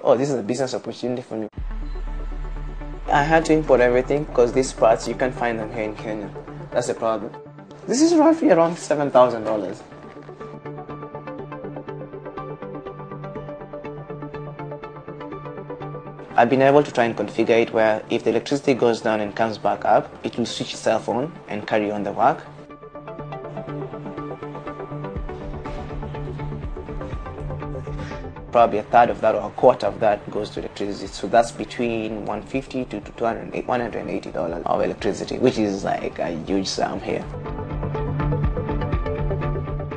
oh, this is a business opportunity for me. I had to import everything because these parts, you can't find them here in Kenya. That's the problem. This is roughly around $7,000. I've been able to try and configure it where if the electricity goes down and comes back up, it will switch itself on and carry on the work. Probably a third of that or a quarter of that goes to electricity. So that's between $150 to $180 of electricity, which is like a huge sum here.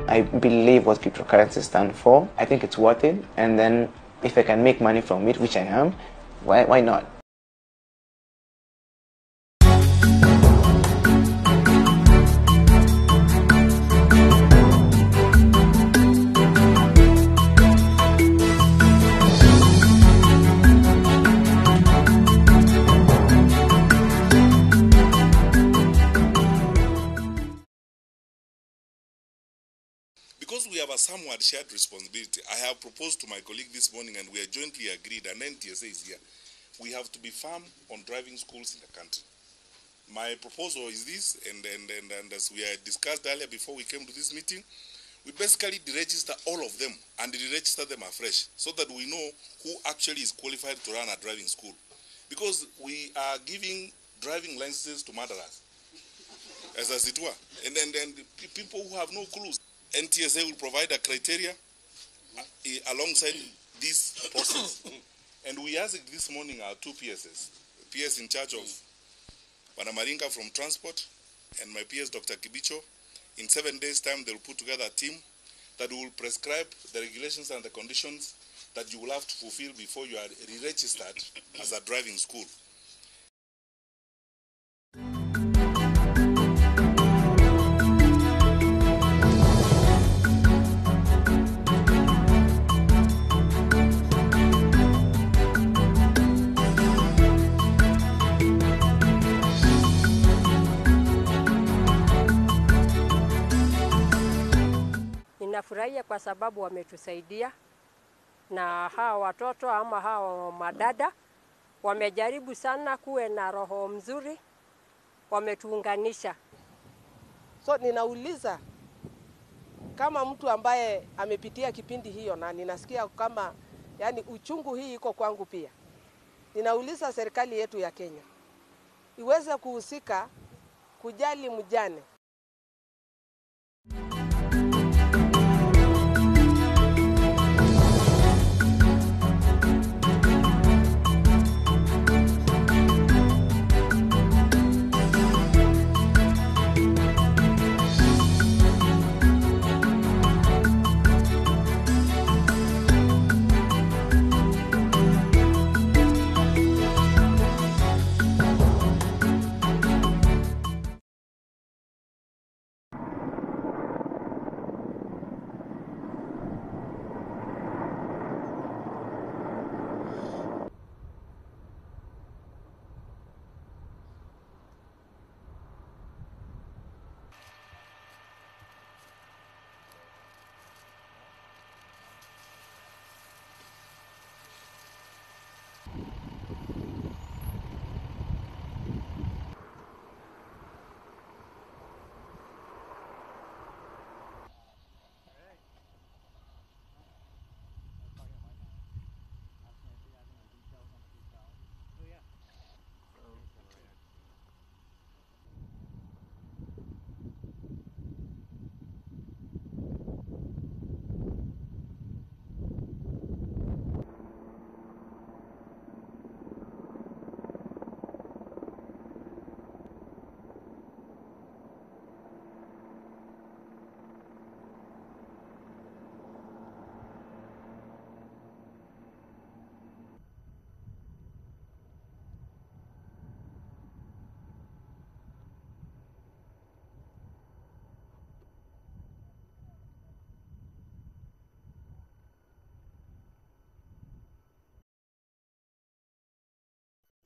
I believe what cryptocurrencies stand for. I think it's worth it. And then if I can make money from it, which I am, why not? Because we have a somewhat shared responsibility, I have proposed to my colleague this morning and we are jointly agreed, and NTSA is here, we have to be firm on driving schools in the country. My proposal is this, and as we had discussed earlier before we came to this meeting, we basically deregister all of them and re-register them afresh so that we know who actually is qualified to run a driving school. Because we are giving driving licenses to murderers, as it were, and people who have no clues. NTSA will provide a criteria alongside this process. And we asked this morning our two PSs, the PS in charge of Wanamaringa from Transport and my PS, Dr. Kibacia. In 7 days' time, they will put together a team that will prescribe the regulations and the conditions that you will have to fulfill before you are re-registered as a driving school. Ninafurahia kwa sababu wametusaidia, na hawa watoto ama hawa madada wamejaribu sana kuwe na roho mzuri, wametuunganisha. So ninauliza kama mtu ambaye amepitia kipindi hiyo, na ninasikia kama yani uchungu hii iko kwangu pia. Ninauliza serikali yetu ya Kenya iweze kuhusika kujali mjane.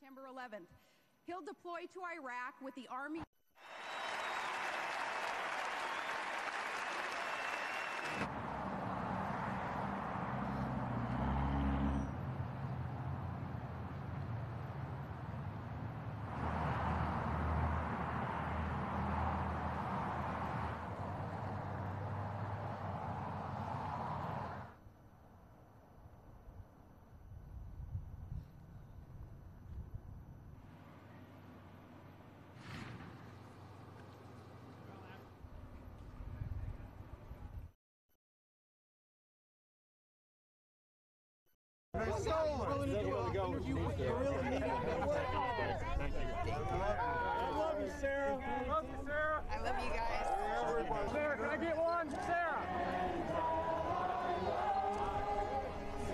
September 11th. He'll deploy to Iraq with the Army. I love you guys. Sarah, can I get one? Sarah!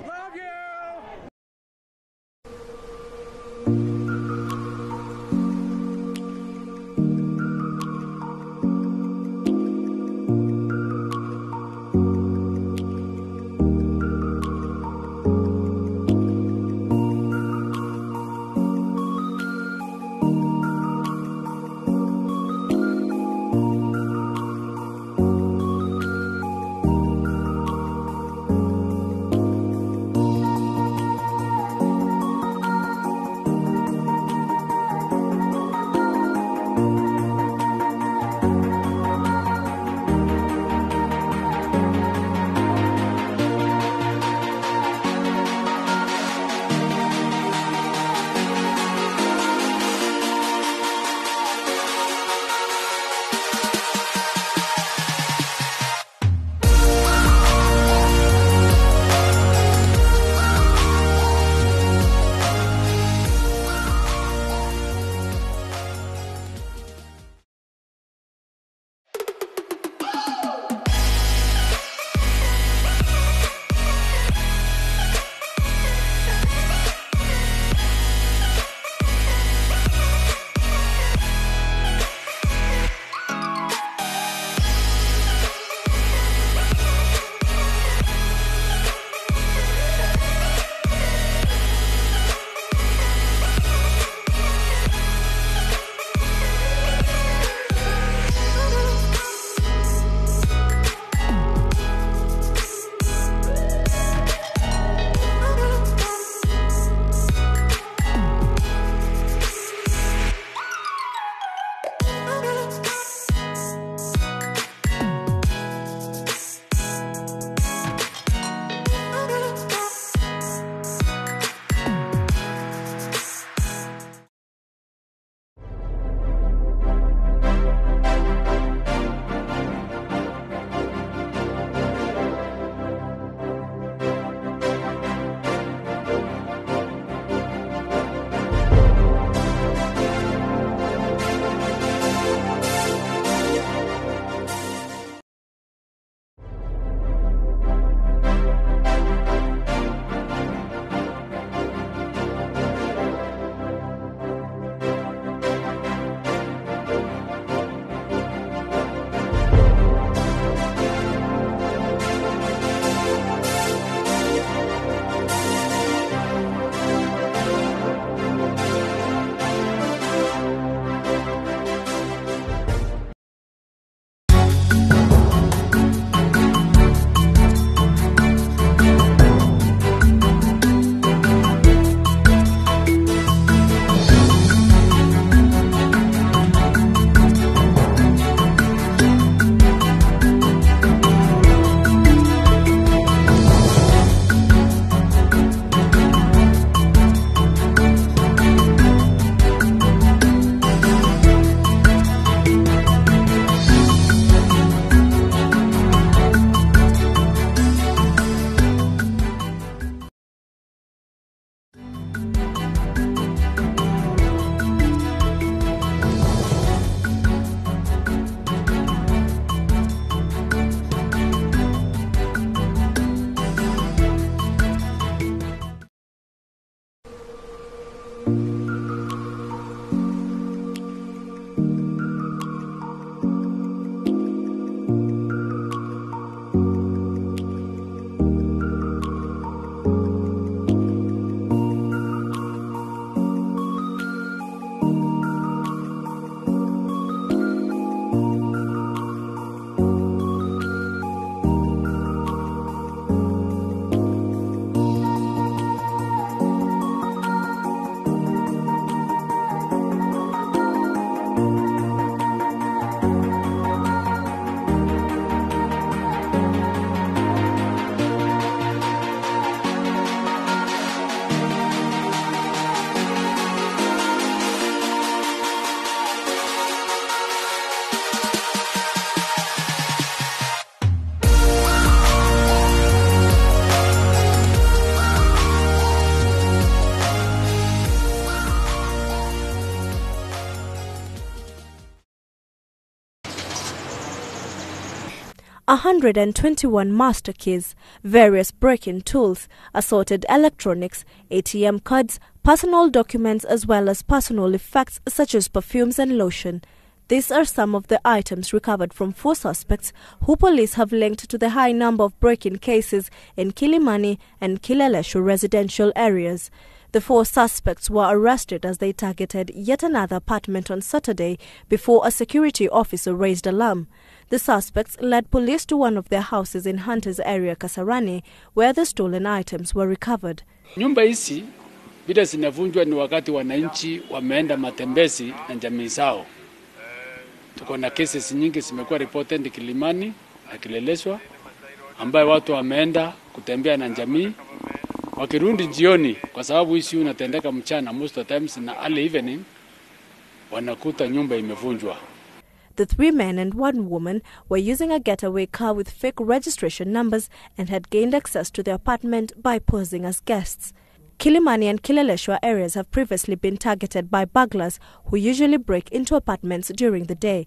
Love you! 121 master keys, various break-in tools, assorted electronics, ATM cards, personal documents as well as personal effects such as perfumes and lotion. These are some of the items recovered from 4 suspects who police have linked to the high number of break-in cases in Kilimani and Kileleshu residential areas. The 4 suspects were arrested as they targeted yet another apartment on Saturday before a security officer raised alarm. The suspects led police to one of their houses in Hunters area Kasarani, where the stolen items were recovered. Nyumba hizi vile zinavunjwa ni wakati wananchi wameenda matembezi na jamii zao. Tuko na cases nyingi zimekuwa reported Kilimani na Kileleshwa, ambaye watu wameenda kutembea na jamii wakirudi jioni, kwa sababu hii unatendeka mchana most of the times na early evening, wanakuta nyumba imevunjwa. The 3 men and 1 woman were using a getaway car with fake registration numbers and had gained access to the apartment by posing as guests. Kilimani and Kileleshwa areas have previously been targeted by burglars who usually break into apartments during the day.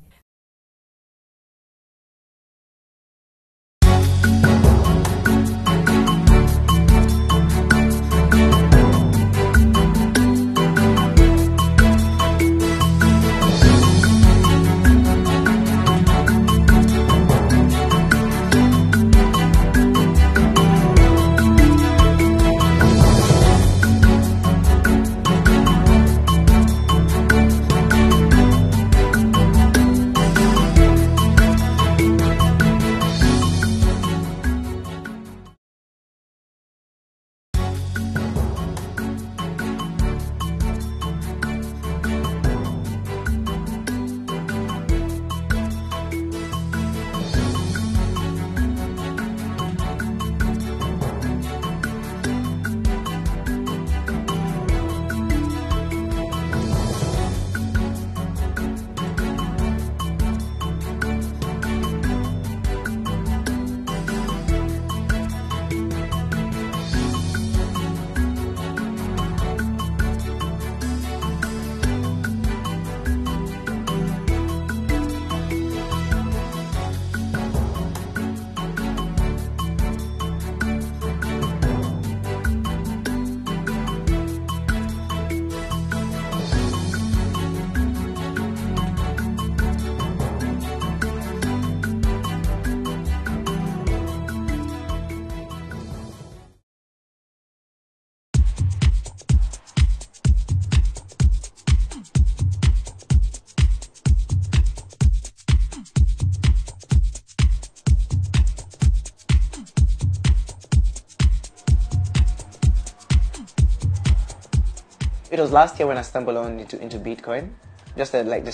It was last year when I stumbled on into Bitcoin. Just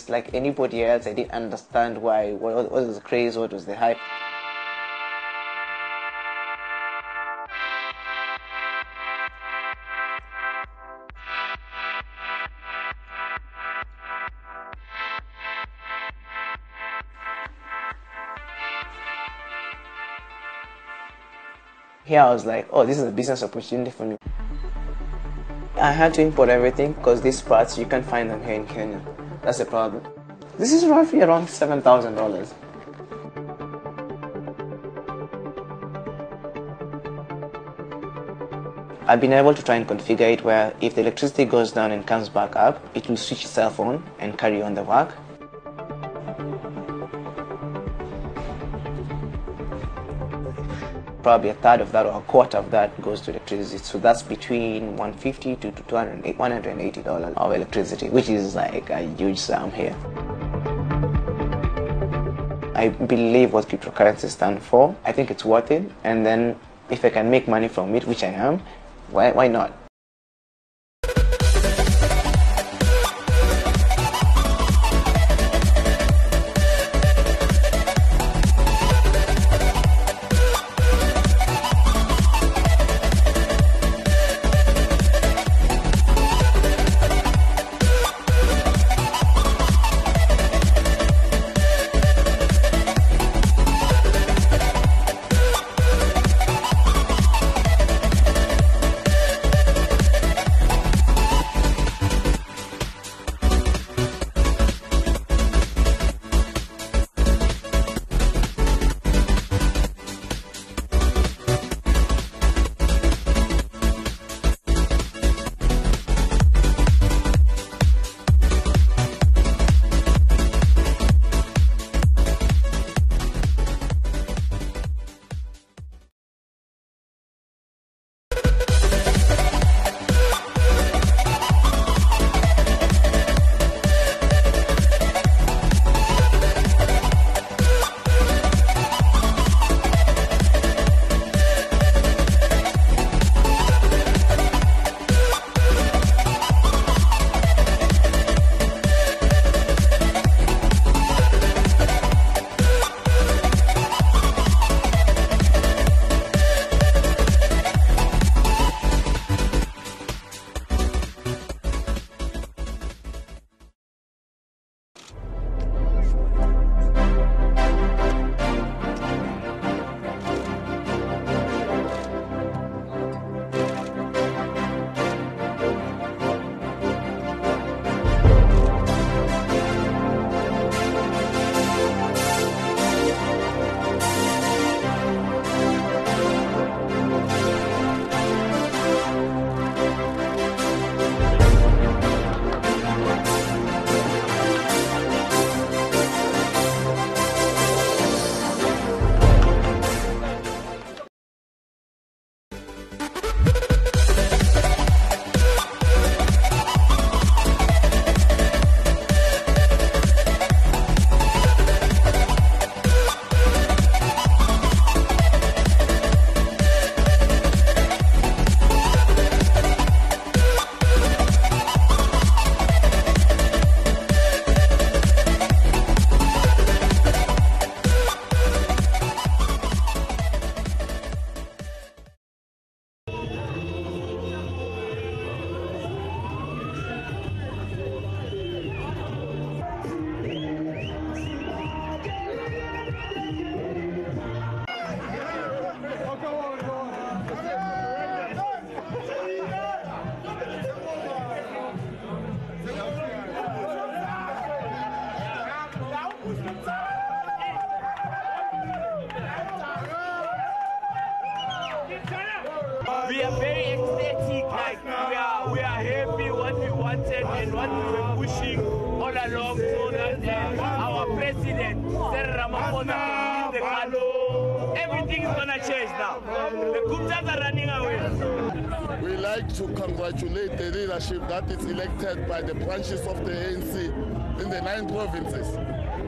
like anybody else, I didn't understand why. What was the craze? What was the hype? Here I was like, oh, this is a business opportunity for me. I had to import everything because these parts, you can't find them here in Kenya. That's the problem. This is roughly around $7,000. I've been able to try and configure it where if the electricity goes down and comes back up, it will switch itself on and carry on the work. Probably a third of that or a quarter of that goes to electricity. So that's between $150 to $180 of electricity, which is like a huge sum here. I believe what cryptocurrencies stand for. I think it's worth it. And then if I can make money from it, which I am, why not? are happy what we wanted and what we were pushing all along, so that our president, Cyril Ramaphosa, can lead the country. Everything is gonna change now. The Guptas are running away. We like to congratulate the leadership that is elected by the branches of the ANC in the 9 provinces.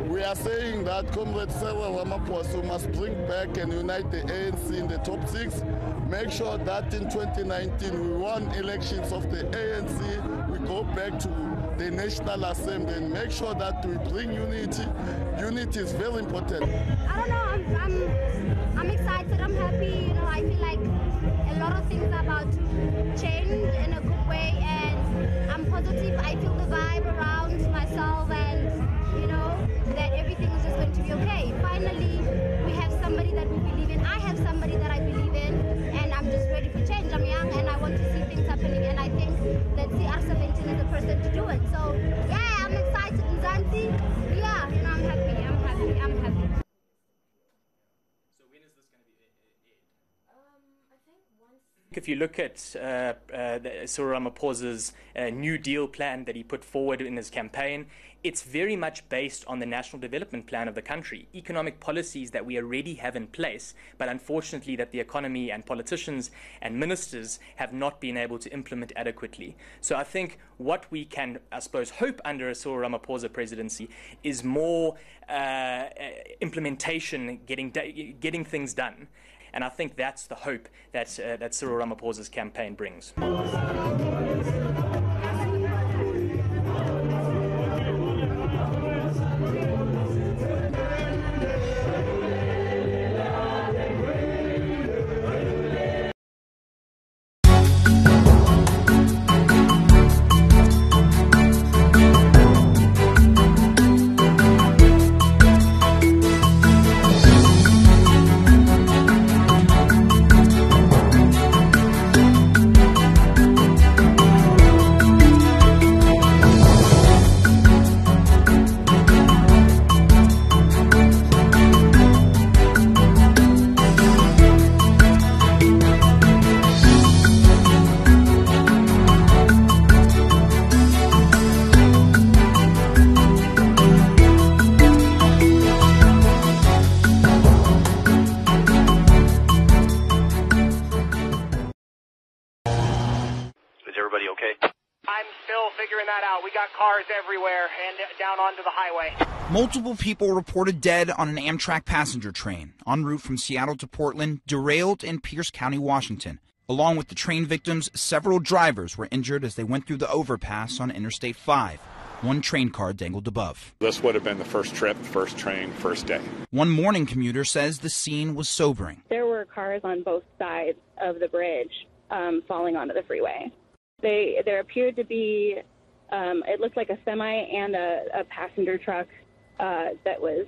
We are saying that Comrade Cyril Ramaphosa must bring back and unite the ANC in the top 6. Make sure that in 2019 we won elections of the ANC. We go back to the National Assembly and make sure that we bring unity. Unity is very important. I don't know, I'm excited, I'm happy, you know, I feel like a lot of things are about to change in a good way, and I'm positive. I feel the vibe around myself, and you know, that everything is just going to be okay. Finally, we have somebody that we believe in. I have somebody that I believe in, and I'm just ready for change. I'm young and I want to see things happening, and I think that CR17 is the person to do it. So yeah, I'm excited in Zanzi. Yeah, you know, I'm happy. If you look at Cyril Ramaphosa's New Deal plan that he put forward in his campaign, it's very much based on the national development plan of the country, economic policies that we already have in place, but unfortunately that the economy and politicians and ministers have not been able to implement adequately. So I think what we can, I suppose, hope under a Cyril Ramaphosa presidency is more implementation, getting things done. And I think that's the hope that Cyril Ramaphosa's campaign brings. We got cars everywhere and down onto the highway. Multiple people reported dead on an Amtrak passenger train en route from Seattle to Portland, derailed in Pierce County, Washington. Along with the train victims, several drivers were injured as they went through the overpass on Interstate 5. One train car dangled above. This would have been the first trip, first train, first day. One morning commuter says the scene was sobering. There were cars on both sides of the bridge falling onto the freeway. There appeared to be it looked like a semi and a passenger truck that was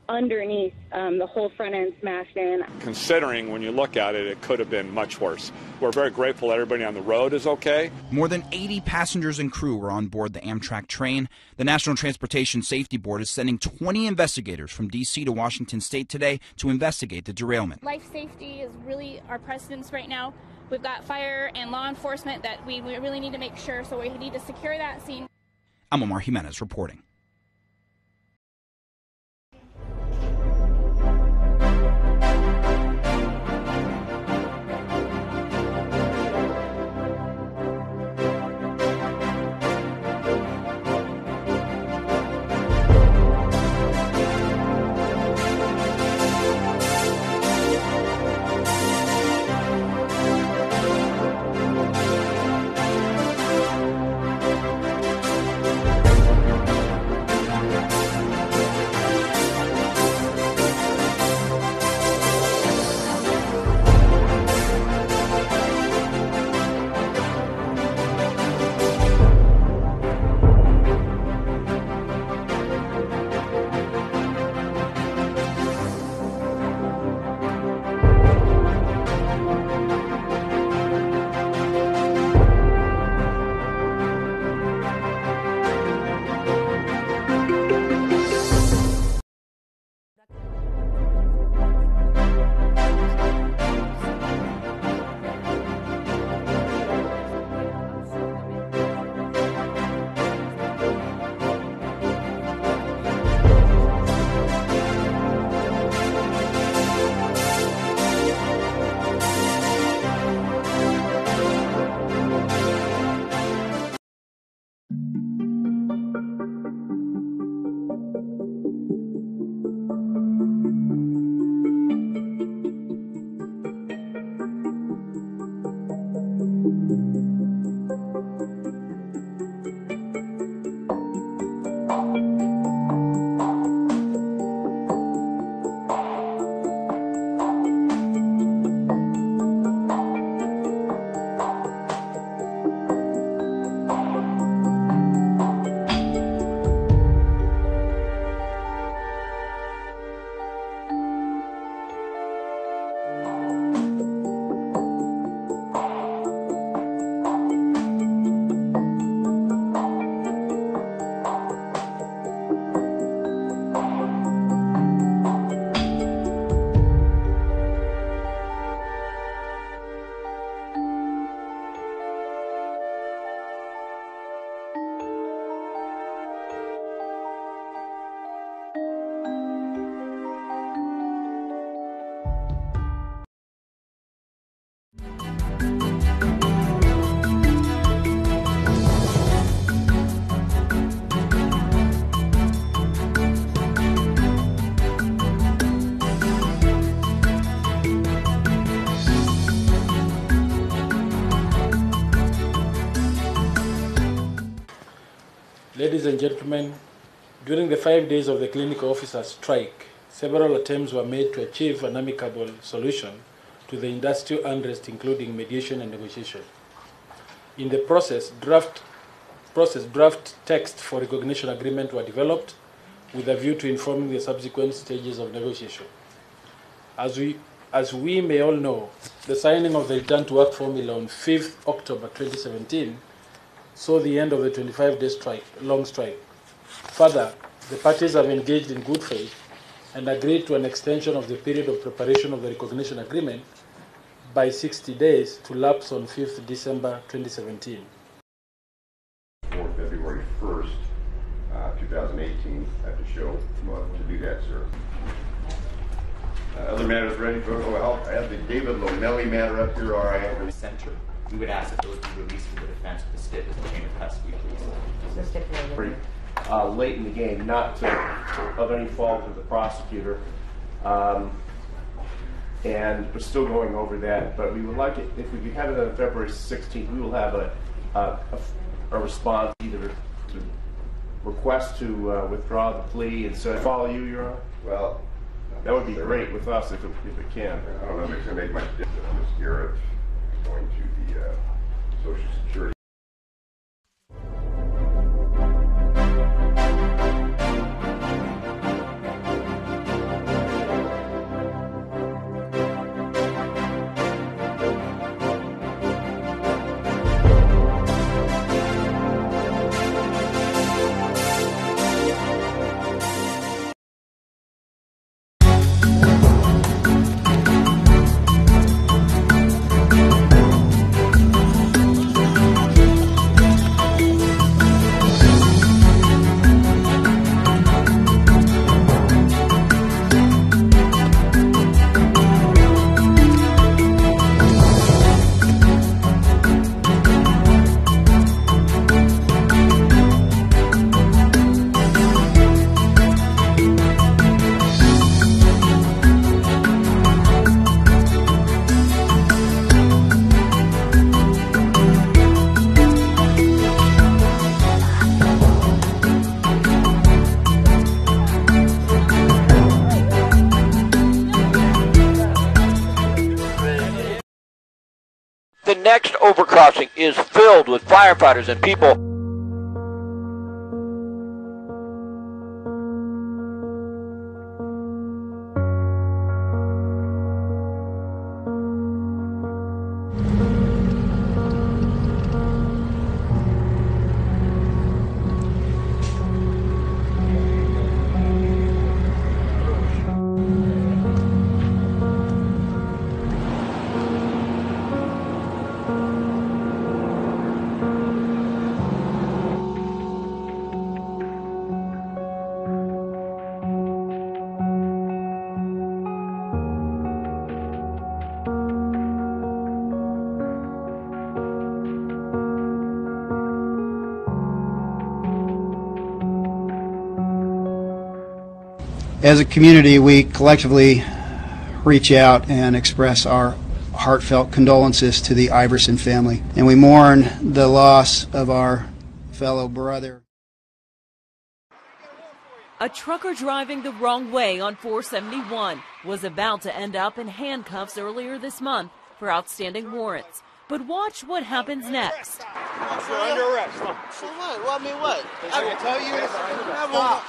underneath, the whole front end smashed in. Considering when you look at it, it could have been much worse. We're very grateful that everybody on the road is okay. More than 80 passengers and crew were on board the Amtrak train. The National Transportation Safety Board is sending 20 investigators from D.C. to Washington State today to investigate the derailment. Life safety is really our precedence right now. We've got fire and law enforcement that we really need to make sure, so we need to secure that scene. I'm Omar Jimenez reporting. Ladies and gentlemen, during the 5 days of the clinical officers' strike, several attempts were made to achieve an amicable solution to the industrial unrest, including mediation and negotiation. In the process, draft text for recognition agreement were developed with a view to informing the subsequent stages of negotiation. As we may all know, the signing of the return to work formula on 5th October 2017 saw the end of the 25-day long strike. Further, the parties have engaged in good faith and agreed to an extension of the period of preparation of the recognition agreement by 60 days to lapse on 5th December 2017. For February 1st, 2018, I have to show to do that, sir. Other matters ready for, I have the David Lonelli matter up here, or I have the center. We would ask that those be released from the defense with the stip as a chain of custody, please. Pretty late in the game, not of any fault of the prosecutor. And we're still going over that, but we would like it, if we could have it on February 16th, we will have a response either to request to withdraw the plea and so follow you, Your Honor. Well, that would be great with us if it can. I don't know if it's going to make much difference. Ms. Garrett going to the Social Security. The next overcrossing is filled with firefighters and people. As a community, we collectively reach out and express our heartfelt condolences to the Iverson family, and we mourn the loss of our fellow brother. A trucker driving the wrong way on 471 was about to end up in handcuffs earlier this month for outstanding warrants. But watch what happens next. You're under arrest. For what? Well, I mean, what? I can tell you.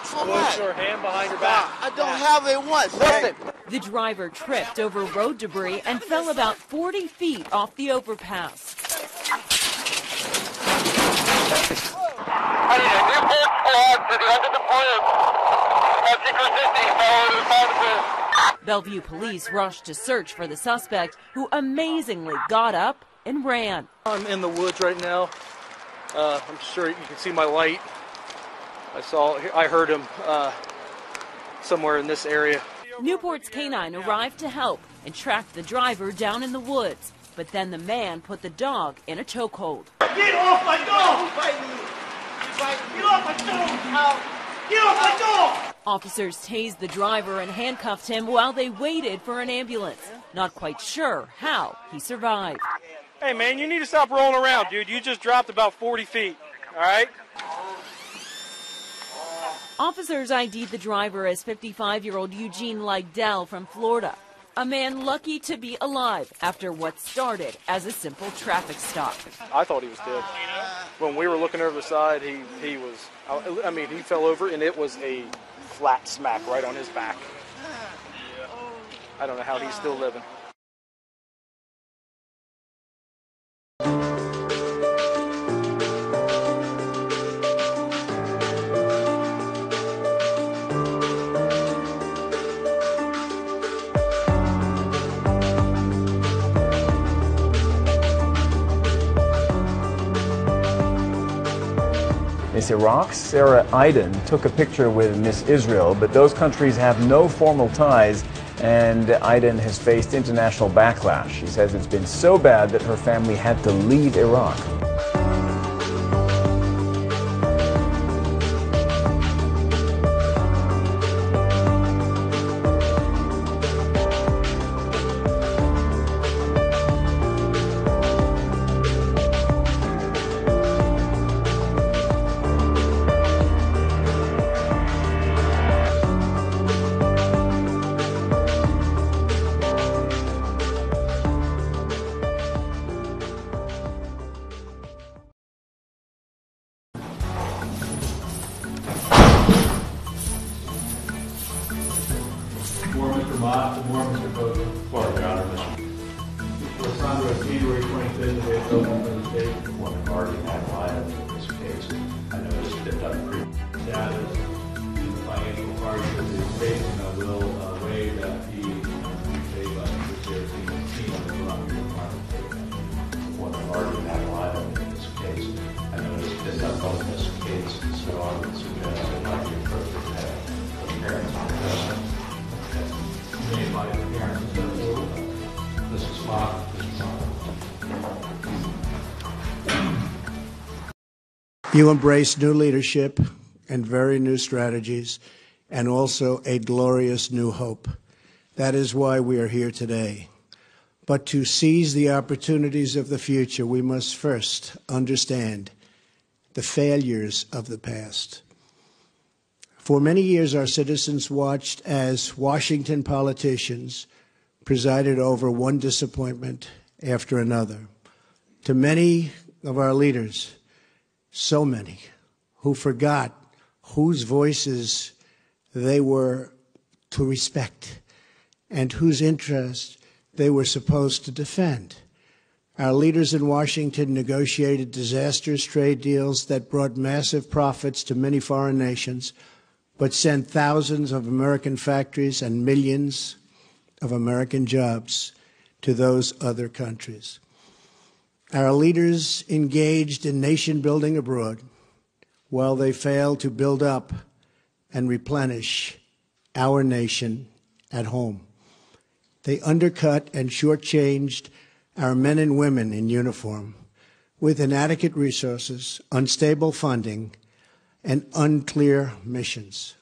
For what? Put your hand behind your back. I don't have it once. Listen. The driver tripped over road debris and fell about 40 feet off the overpass. Bellevue police rushed to search for the suspect, who amazingly got up and ran. I'm in the woods right now. I'm sure you can see my light. I heard him somewhere in this area. Newport's canine arrived to help and tracked the driver down in the woods. But then the man put the dog in a chokehold. Get off my dog! Get off my dog! Get off my dog! Officers tased the driver and handcuffed him while they waited for an ambulance. Not quite sure how he survived. Hey, man, you need to stop rolling around, dude. You just dropped about 40 feet, all right? Officers ID'd the driver as 55-year-old Eugene Lydell from Florida, a man lucky to be alive after what started as a simple traffic stop. I thought he was dead. When we were looking over the side, he fell over, and it was a flat smack right on his back. I don't know how he's still living. Miss Iraq, Sarah Iden, took a picture with Miss Israel, but those countries have no formal ties, and Iden has faced international backlash. She says it's been so bad that her family had to leave Iraq. More Mr. Mott, and more Mr. Bowden. Florida Governor. For Sandra, January 25th, they have opened for the state. One party had lied in this case. I know this has been done pre- Status and the financial hardship of the state, and I will waive that fee paid by the team on the run. One party had lied in this case. I know this has been done in this case, so I would suggest it might be appropriate to have the parents on the Made by the parents and so forth. Mrs. Mott, You embrace new leadership and very new strategies, and also a glorious new hope. That is why we are here today. But to seize the opportunities of the future, we must first understand the failures of the past. For many years, our citizens watched as Washington politicians presided over one disappointment after another. To many of our leaders, so many, who forgot whose voices they were to respect and whose interests they were supposed to defend. Our leaders in Washington negotiated disastrous trade deals that brought massive profits to many foreign nations, but sent thousands of American factories and millions of American jobs to those other countries. Our leaders engaged in nation building abroad while they failed to build up and replenish our nation at home. They undercut and shortchanged our men and women in uniform with inadequate resources, unstable funding, and unclear missions.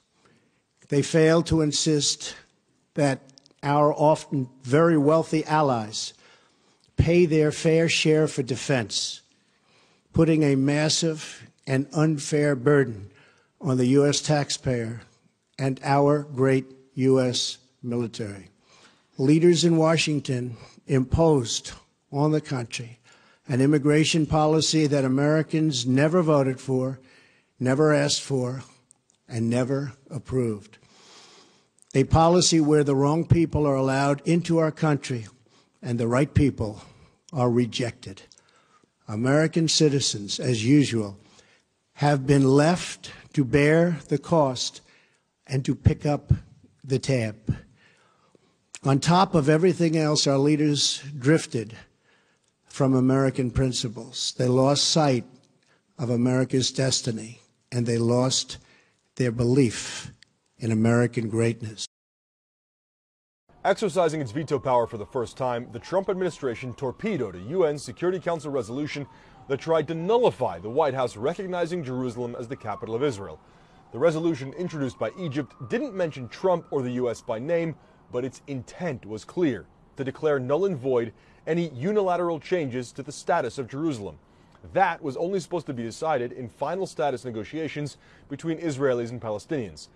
They failed to insist that our often very wealthy allies pay their fair share for defense, putting a massive and unfair burden on the U.S. taxpayer and our great U.S. military. Leaders in Washington imposed on the country an immigration policy that Americans never voted for, never asked for, and never approved. A policy where the wrong people are allowed into our country and the right people are rejected. American citizens, as usual, have been left to bear the cost and to pick up the tab. On top of everything else, our leaders drifted from American principles. They lost sight of America's destiny, and they lost their belief in American greatness. Exercising its veto power for the first time, the Trump administration torpedoed a UN Security Council resolution that tried to nullify the White House recognizing Jerusalem as the capital of Israel. The resolution introduced by Egypt didn't mention Trump or the U.S. by name, but its intent was clear: to declare null and void any unilateral changes to the status of Jerusalem. That was only supposed to be decided in final status negotiations between Israelis and Palestinians.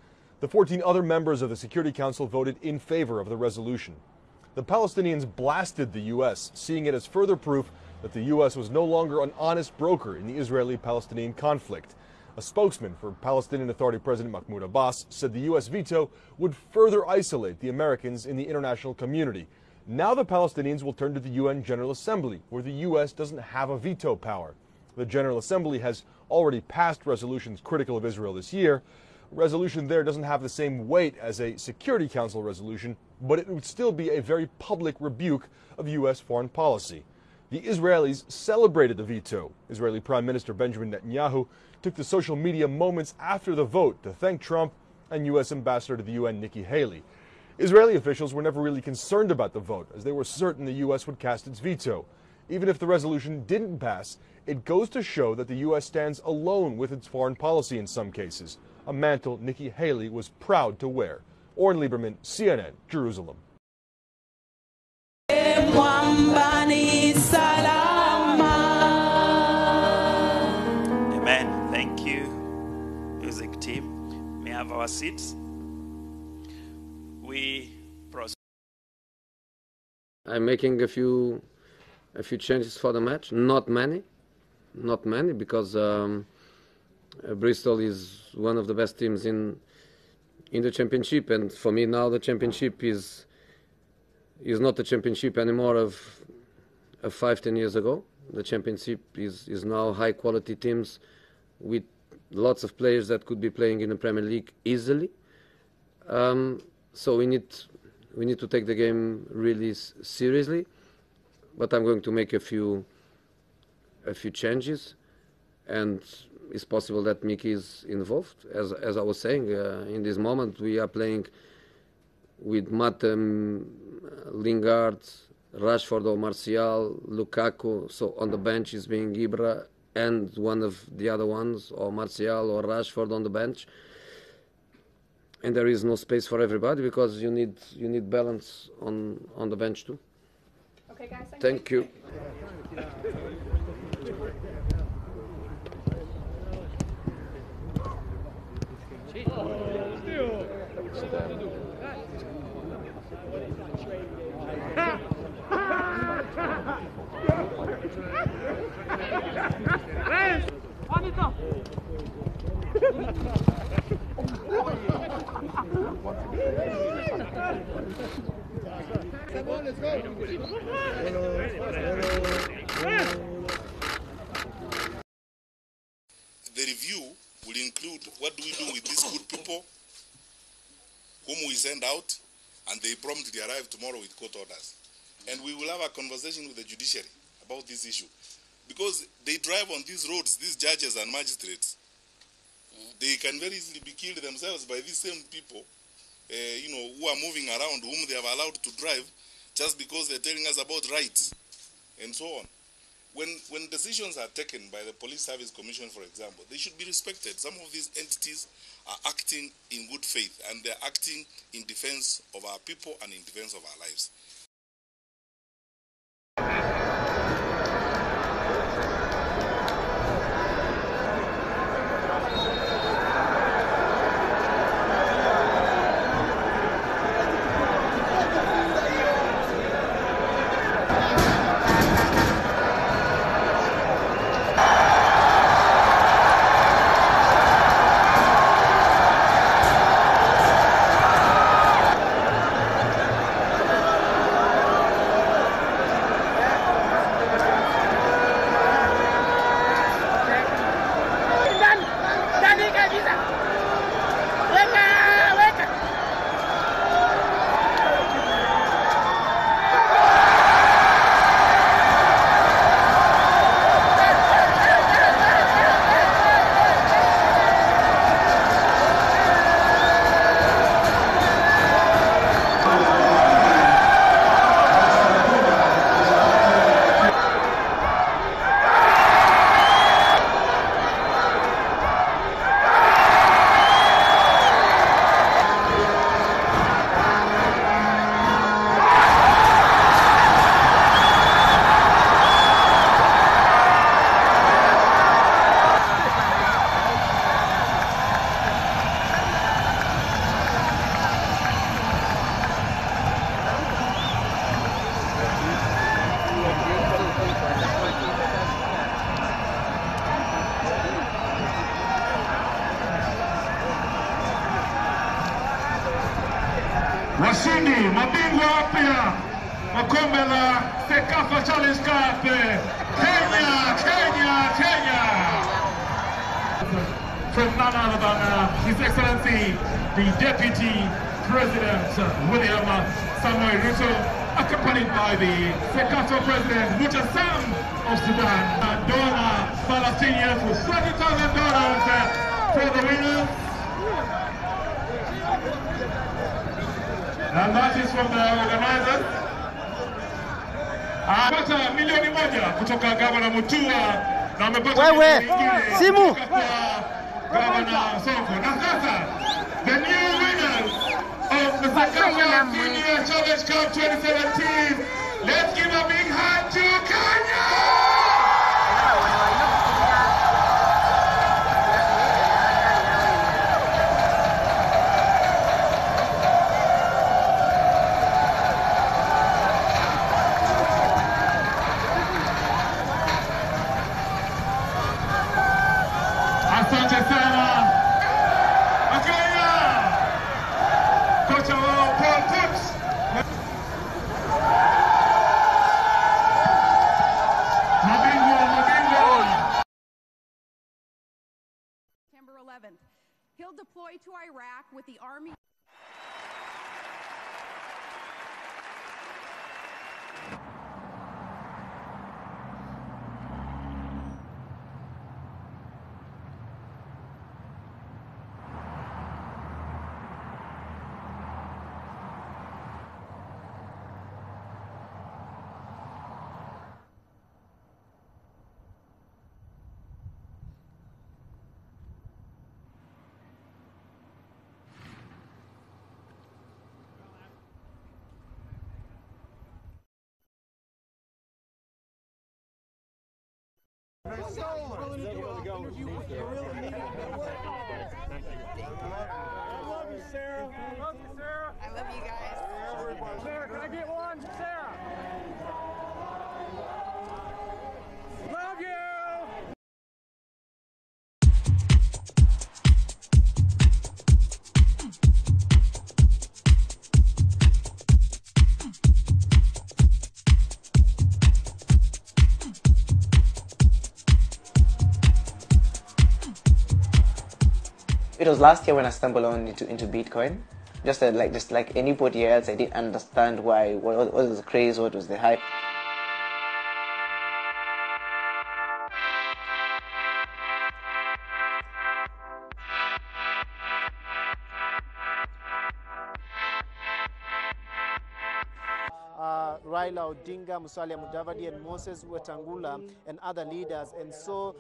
The 14 other members of the Security Council voted in favor of the resolution. The Palestinians blasted the U.S., seeing it as further proof that the U.S. was no longer an honest broker in the Israeli-Palestinian conflict. A spokesman for Palestinian Authority President Mahmoud Abbas said the U.S. veto would further isolate the Americans in the international community. Now the Palestinians will turn to the UN General Assembly, where the U.S. doesn't have a veto power. The General Assembly has already passed resolutions critical of Israel this year. A resolution there doesn't have the same weight as a Security Council resolution, but it would still be a very public rebuke of U.S. foreign policy. The Israelis celebrated the veto. Israeli Prime Minister Benjamin Netanyahu took to social media moments after the vote to thank Trump and U.S. Ambassador to the UN Nikki Haley. Israeli officials were never really concerned about the vote, as they were certain the U.S. would cast its veto. Even if the resolution didn't pass, it goes to show that the U.S. stands alone with its foreign policy in some cases, a mantle Nikki Haley was proud to wear. Oren Lieberman, CNN, Jerusalem. Amen. Thank you, music team. May I have our seats? We proceed. I'm making a few changes for the match. Not many, because Bristol is one of the best teams in the championship, and for me now the championship is not the championship anymore of 5-10 years ago. The championship is now high quality teams with lots of players that could be playing in the Premier League easily. So we need to take the game really seriously. But I'm going to make a few changes, and it's possible that Mickey is involved. As I was saying, in this moment we are playing with Matem, Lingard, Rashford or Martial, Lukaku. So on the bench is being Ibra and one of the other ones, or Martial or Rashford on the bench. And there is no space for everybody because you need balance on the bench too. Okay, guys. Thank you. The review will include what do we do with these good people whom we send out, and they promptly arrive tomorrow with court orders. And we will have a conversation with the judiciary about this issue. Because they drive on these roads, these judges and magistrates. They can very easily be killed themselves by these same people, who are moving around, whom they have allowed to drive just because they're telling us about rights and so on. When decisions are taken by the Police Service Commission, for example, they should be respected. Some of these entities are acting in good faith, and they're acting in defense of our people and in defense of our lives. Washindi, mabingwa wapya wa kombe la Sekafa Challenge Cup, Kenya. From none other than His Excellency, the Deputy President, William Samoei Ruto, accompanied by the Sekafa President, Mutasam of Sudan. Donor Palestinians with $30,000 for the winners. And that is from the organizers. Amepata milioni moja kutoka Gavana Mutua na amepata milioni nyingine kutoka kwa Gavana Sonko. Na sasa, the new winners of the Sekafa Senior Challenge Cup 2017. Let's give a big hand to Kenya! Asante sana Wakenya, kocha wao Paul Put. September 11th. He'll deploy to Iraq with the Army. Thank you. I love you, Sarah. I love you guys. Sarah, can I get one? Sarah. Love you. It was last year when I stumbled on into Bitcoin. Just like anybody else, I didn't understand what was the craze, what was the hype. Raila Odinga, Musalia Mudavadi, and Moses Wetangula, and other leaders. And so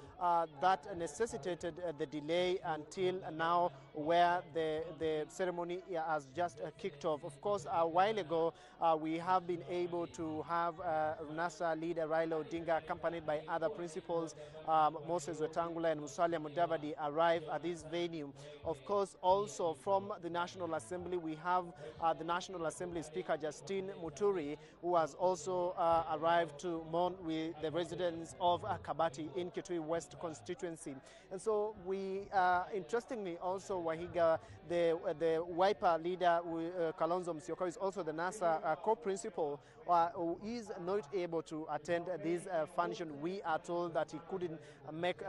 that necessitated the delay until now, where the ceremony has just kicked off. Of course, a while ago, we have been able to have NASA leader Raila Odinga, accompanied by other principals, Moses Wetangula and Musalia Mudavadi, arrive at this venue. Of course, also from the National Assembly, we have the National Assembly Speaker Justine Muturi, who has also arrived to mourn with the residents of Kibacia in Kitui West constituency. And so we, interestingly, also Wahiga, the Wiper leader, Kalonzo Musyoka, is also the NASA co-principal, who is not able to attend this function. We are told that he couldn't make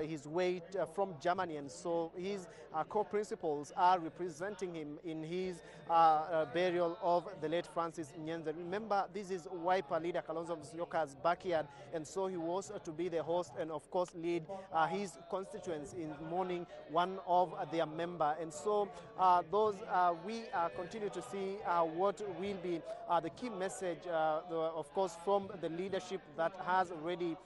his way from Germany, and so his co-principals are representing him in his burial of the late Francis Nyenze. Remember, this is Wiper leader Kalonzo Musyoka's backyard, and so he was to be the host and, of course, lead his constituents in mourning one of their member. And so we continue to see what will be the key message, of course, from the leadership that has already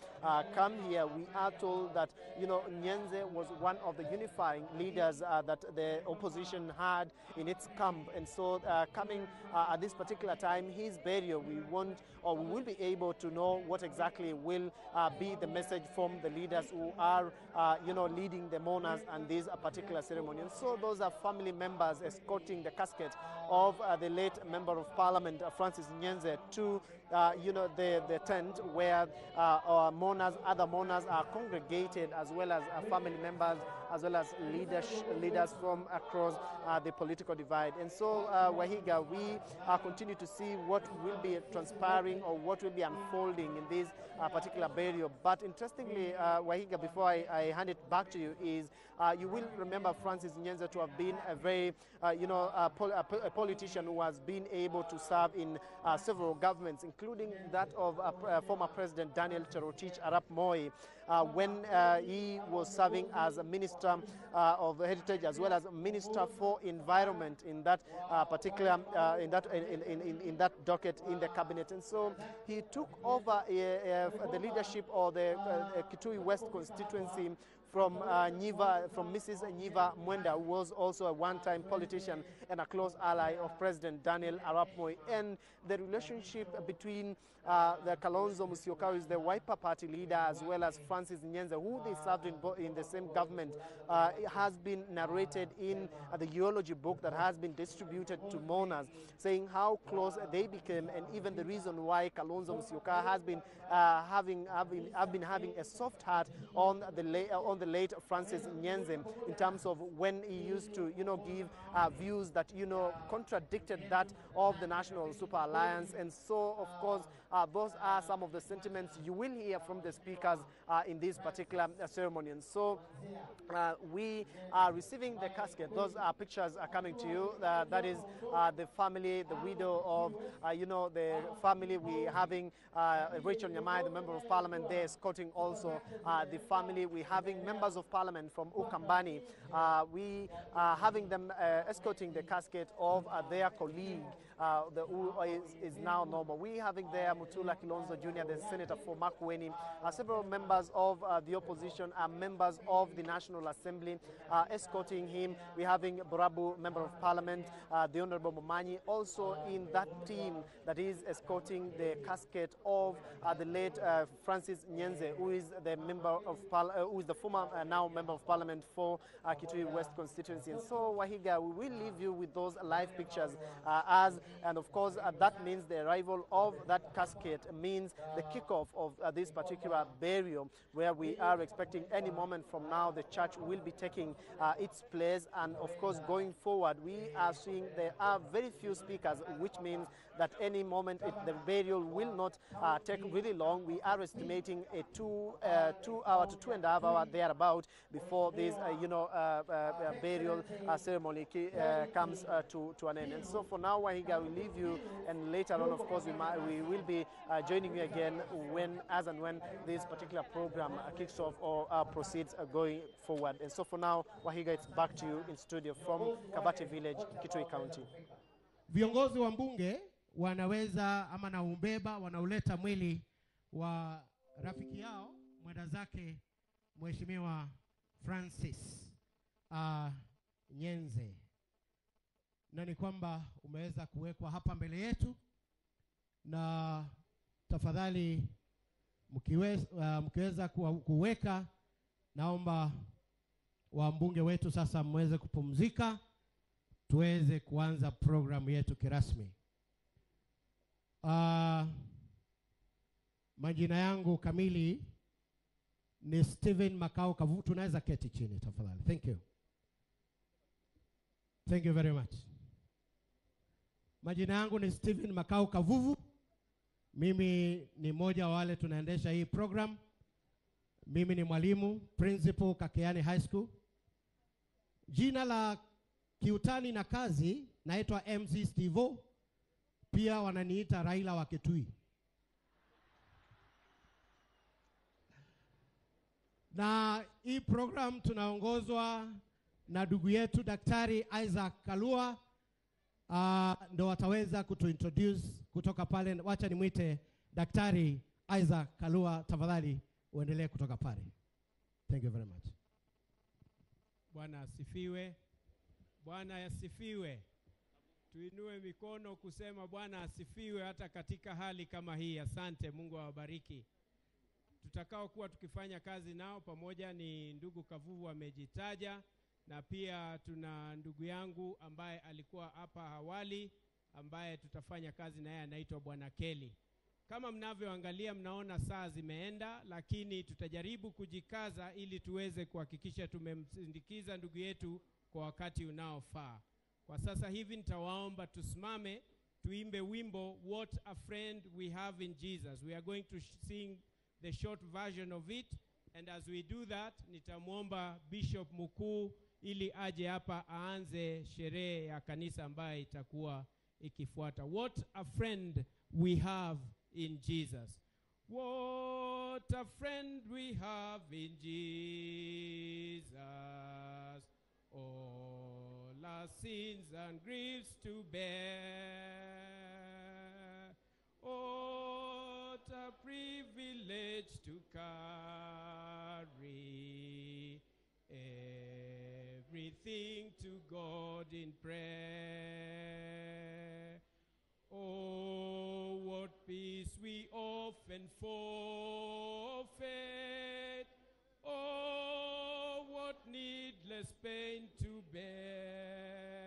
come here. We are told that, Nyenze was one of the unifying leaders that the opposition had in its camp. And so coming at this particular time, his burial, we will be able to know what exactly will be the message from the leaders who are, leading the mourners and this particular ceremony. And so those are family members escorting the casket of the late Member of Parliament, Francis Nyenze, to, the tent where other mourners are congregated, as well as family members, as well as leaders from across the political divide. And so, Wahiga, we continue to see what will be transpiring or what will be unfolding in this particular burial. But interestingly, Wahiga, before I hand it back to you, is you will remember Francis Nyenze to have been a very, a politician who has been able to serve in several governments, including that of former President Daniel Toroitich Arap Moi, when he was serving as a Minister of Heritage, as well as Minister for Environment in that particular in that docket in the cabinet. And so he took over the leadership of the Kitui West constituency from Mrs. Nyiva Mwenda, who was also a one-time politician and a close ally of President Daniel Arap Moi. And the relationship between the Kalonzo Musyoka, who is the Wiper Party leader, as well as Francis Nyenze, who they served in the same government, has been narrated in the eulogy book that has been distributed to mourners, saying how close they became, and even the reason why Kalonzo Musyoka has been having a soft heart on the late Francis Nyenze, in terms of when he used to give views that contradicted that of the National Super Alliance. And so, of course, those are some of the sentiments you will hear from the speakers in this particular ceremony. And so we are receiving the casket. Those pictures are coming to you. That is the family, the widow of the family. We having Rachel Nyamai, the Member of Parliament, there escorting also the family. We having members of Parliament from Ukambani. We are having them escorting the casket of their colleague, who is now normal. We having there Mutula Kilonzo Jr., the Senator for Makueni, several members of the opposition, members of the National Assembly escorting him. We having Burabu, Member of Parliament, the Honorable Momanyi, also in that team that is escorting the casket of the late Francis Nyenze, who is the who is the former now Member of Parliament for Kitui West constituency. And so, Wahiga, we will leave you with those live pictures and of course that means the arrival of that casket means the kickoff of this particular burial, where we are expecting any moment from now the church will be taking its place. And of course, going forward, we are seeing there are very few speakers, which means that any moment the burial will not take really long. We are estimating a 2 hour to 2.5 hour thereabout before this burial ceremony comes to an end. And so for now, Wahiga, we leave you, and later on, of course, we will be joining you again when this particular program kicks off or proceeds going forward. And so for now, Wahiga, it's back to you in studio from Kibacia Village, Kitui County. Viongozi wa mbunge wanaweza ama na umbeba wanauleta mwili wa rafiki yao mwenda zake Mheshimiwa Francis Nyenze, na ni kwamba umeweza kuwekwa hapa mbele yetu, na tafadhali mkiweza kuweka, naomba wambunge wetu sasa mweze kupumzika tuweze kuanza programu yetu kirasmi. Majina yangu kamili ni Stephen Makau Kavuvu. Tunaweza keti chini tafadhali. Thank you. Thank you very much. Majina yangu ni Stephen Makau Kavuvu. Mimi ni mmoja wa wale tunaendesha hii program. Mimi ni mwalimu, principal Kakeani High School. Jina la kiutani na kazi naitwa MC Stevo. Pia wananiita Raila wa Kitui. Na hii program tunaongozwa na ndugu yetu Daktari Isaac Kalua. Ndo wataweza kutuintroduce kutoka pale. Wacha nimwite Daktari Isaac Kalua, tafadhali uendelee kutoka pale. Thank you very much. Bwana asifiwe. Bwana asifiwe. tuinue mikono kusema Bwana asifiwe hata katika hali kama hii. Asante, Mungu awabariki. Tutakao kuwa tukifanya kazi nao pamoja ni ndugu Kavuvu amejitaja, na pia tuna ndugu yangu ambaye alikuwa hapa awali ambaye tutafanya kazi naye, anaitwa Bwana Kelly. Kama mnavyoangalia mnaona saa zimeenda, lakini tutajaribu kujikaza ili tuweze kuhakikisha tumemsindikiza ndugu yetu kwa wakati unaofaa. Kwa sasa hivi nitawaomba tusimame tuimbe wimbo What a Friend We Have in Jesus. We are going to sing the short version of it, and as we do that nitamuomba Bishop Mkuu ili aje hapa aanze sherehe ya kanisa ambayo itakuwa ikifuata. What a friend we have in Jesus. What a friend we have in Jesus. All our sins and griefs to bear. What a privilege to carry everything to God in prayer. Oh, what peace we often forfeit. Oh, what needless pain to bear.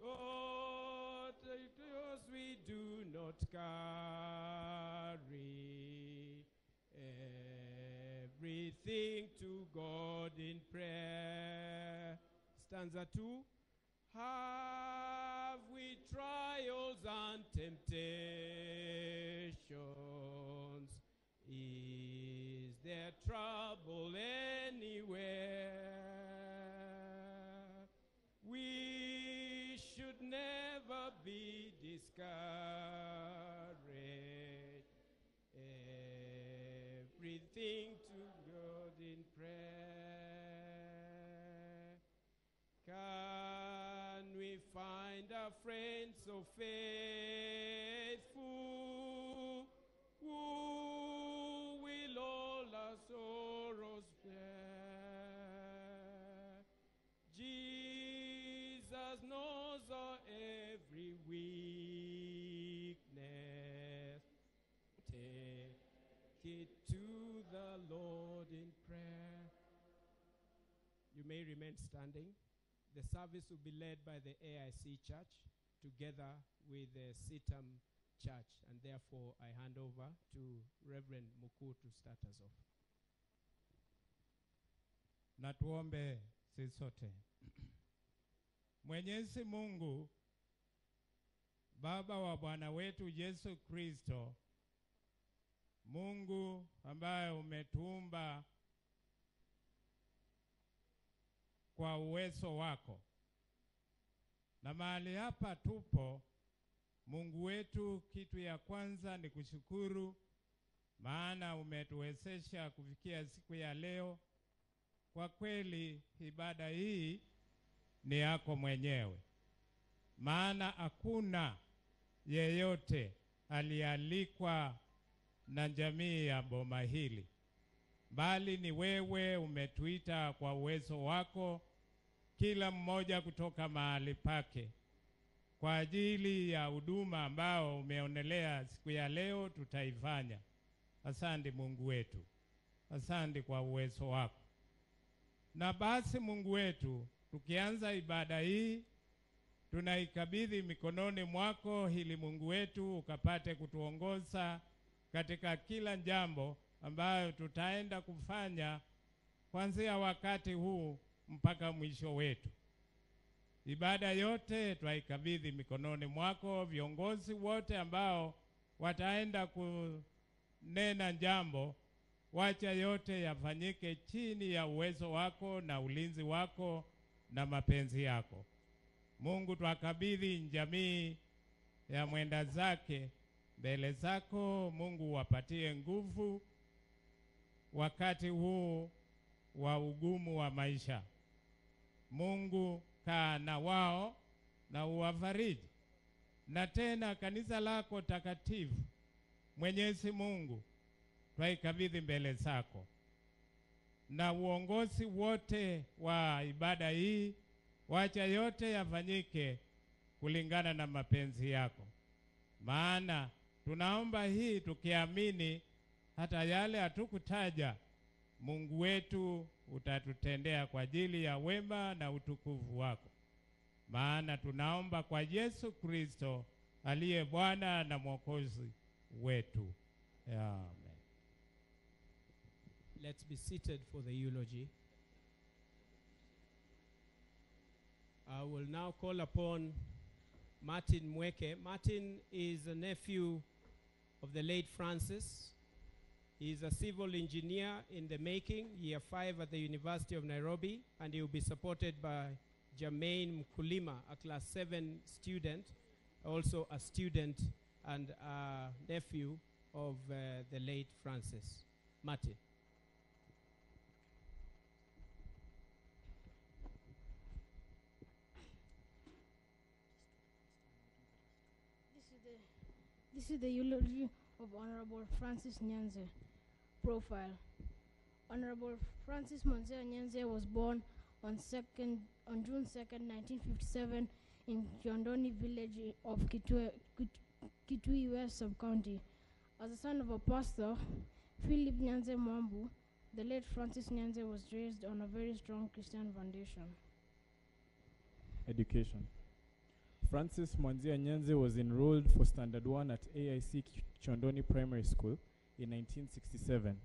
Oh, because we do not carry everything to God in prayer. Stanza 2. Have we trials and temptations? Is there trouble anywhere? We should never be discouraged. Everything to God in prayer. Can we find a friend so faithful, who will all our sorrows bear? Jesus knows our every weakness. Take it to the Lord in prayer. You may remain standing. The service will be led by the AIC Church together with the Sitam Church, and therefore I hand over to Reverend Mukuu to start us off. Na tuombe sisi sote. Mwenyezi Mungu, Baba wa Bwana wetu Yesu Kristo, Mungu ambaye umetuumba kwa uwezo wako, na mahali hapa tupo, Mungu wetu, kitu ya kwanza ni kushukuru, maana umetuwezesha kufikia siku ya leo. Kwa kweli ibada hii ni yako mwenyewe, maana hakuna yeyote alialikwa na jamii ya boma hili, bali ni wewe umetuita kwa uwezo wako, kila mmoja kutoka mahali pake, kwa ajili ya huduma ambao umeonelea siku ya leo tutaifanya. Asante Mungu wetu, asante kwa uwezo wako. Na basi Mungu wetu, tukianza ibada hii tunaikabidhi mikononi mwako, ili Mungu wetu ukapate kutuongoza katika kila jambo ambayo tutaenda kufanya kuanzia wakati huu mpaka mwisho wetu. Ibada yote twaikabidhi mikononi mwako. Viongozi wote ambao wataenda kunena jambo, wacha yote yafanyike chini ya uwezo wako na ulinzi wako na mapenzi yako. Mungu, twakabidhi jamii ya mwenda zake mbele zako. Mungu, wapatie nguvu wakati huu wa ugumu wa maisha. Mungu, kaa na wao na uwafariji. Na tena kanisa lako takatifu, Mwenyezi Mungu, twaikabidhi mbele zako, na uongozi wote wa ibada hii wacha yote yafanyike kulingana na mapenzi yako. Maana tunaomba hii tukiamini hata yale hatukutaja Mungu wetu utatutendea kwa ajili ya wema na utukufu wako. Maana tunaomba kwa Yesu Kristo aliye Bwana na Mwokozi wetu. Amen. Let's be seated for the eulogy. I will now call upon Martin Mweke. Martin is a nephew of the late Francis. He is a civil engineer in the making, year 5 at the University of Nairobi, and he will be supported by Jermaine Mkulima, a class 7 student, also a student and a nephew of the late Francis. Martin. This is the eulogy of Honorable Francis Nyanze. Profile. Honorable Francis Monzea Nyanze was born on June 2nd, 1957 in Kiondoni village of Kitui West Sub-County. As the son of a pastor, Philip Nyanze Mwambu, the late Francis Nyanze was raised on a very strong Christian foundation. Education. Francis Mwanzia Nyanze was enrolled for Standard 1 at AIC Chondoni Primary School in 1967.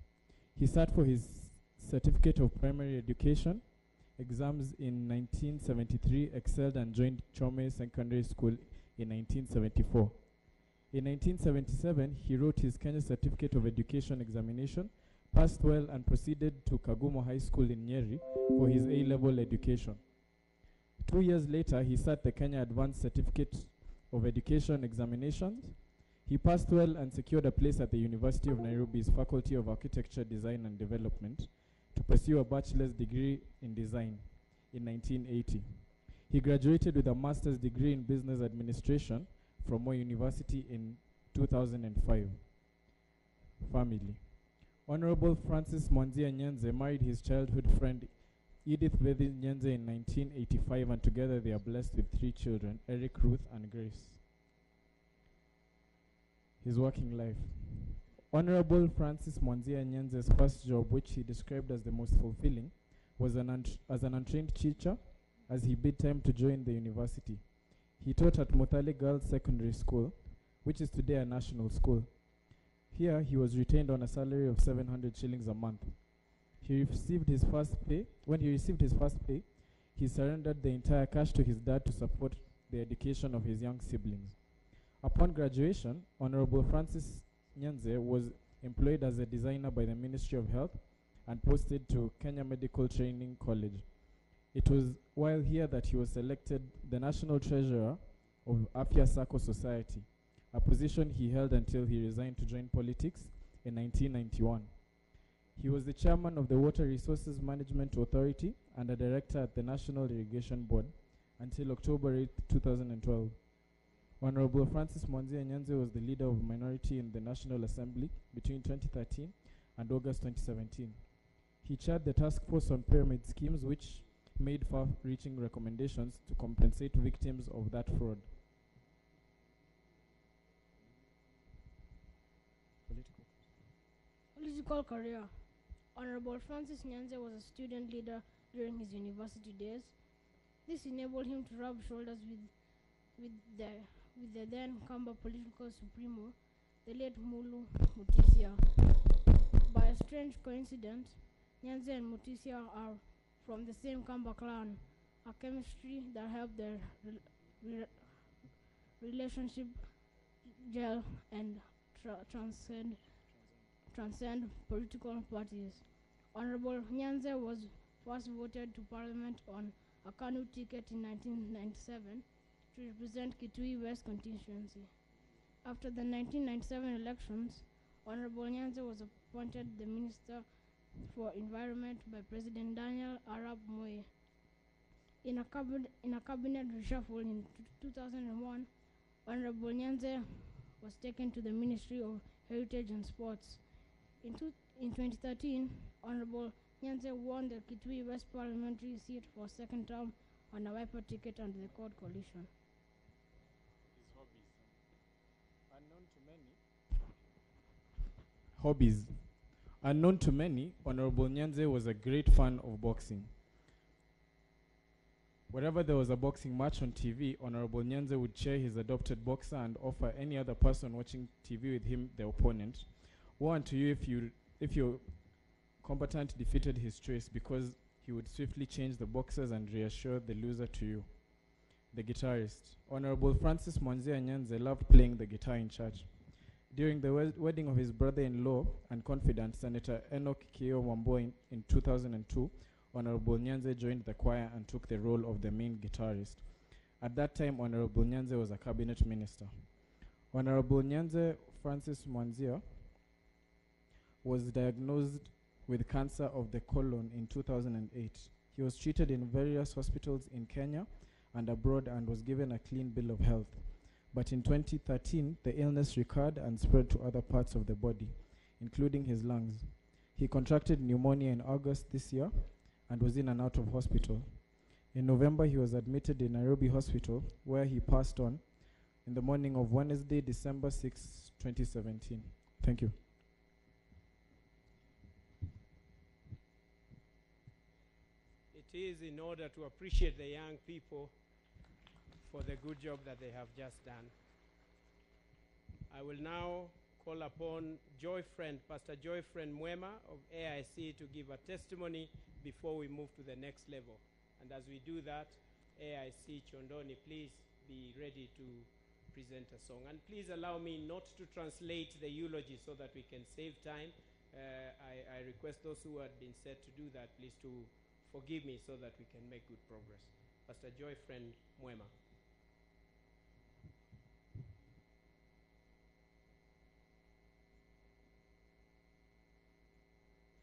He sat for his Certificate of Primary Education exams in 1973, excelled and joined Chome Secondary School in 1974. In 1977, he wrote his Kenya Certificate of Education examination, passed well and proceeded to Kagumo High School in Nyeri for his A-level education. 2 years later, he sat the Kenya Advanced Certificate of Education examinations. He passed well and secured a place at the University of Nairobi's Faculty of Architecture, Design and Development to pursue a bachelor's degree in design in 1980. He graduated with a master's degree in business administration from Moi University in 2005. Family. Honorable Francis Mwanzia Nyanze married his childhood friend Edith Vethi Nyanze in 1985, and together they are blessed with 3 children, Eric, Ruth, and Grace. His working life. Honorable Francis Mwanzia Nyanze's first job, which he described as the most fulfilling, was as an untrained teacher as he bid time to join the university. He taught at Mothale Girls Secondary School, which is today a national school. Here, he was retained on a salary of 700 shillings a month. He received his first pay. When he received his first pay, he surrendered the entire cash to his dad to support the education of his young siblings. Upon graduation, Honorable Francis Nyanze was employed as a designer by the Ministry of Health and posted to Kenya Medical Training College. It was while here that he was selected the National Treasurer of Afya Sacco Society, a position he held until he resigned to join politics in 1991. He was the chairman of the Water Resources Management Authority and a director at the National Irrigation Board until October 8, 2012. Honorable Francis Mwanzia Nyanze was the leader of a minority in the National Assembly between 2013 and August 2017. He chaired the task force on pyramid schemes, which made far-reaching recommendations to compensate victims of that fraud. Political career. Honorable Francis Nyanze was a student leader during his university days. This enabled him to rub shoulders with the then Kamba political supremo, the late Mulu Mutisia. By a strange coincidence, Nyanze and Mutisia are from the same Kamba clan, a chemistry that helped their relationship gel and transcend political parties. Honorable Nyanze was first voted to Parliament on a Kanu ticket in 1997 to represent Kitui West constituency. After the 1997 elections, Honorable Nyanze was appointed the Minister for Environment by President Daniel Arap Moi. In a cabinet reshuffle in 2001, Honorable Nyanze was taken to the Ministry of Heritage and Sports. In 2013, Honorable Nyanze won the Kitui West parliamentary seat for second term on a wiper ticket and the court collision. Hobbies. Unknown to many, Honorable Nyanze was a great fan of boxing. Wherever there was a boxing match on TV, Honorable Nyanze would cheer his adopted boxer and offer any other person watching TV with him the opponent. Woe unto you if your combatant defeated his choice, because he would swiftly change the boxers and reassure the loser to you. The guitarist. Honorable Francis Mwanzia Nyanze loved playing the guitar in church. During the wedding of his brother-in-law and confidant, Senator Enoch Kio Wamboi in 2002, Honorable Nyanze joined the choir and took the role of the main guitarist. At that time, Honorable Nyanze was a cabinet minister. Honorable Nyanze Francis Mwanzia was diagnosed with cancer of the colon in 2008. He was treated in various hospitals in Kenya and abroad and was given a clean bill of health. But in 2013, the illness recurred and spread to other parts of the body, including his lungs. He contracted pneumonia in August this year and was in and out of hospital. In November, he was admitted in Nairobi Hospital, where he passed on in the morning of Wednesday, December 6, 2017. Thank you. It is in order to appreciate the young people for the good job that they have just done. I will now call upon Pastor Joyfriend Mwema of AIC to give a testimony before we move to the next level. And as we do that, AIC Chondoni, please be ready to present a song. And please allow me not to translate the eulogy so that we can save time. I request those who had been set to do that, please to forgive me so that we can make good progress. Pastor Joyfriend Mwema.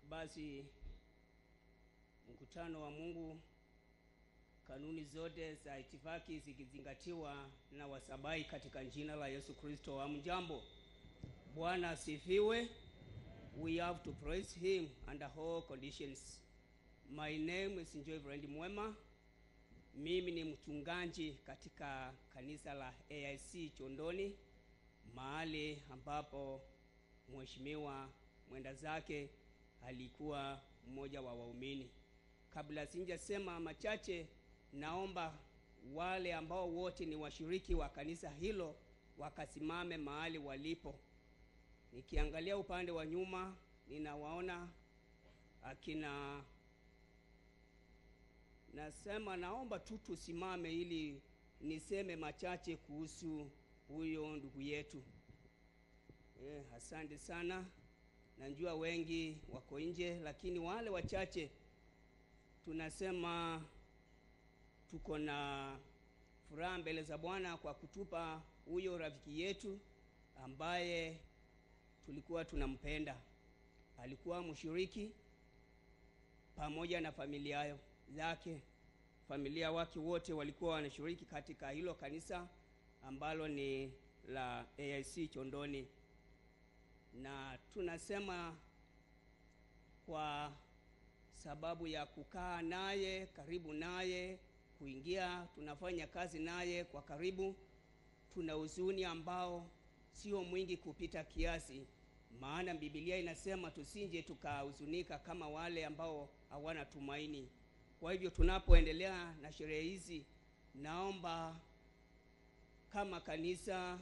Basi mkutano wa Mungu, kanuni zote za itifaki zikizingatiwa na wasabai katika jina la Yesu Kristo. Hamjambo. Bwana asifiwe. We have to praise him under all conditions. My name is Joyfriend Mwema. Mimi ni mchungaji katika kanisa la AIC Chondoni, mahali ambapo mheshimiwa mwenda zake alikuwa mmoja wa waumini. Kabla sijasema machache, naomba wale ambao wote ni washiriki wa kanisa hilo wakasimame mahali walipo. Nikiangalia upande wa nyuma, ninawaona akina, nasema naomba tu tusimame ili niseme machache kuhusu huyo ndugu yetu. Asante sana. Najua wengi wako nje, lakini wale wachache tunasema tuko na furaha mbele za Bwana kwa kutupa huyo rafiki yetu ambaye tulikuwa tunampenda. Alikuwa mshiriki pamoja na familia yake. Familia wake wote walikuwa wanashiriki katika hilo kanisa ambalo ni la AIC Chondoni. Na tunasema kwa sababu ya kukaa naye, karibu naye, kuingia, tunafanya kazi naye kwa karibu, tuna huzuni ambao sio mwingi kupita kiasi. Maana Biblia inasema tusinje tukahuzunika kama wale ambao hawana tumaini. Kwa hivyo tunapoendelea na sherehe hizi, naomba kama kanisa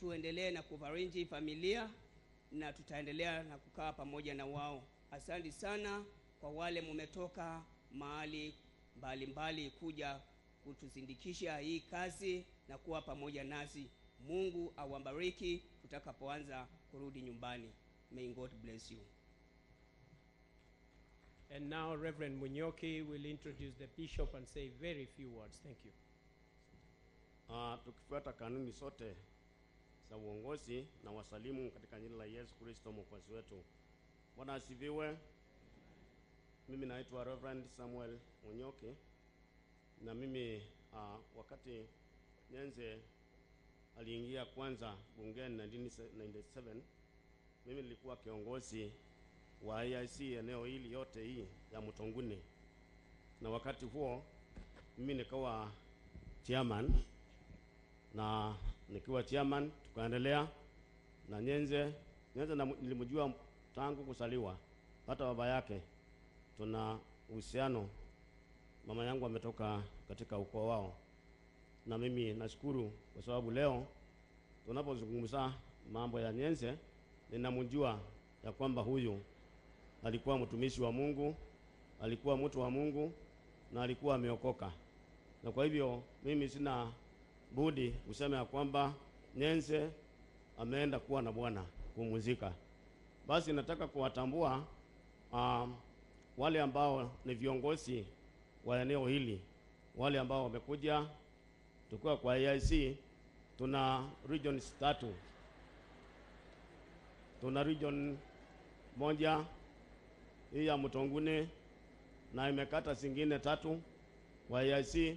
tuendelee na kufariji familia na tutaendelea na kukaa pamoja na wao. Asante sana kwa wale mmetoka mahali mbalimbali kuja kutuzindikisha hii kazi na kuwa pamoja nasi. Mungu awabariki tutakapoanza kurudi nyumbani. May God bless you. And now Reverend Munyoki will introduce the bishop and say very few words. Thank you. Tukifuata kanuni sote za uongozi na wasalimu katika jina la Yesu Kristo mwokozi wetu. Bwana asifiwe. Mimi naitwa Reverend Samuel Munyoki, na mimi wakati Nyanze aliingia kwanza bungeni 1997, mimi nilikuwa kiongozi wa AIC eneo hili yote hii ya Mutonguni. Na wakati huo mimi nikawa chairman, na nikiwa chairman tukaendelea na Nyenze nilimjua tangu kusaliwa, hata baba yake tuna uhusiano. Mama yangu ametoka katika ukoo wao, na mimi nashukuru kwa sababu leo tunapozungumza mambo ya Nyenze ninamjua ya kwamba huyu alikuwa mtumishi wa Mungu, alikuwa mtu wa Mungu na alikuwa ameokoka. Na kwa hivyo mimi sina budi kusema ya kwamba Nyenze ameenda kuwa na Bwana kumuzika. Basi nataka kuwatambua wale ambao ni viongozi wa eneo hili, wale ambao wamekuja. Tukiwa kwa AIC tuna regions 3. Tuna region moja hii ya Mtonguni na imekata zingine 3 kwa AIC.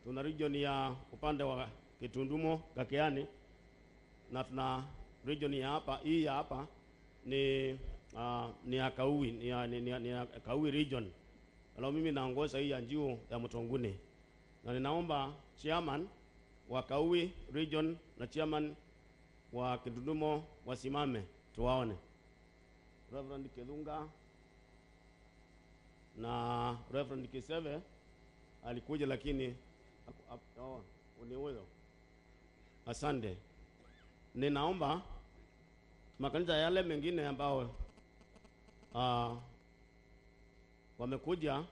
Tuna region ya upande wa Kitundumo Kakeani, na tuna region ya hapa, hii ya hapa ni ya Kaui, ni ya Kaui region. Na mimi naongoza hii ya juu ya Mtonguni, na ninaomba chairman wa Kaui region na chairman wa Kitundumo wasimame tuwaone. Reverend Kedunga na Reverend Kiseve alikuja lakini ni huyo. Asante. Ninaomba makanisa yale mengine ambao wamekuja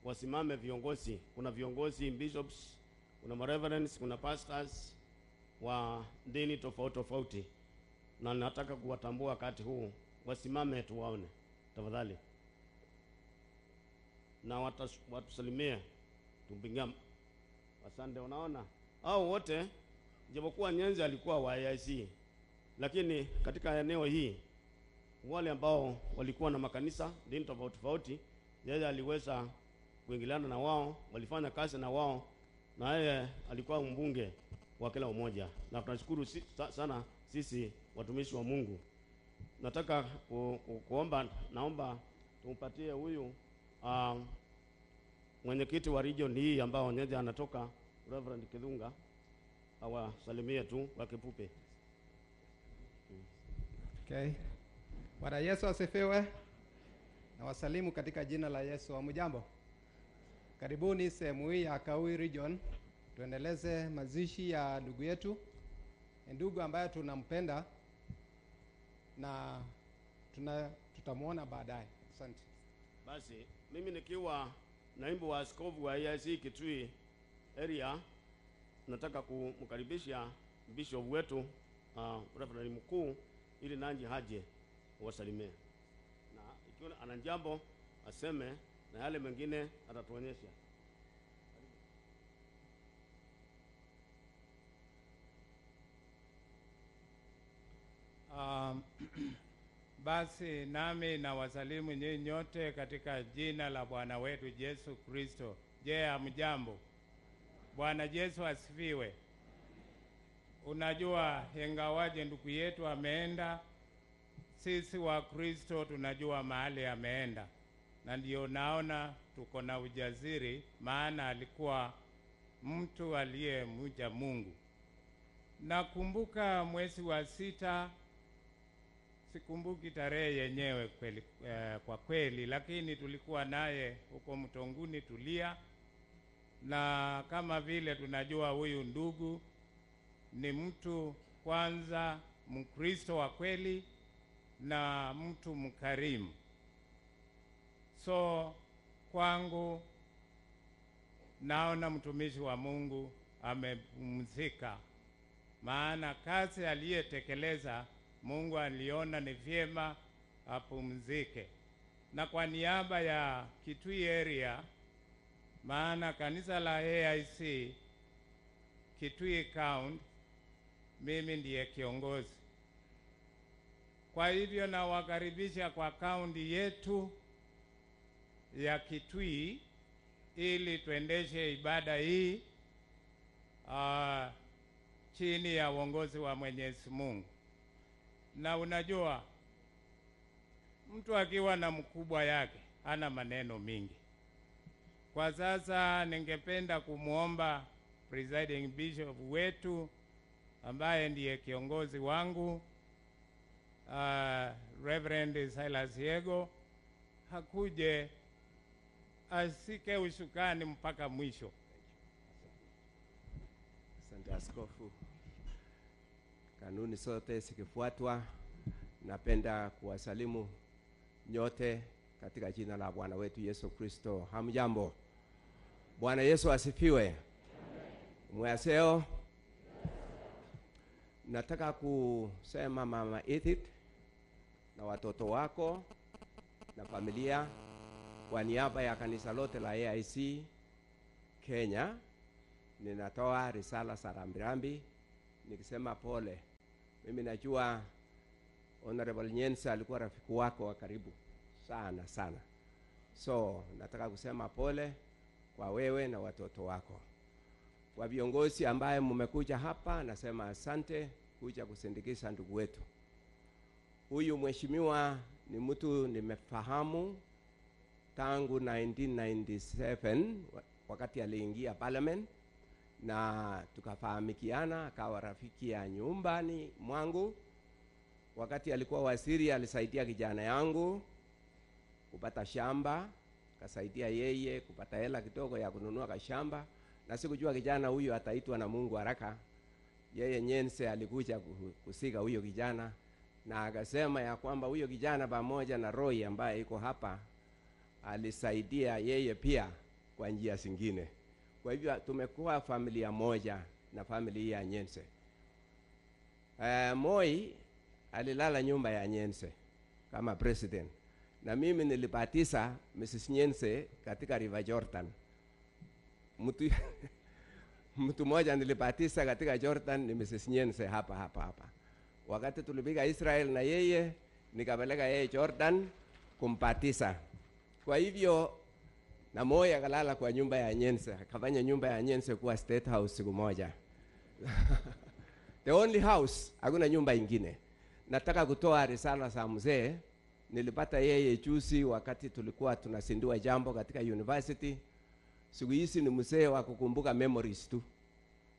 wasimame viongozi. Kuna viongozi bishops, kuna reverends, kuna pastors wa dini tofauti tofauti, na nataka kuwatambua wakati huu. Wasimame tuwaone tafadhali, na watusalimie tumpinga. Asante. Unaona hao wote, japokuwa Nyenze alikuwa wa AIC, lakini katika eneo hii wale ambao walikuwa na makanisa dini tofauti tofauti, yeye aliweza kuingiliana na wao, walifanya kazi na wao, na yeye alikuwa mbunge wa kila umoja. Na tunashukuru sana sisi watumishi wa Mungu. Nataka naomba tumpatie huyu mwenyekiti wa region hii ambao Nyenze anatoka, Reverend Kidunga, awasalimie tu kwa kifupi. Okay. Bwana Yesu asifiwe. Na wasalimu katika jina la Yesu. Hamjambo? Karibuni sehemu hii ya Kaui region. Tuendeleze mazishi ya ndugu yetu, ndugu ambaye tunampenda na tutamuona baadaye. Asante. Basi mimi nikiwa naibu wa askofu wa AIC Kitui area, nataka kumkaribisha bishop wetu Reverend mkuu ili nanji haje wasalimie, na ikiwa ana jambo aseme, na yale mengine atatuonyesha. Basi nami na wasalimu nyinyi nyote katika jina la Bwana wetu Yesu Kristo. Je, hamjambo? Bwana Yesu asifiwe. Unajua, ingawaje ndugu yetu ameenda, sisi wa Kristo tunajua mahali ameenda, na ndio naona tuko na ujasiri, maana alikuwa mtu aliyemcha Mungu. Nakumbuka mwezi wa 6, sikumbuki tarehe yenyewe kweli, kwa kweli, lakini tulikuwa naye huko Mtonguni Tulia, na kama vile tunajua huyu ndugu ni mtu kwanza Mkristo wa kweli na mtu mkarimu. So kwangu naona mtumishi wa Mungu amepumzika, maana kazi aliyetekeleza Mungu aliona ni vyema apumzike. Na kwa niaba ya Kitui area, maana kanisa la AIC Kitui County, mimi ndiye kiongozi. Kwa hivyo na wakaribisha kwa kaunti yetu ya Kitui ili tuendeshe ibada hii chini ya uongozi wa Mwenyezi Mungu. Na unajua, mtu akiwa na mkubwa yake hana maneno mingi. Kwa Kwa sasa ningependa kumwomba presiding bishop wetu ambaye ndiye kiongozi wangu, Reverend Silas Yego, hakuje asike ushukani mpaka mwisho. Asante askofu. Kanuni zote zikifuatwa, napenda kuwasalimu nyote katika jina la Bwana wetu Yesu Kristo. Hamjambo. Bwana Yesu asifiwe. Mwaseo. Nataka kusema Mama Edith na watoto wako na familia kwa niaba ya kanisa lote la AIC Kenya, ninatoa risala za rambirambi nikisema pole. Mimi najua Honorable Nyensa alikuwa rafiki wako wa karibu sana sana. So nataka kusema pole kwa wewe na watoto wako. Kwa viongozi ambaye mmekuja hapa, nasema asante kuja kusindikisha ndugu wetu. Huyu mheshimiwa ni mtu nimefahamu tangu 1997 wakati aliingia parliament, na tukafahamikiana, akawa rafiki ya nyumbani mwangu. Wakati alikuwa waziri alisaidia kijana yangu kupata shamba, kasaidia yeye kupata hela kidogo ya kununua kashamba, na sikujua kijana huyo ataitwa na Mungu haraka. Yeye Nyense alikuja kusika huyo kijana, na akasema ya kwamba huyo kijana pamoja na Roy ambaye iko hapa alisaidia yeye pia kwa njia zingine. Kwa hivyo tumekuwa familia moja na familia ya Nyense. Moi alilala nyumba ya Nyense kama president, na mimi nilibatiza Mrs. Nyense katika River Jordan. Mtu mmoja nilibatiza katika Jordan ni Mrs. Nyense hapa. Wakati tulipiga Israel na yeye, nikapeleka yeye Jordan kumbatiza. Kwa hivyo na Moi akalala kwa nyumba ya Nyense, akafanya nyumba ya Nyense kuwa state house siku moja. The only house, hakuna nyumba ingine. Nataka kutoa risala za mzee. Nilipata yeye juzi wakati tulikuwa tunasindua jambo katika university. Siku hizi ni mzee wa kukumbuka memories tu.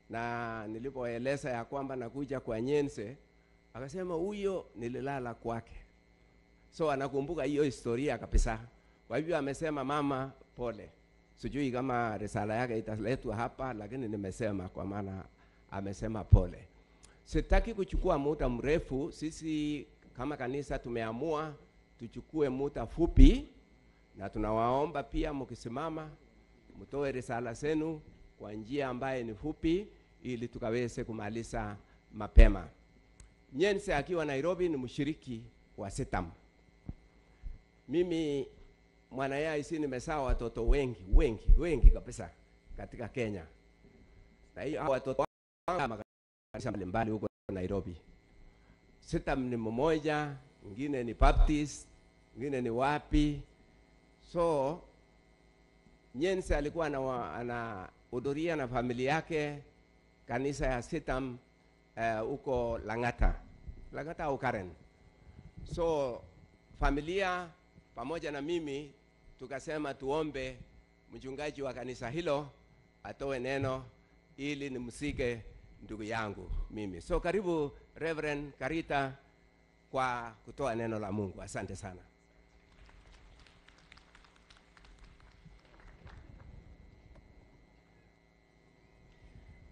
Na nilipoeleza ya kwamba nakuja kwa Nyense, akasema huyo nililala kwake. So anakumbuka hiyo historia kabisa. Kwa hivyo amesema mama pole. Sijui kama risala yake italetwa hapa, lakini nimesema kwa maana amesema pole. Sitaki kuchukua muda mrefu. Sisi kama kanisa tumeamua tuchukue muda fupi, na tunawaomba pia mkisimama mtoe risala zenu kwa njia ambaye ni fupi ili tukaweze kumaliza mapema. Nyense akiwa Nairobi ni mshiriki wa Sitam. Mimi mwana AIC nimezaa watoto wengi kabisa katika Kenya. Na hiyo watoto kanisa mbalimbali huko Nairobi. Sitam ni mmoja, mwingine ni Baptist, mwingine ni wapi. So Nyense alikuwa anahudhuria na familia yake kanisa ya Sitam huko Langata au Karen. So familia pamoja na mimi tukasema tuombe mchungaji wa kanisa hilo atoe neno ili nimsike ndugu yangu mimi. So karibu Reverend Karita kwa kutoa neno la Mungu. Asante sana.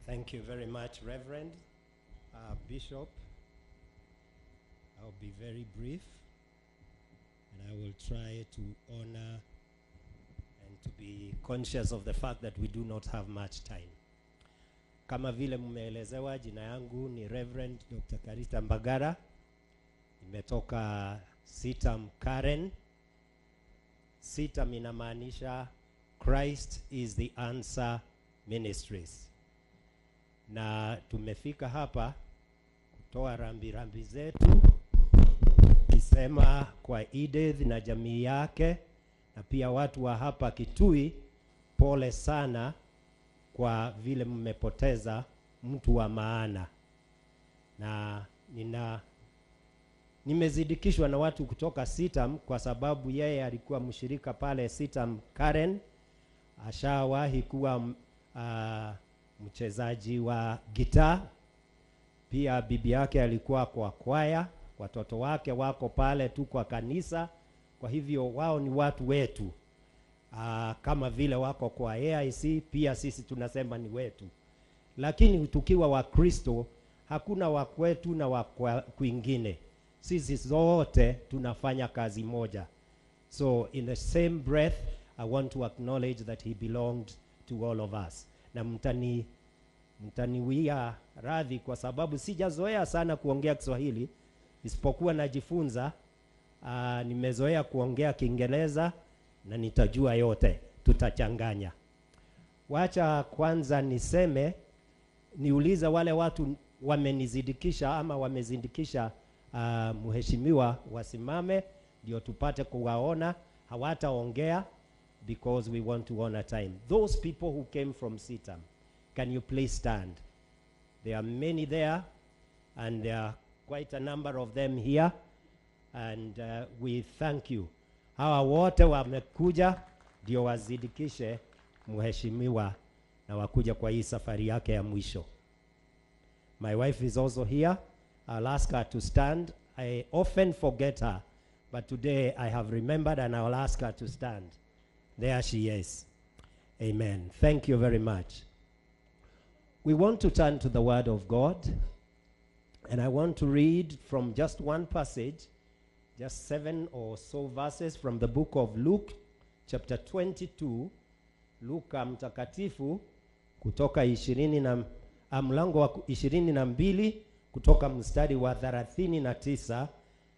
Thank you very much, Reverend. Bishop, I'll be very brief, and I will try to honor and to be conscious of the fact that we do not have much time. Kama vile mmeelezewa, jina yangu ni Reverend Dr. Karita Mbagara. Nimetoka Sitam Karen. Sitam inamaanisha Christ is the Answer Ministries. Na tumefika hapa kutoa rambirambi zetu, kisema kwa Edith na jamii yake, na pia watu wa hapa Kitui, pole sana kwa vile mmepoteza mtu wa maana. Na nimezidikishwa na watu kutoka Sitam kwa sababu yeye alikuwa mshirika pale Sitam Karen. Ashawahi kuwa mchezaji wa gitaa. Pia bibi yake alikuwa kwa kwaya. Watoto wake wako pale tu kwa kanisa. Kwa hivyo wao ni watu wetu. Kama vile wako kwa AIC, pia sisi tunasema ni wetu. Lakini tukiwa wa Kristo, hakuna wa kwetu na wa kwingine. Sisi zote tunafanya kazi moja. So in the same breath, I want to acknowledge that he belonged to all of us. Na mtaniwia radhi kwa sababu sijazoea sana kuongea Kiswahili, isipokuwa najifunza. Nimezoea kuongea Kiingereza na nitajua yote, tutachanganya. Wacha kwanza niuliza wale watu wamenizindikisha ama wamezindikisha mheshimiwa wasimame ndio tupate kuwaona. Hawataongea because we want to honor time. Those people who came from Sitam, can you please stand? There are many there and there are quite a number of them here, and we thank you. Hawa wote wamekuja ndio wazindikishe mheshimiwa na wakuja kwa hii safari yake ya mwisho. My wife is also here. I'll ask her to stand. I often forget her, but today I have remembered and I'll ask her to stand. There she is. Amen. Thank you very much. We want to turn to the Word of God, and I want to read from just one passage, just 7 or so verses from the book of Luke, chapter 22. Luka mtakatifu kutoka mlango wa 22 kutoka mstari wa 39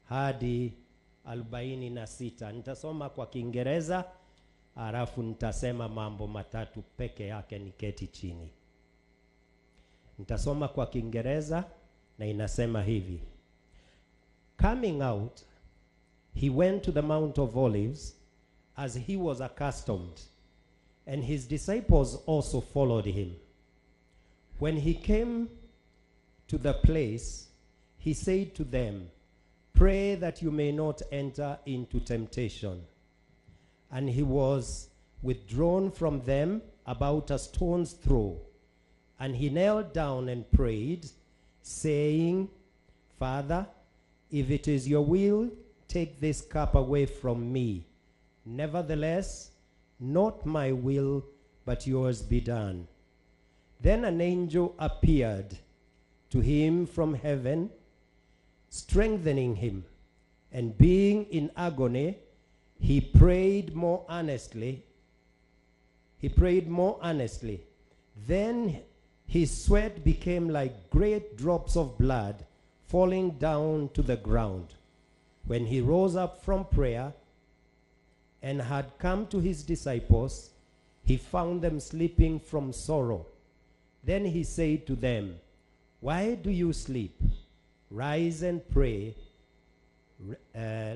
hadi 46. Nitasoma kwa Kiingereza, alafu nitasema mambo matatu peke yake niketi chini. Nitasoma kwa Kiingereza na inasema hivi. Coming out, he went to the Mount of Olives as he was accustomed, and his disciples also followed him. When he came to the place, he said to them, "Pray that you may not enter into temptation." And he was withdrawn from them about a stone's throw. And he knelt down and prayed, saying, "Father, if it is your will, take this cup away from me. Nevertheless, not my will, but yours be done." Then an angel appeared to him from heaven, strengthening him. And being in agony, he prayed more earnestly. Then his sweat became like great drops of blood falling down to the ground. When he rose up from prayer and had come to his disciples, he found them sleeping from sorrow. Then he said to them, "Why do you sleep? Rise and pray,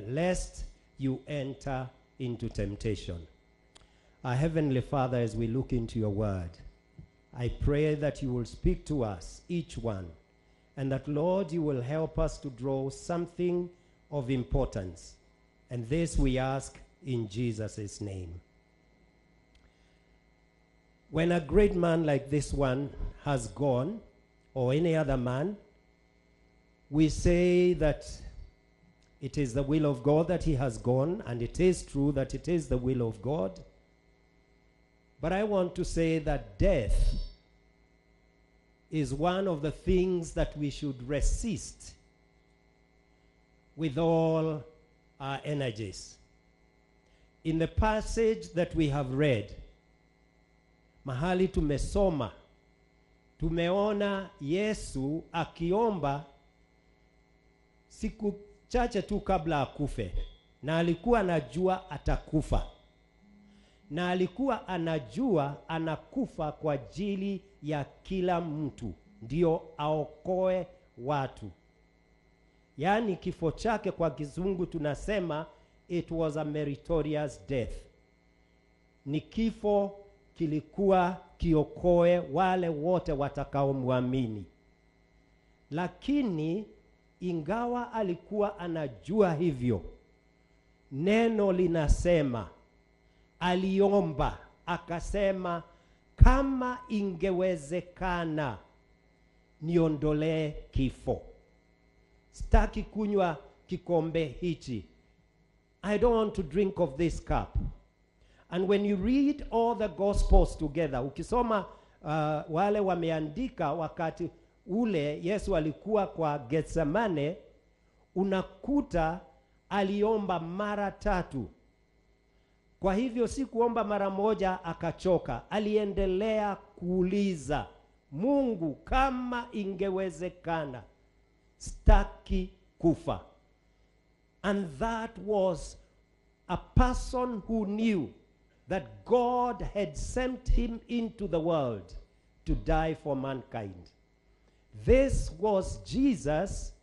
lest you enter into temptation." Our Heavenly Father, as we look into your word, I pray that you will speak to us, each one, and that, Lord, you will help us to draw something of importance. And this we ask in Jesus' name. When a great man like this one has gone, or any other man, we say that it is the will of God that he has gone, and it is true that it is the will of God. But I want to say that death is one of the things that we should resist with all our energies. In the passage that we have read, mahali tumesoma, tumeona Yesu akiomba siku chache tu kabla akufe, na alikuwa anajua atakufa, na alikuwa anajua anakufa kwa ajili ya kila mtu, ndio aokoe watu. Yaani kifo chake kwa kizungu tunasema it was a meritorious death. Ni kifo kilikuwa kiokoe wale wote watakaomwamini. Lakini ingawa alikuwa anajua hivyo, neno linasema aliomba akasema kama ingewezekana niondolee kifo. Sitaki kunywa kikombe hichi. I don't want to drink of this cup. And when you read all the gospels together, ukisoma wale wameandika wakati ule Yesu alikuwa kwa Getsemane, unakuta aliomba mara 3. Kwa hivyo si kuomba mara moja akachoka. Aliendelea kuuliza, Mungu kama ingewezekana, sitaki kufa. And that was a person who knew that God had sent him into the world to die for mankind. This was Jesus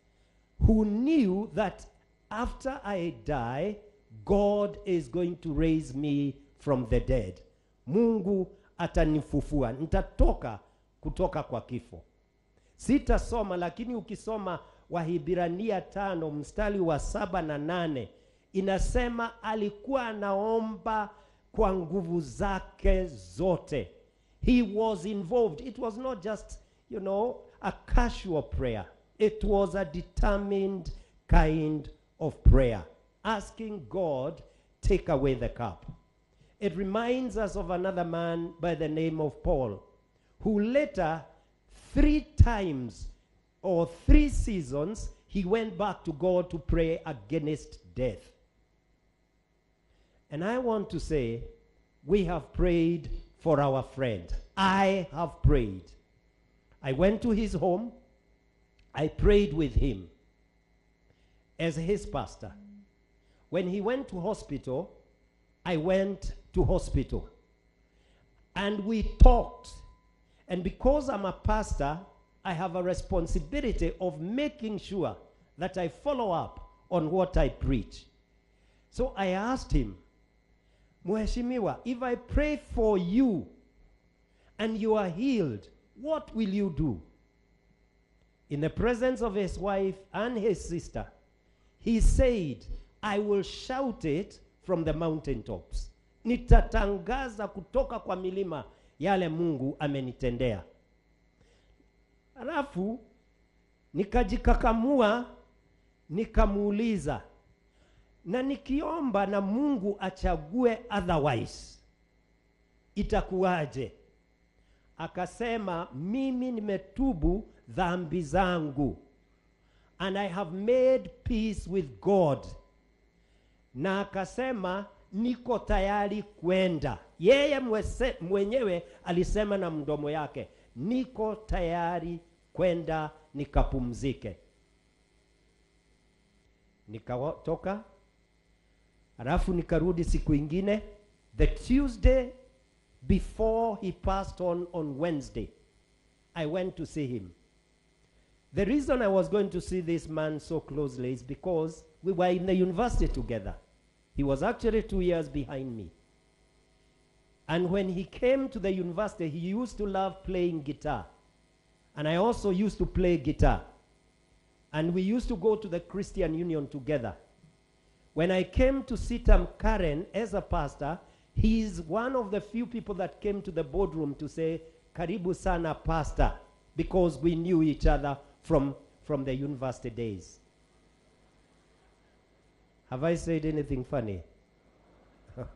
who knew that after I die, God is going to raise me from the dead. Mungu atanifufua. Nitatoka kutoka kwa kifo. Sitasoma, lakini ukisoma Wahibrania 5 mstari wa 7 na 8 inasema alikuwa anaomba kwa nguvu zake zote. He was involved. It was not just, a casual prayer. It was a determined kind of prayer, asking God, take away the cup. It reminds us of another man by the name of Paul, who later 3 times or 3 seasons, he went back to God to pray against death. And I want to say, we have prayed for our friend. I have prayed. I went to his home. I prayed with him as his pastor. When he went to hospital, I went to hospital. And we talked. And because I'm a pastor, I have a responsibility of making sure that I follow up on what I preach. So I asked him, Mheshimiwa, if I pray for you and you are healed, what will you do? In the presence of his wife and his sister, he said, I will shout it from the mountaintops. Nitatangaza kutoka kwa milima yale Mungu amenitendea. Alafu nikajikakamua, nikamuuliza, na nikiomba na Mungu achague otherwise, itakuwaje? Akasema, mimi nimetubu dhambi zangu, and I have made peace with God. Na akasema, niko tayari kwenda. Yeye mwenyewe alisema na mdomo yake, niko tayari kwenda nikapumzike. Nikatoka, alafu nikarudi siku ingine. The Tuesday before he passed on Wednesday, I went to see him. The reason I was going to see this man so closely is because we were in the university together. He was actually 2 years behind me. And when he came to the university, he used to love playing guitar. And I also used to play guitar. And we used to go to the Christian Union together. When I came to Sitam Karen as a pastor, he's one of the few people that came to the boardroom to say, Karibu sana pastor, because we knew each other from the university days. Have I said anything funny?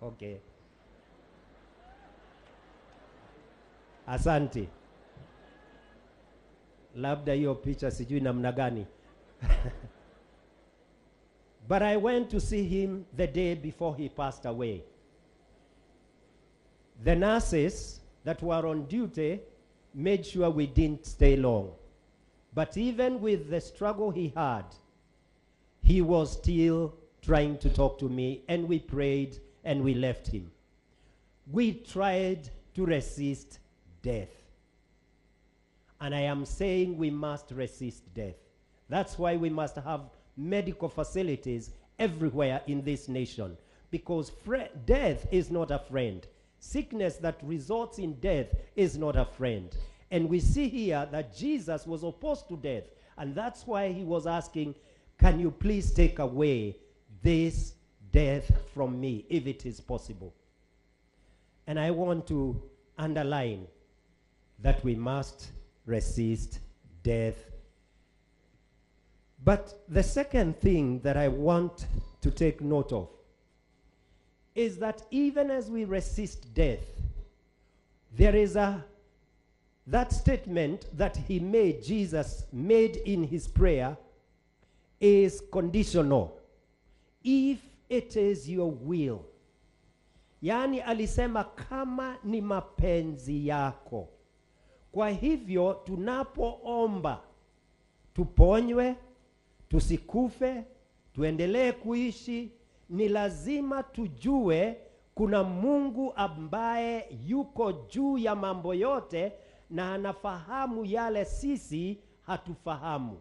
Okay. Asante. Labda hiyo picha sijui namna gani. But I went to see him the day before he passed away. The nurses that were on duty made sure we didn't stay long. But even with the struggle he had, he was still trying to talk to me, and we prayed and we left him. We tried to resist death. And I am saying we must resist death. That's why we must have medical facilities everywhere in this nation, because death is not a friend. Sickness that results in death is not a friend. And we see here that Jesus was opposed to death, and that's why he was asking, can you please take away this death from me, if it is possible? And I want to underline that we must resist death. But the second thing that I want to take note of is that even as we resist death, there is that statement that he made, Jesus made in his prayer, is conditional. If it is your will. Yaani alisema kama ni mapenzi yako. Kwa hivyo tunapoomba tuponywe, tusikufe, tuendelee kuishi, ni lazima tujue kuna Mungu ambaye yuko juu ya mambo yote na anafahamu yale sisi hatufahamu.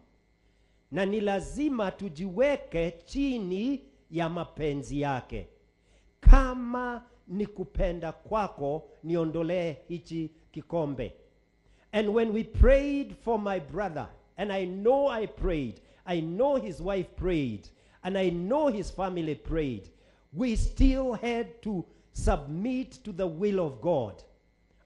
Na ni lazima tujiweke chini ya mapenzi yake. Kama ni kupenda kwako, niondolee hichi kikombe. And when we prayed for my brother, and I know I prayed, I know his wife prayed, and I know his family prayed, we still had to submit to the will of God.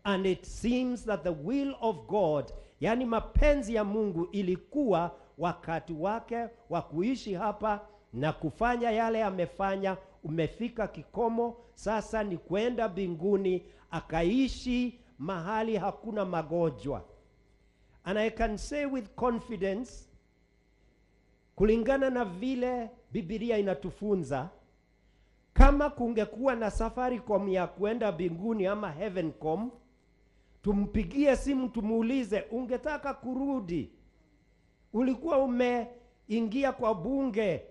And it seems that the will of God, yani mapenzi ya Mungu, ilikuwa wakati wake wa kuishi hapa na kufanya yale amefanya, umefika kikomo. Sasa ni kwenda mbinguni akaishi mahali hakuna magonjwa. And I can say with confidence, kulingana na vile Biblia inatufunza, kama kungekuwa na Safaricom ya kwenda mbinguni ama Heavencom, tumpigie simu tumuulize, ungetaka kurudi? Ulikuwa umeingia kwa bunge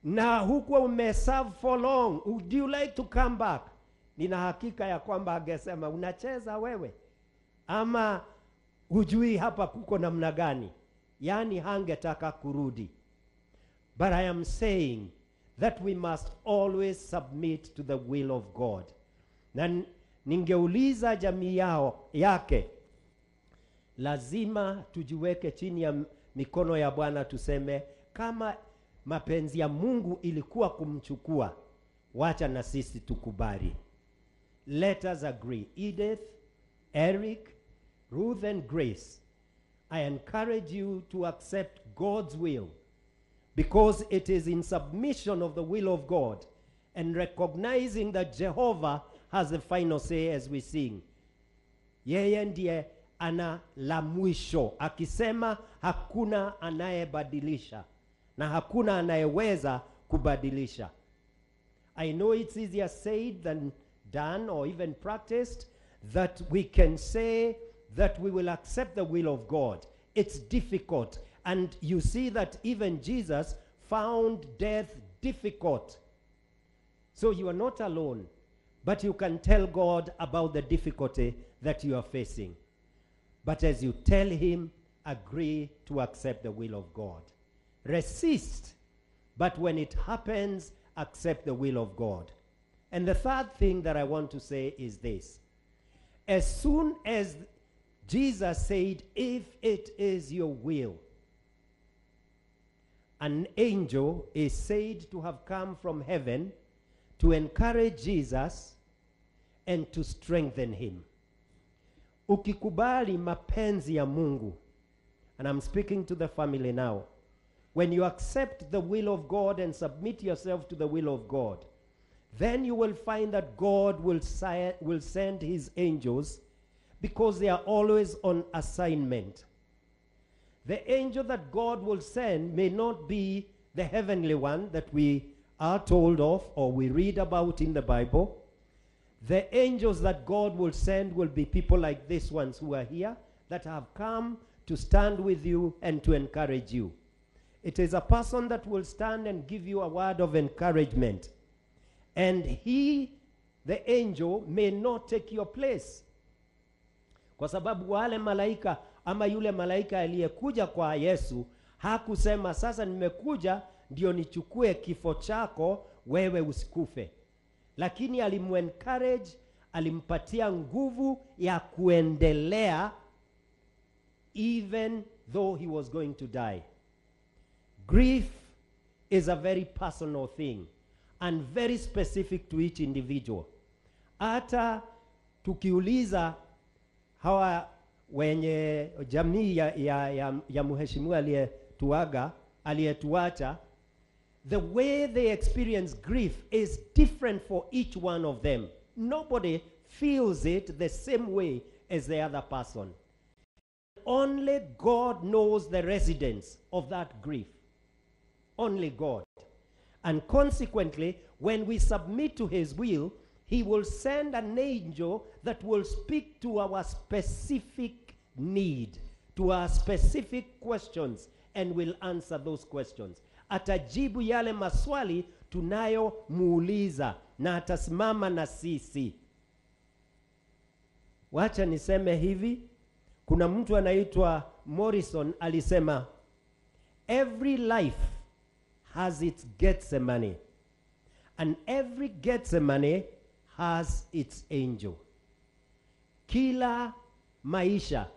na hukuwa umeserve for long, would you like to come back? Nina hakika ya kwamba angesema, unacheza wewe, ama hujui hapa kuko namna gani. Yani hangetaka kurudi. But I am saying that we must always submit to the will of God. Na ningeuliza jamii yake, lazima tujiweke chini ya mikono ya Bwana, tuseme kama mapenzi ya Mungu ilikuwa kumchukua, wacha na sisi tukubali. Let us agree. Edith, Eric, Ruth and Grace, I encourage you to accept God's will, because it is in submission of the will of God and recognizing that Jehovah has the final say as we sing. Yeye ndiye ana la mwisho. Akisema hakuna anayebadilisha na hakuna anayeweza kubadilisha. I know it's easier said than done or even practiced, that we can say that we will accept the will of God. It's difficult. And you see that even Jesus found death difficult. So you are not alone, but you can tell God about the difficulty that you are facing. But as you tell him, agree to accept the will of God. Resist, but when it happens, accept the will of God. And the third thing that I want to say is this. As soon as Jesus said, if it is your will, an angel is said to have come from heaven to encourage Jesus and to strengthen him. Ukikubali mapenzi ya Mungu, and I'm speaking to the family now, when you accept the will of God and submit yourself to the will of God, then you will find that God will send his angels, because they are always on assignment. The angel that God will send may not be the heavenly one that we are told of or we read about in the Bible. The angels that God will send will be people like these ones who are here, that have come to stand with you and to encourage you. It is a person that will stand and give you a word of encouragement. And he, the angel, may not take your place. Kwa sababu wale malaika ama yule malaika aliyekuja kwa Yesu hakusema sasa nimekuja ndio nichukue kifo chako wewe usikufe. Lakini alimu-encourage, alimpatia nguvu ya kuendelea even though he was going to die. Grief is a very personal thing and very specific to each individual. Hata tukiuliza hawa wenye jamii ya mheshimiwa aliyetuacha, the way they experience grief is different for each one of them. Nobody feels it the same way as the other person. Only God knows the residence of that grief. Only God. And consequently, when we submit to his will, he will send an angel that will speak to our specific need, to our specific questions, and will answer those questions. Atajibu yale maswali tunayomuuliza na atasimama na sisi. Wacha niseme hivi, kuna mtu anaitwa Morrison alisema, every life has its Gethsemane, and every Gethsemane has its angel. Kila maisha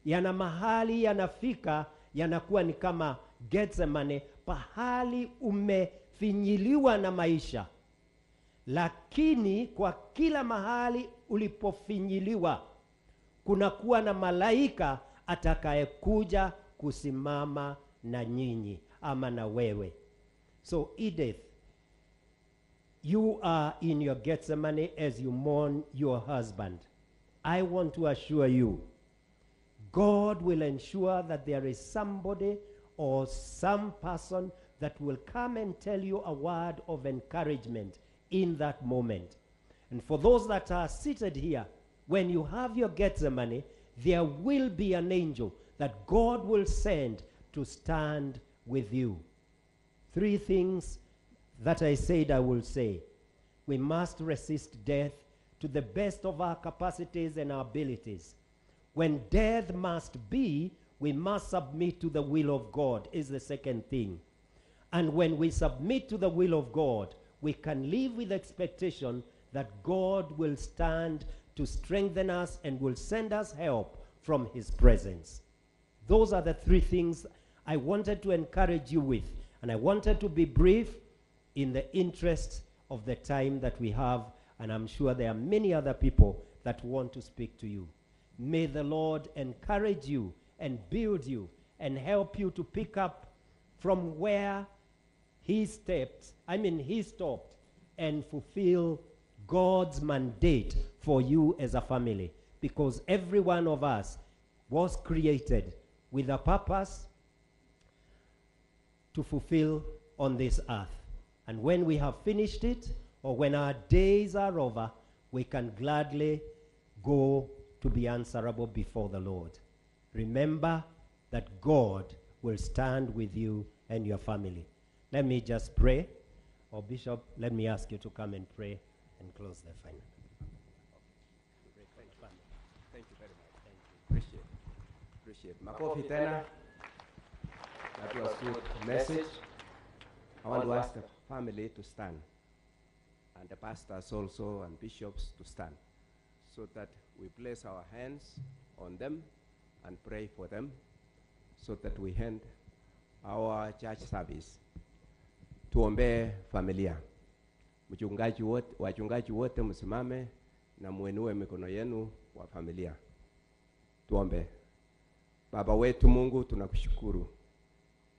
yana mahali yanafika yanakuwa ni kama Gethsemane, pahali umefinyiliwa na maisha. Lakini kwa kila mahali ulipofinyiliwa, kunakuwa na malaika atakayekuja kusimama na nyinyi ama na wewe. So Edith, you are in your Gethsemane as you mourn your husband. I want to assure you, God will ensure that there is somebody or some person that will come and tell you a word of encouragement in that moment. And for those that are seated here, when you have your Gethsemane, there will be an angel that God will send to stand with you. 3 things that I said I will say. We must resist death to the best of our capacities and our abilities. When death must be, we must submit to the will of God, is the second thing. And when we submit to the will of God, we can live with expectation that God will stand to strengthen us and will send us help from his presence. Those are the 3 things I wanted to encourage you with. And I wanted to be brief in the interest of the time that we have. And I'm sure there are many other people that want to speak to you. May the Lord encourage you and build you and help you to pick up from where he stopped and fulfill God's mandate for you as a family. Because every one of us was created with a purpose to fulfill on this earth. And when we have finished it, or when our days are over, we can gladly go to be answerable before the Lord. Remember that God will stand with you and your family. Let me just pray. Or Bishop, let me ask you to come and pray and close the final. Thank you very much. Thank you. Appreciate. Makofi tena. That was good message. I want to ask the family to stand, and the pastors also and bishops to stand, so that we place our hands on them and pray for them, so that we end our church service. Tuombe familia. Wachungaji wote msimame na muinue mikono yenu wa familia. Tuombe. Baba wetu Mungu, tunakushukuru.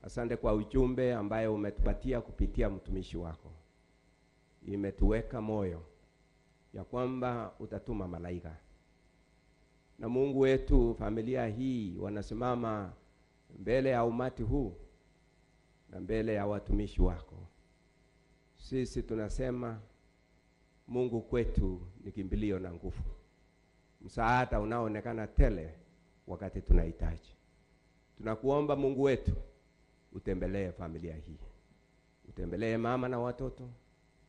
Asante kwa ujumbe ambaye umetupatia kupitia mtumishi wako. Imetuweka moyo ya kwamba utatuma malaika. Na Mungu wetu, familia hii wanasimama mbele ya umati huu na mbele ya watumishi wako. Sisi tunasema Mungu kwetu ni kimbilio na nguvu. Msaada unaoonekana tele wakati tunahitaji. Tunakuomba Mungu wetu, utembelee familia hii. Utembelee mama na watoto.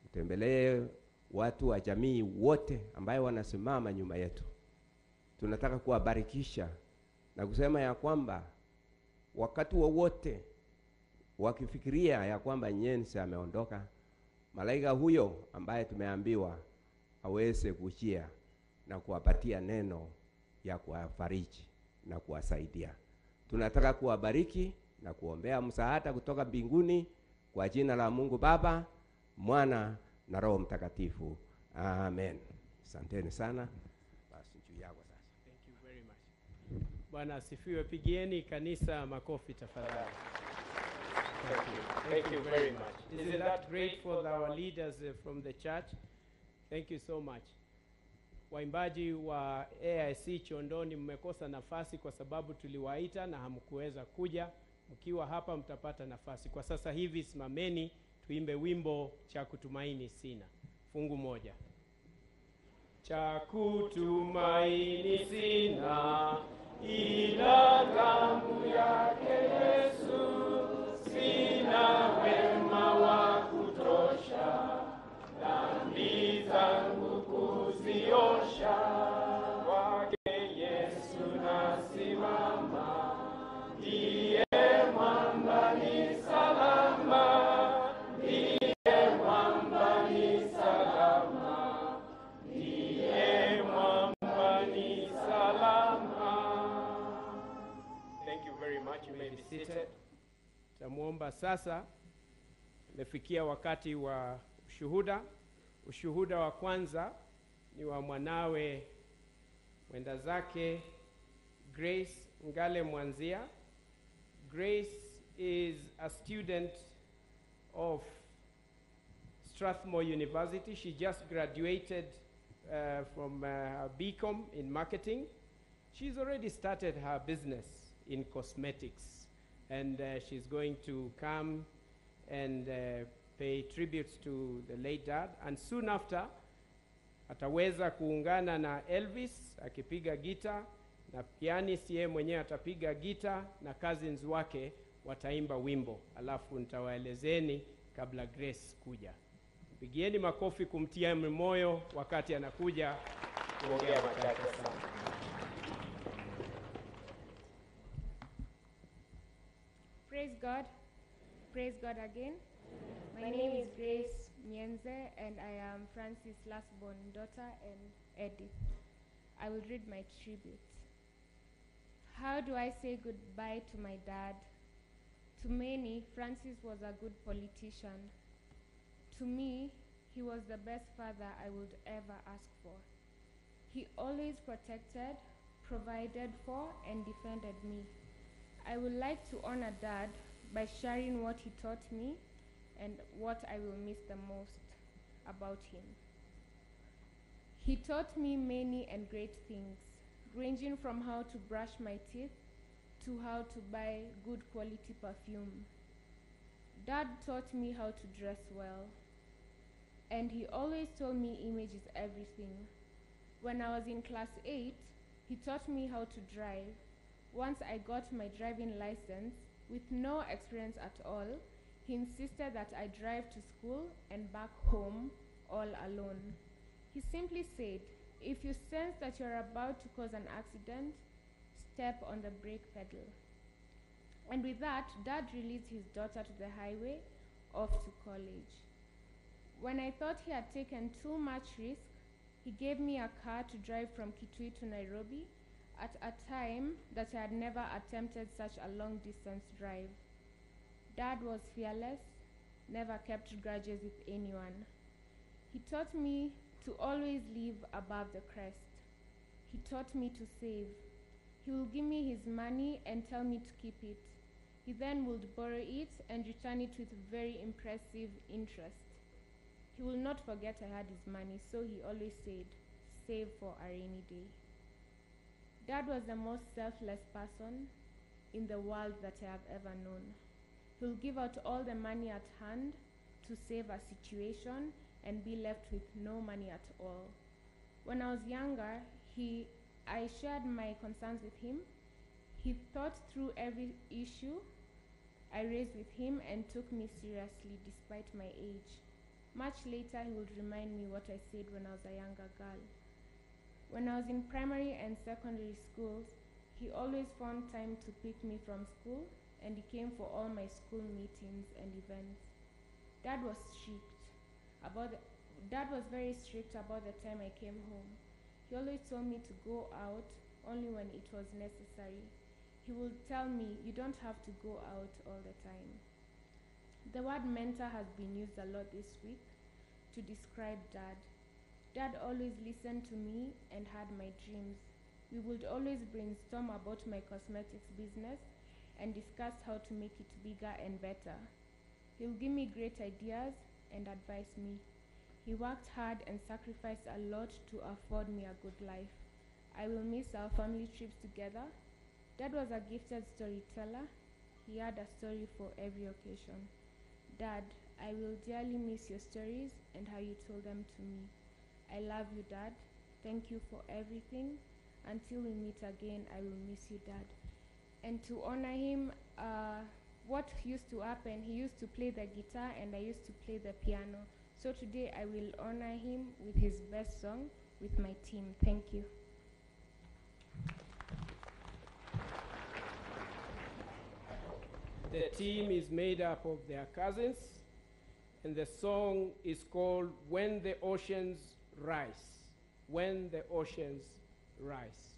Utembelee watu wa jamii wote ambayo wanasimama nyuma yetu. Tunataka kuwabarikisha na kusema ya kwamba wakati wowote wakifikiria ya kwamba Nyense ameondoka, malaika huyo ambaye tumeambiwa aweze kujia na kuwapatia neno ya kuwafariji na kuwasaidia. Tunataka kuwabariki na kuombea msaada kutoka mbinguni kwa jina la Mungu Baba, Mwana na Roho Mtakatifu. Amen. Asanteni sana. Basi juu yako sasa. Thank you very much. Bwana asifiwe. Pigieni kanisa makofi tafadhali. Thank you very much. Isn't that great for our leaders from the church? Thank you so much. Waimbaji wa AIC Chondoni, mmekosa nafasi kwa sababu tuliwaita na hamkuweza kuja. Mkiwa hapa mtapata nafasi. Kwa sasa hivi simameni tuimbe wimbo cha kutumaini sina. Fungu moja. Cha kutumaini sina ila damu yake Yesu, sina wema wa kutosha, dhambi zangu kuziosha. Kwake Yesu nasimama, ndiye mwamba ni salama, ndiye mwamba ni salama, ndiye mwamba ni salama. Thank you very much. You may be seated. Tamuomba sasa. Imefikia wakati wa ushuhuda. Ushuhuda wa kwanza ni wa mwanawe mwenda zake Grace Ngale Mwanzia. Grace is a student of Strathmore University. She just graduated from BCom in marketing. She's already started her business in cosmetics, and she's going to come and pay tributes to the late dad, and soon after ataweza kuungana na Elvis akipiga gita, na pianist yeye mwenyewe atapiga gita, na cousins wake wataimba wimbo. Alafu nitawaelezeni kabla Grace kuja. Pigieni makofi kumtia moyo wakati anakuja kuongea machache sana. Praise God. Praise God again. My name is Grace Nyenze, and I am Francis' last-born daughter and Edith. I will read my tribute. How do I say goodbye to my dad? To many, Francis was a good politician. To me, he was the best father I would ever ask for. He always protected, provided for, and defended me. I would like to honor Dad by sharing what he taught me and what I will miss the most about him. He taught me many and great things, ranging from how to brush my teeth to how to buy good quality perfume. Dad taught me how to dress well, and he always told me image is everything. When I was in class 8, he taught me how to drive. Once I got my driving license, with no experience at all, he insisted that I drive to school and back home all alone. He simply said, if you sense that you're about to cause an accident, step on the brake pedal. And with that, Dad released his daughter to the highway, off to college. When I thought he had taken too much risk, he gave me a car to drive from Kitui to Nairobi at a time that I had never attempted such a long-distance drive. Dad was fearless, never kept grudges with anyone. He taught me to always live above the crest. He taught me to save. He will give me his money and tell me to keep it. He then would borrow it and return it with very impressive interest. He will not forget I had his money, so he always said, save for a rainy day. Dad was the most selfless person in the world that I have ever known. He will give out all the money at hand to save a situation and be left with no money at all. When I was younger, I shared my concerns with him. He thought through every issue I raised with him and took me seriously despite my age. Much later, he would remind me what I said when I was a younger girl. When I was in primary and secondary schools, he always found time to pick me from school, and he came for all my school meetings and events. Dad was very strict about the time I came home. He always told me to go out only when it was necessary. He would tell me, you don't have to go out all the time. The word mentor has been used a lot this week to describe Dad. Dad always listened to me and had my dreams. We would always brainstorm about my cosmetics business and discuss how to make it bigger and better. He'll give me great ideas and advise me. He worked hard and sacrificed a lot to afford me a good life. I will miss our family trips together. Dad was a gifted storyteller. He had a story for every occasion. Dad, I will dearly miss your stories and how you told them to me. I love you, Dad. Thank you for everything. Until we meet again, I will miss you, Dad. And to honor him, what used to happen, he used to play the guitar and I used to play the piano. So today I will honor him with his best song with my team. Thank you. The team is made up of their cousins, and the song is called When the Oceans Rise. When the Oceans Rise.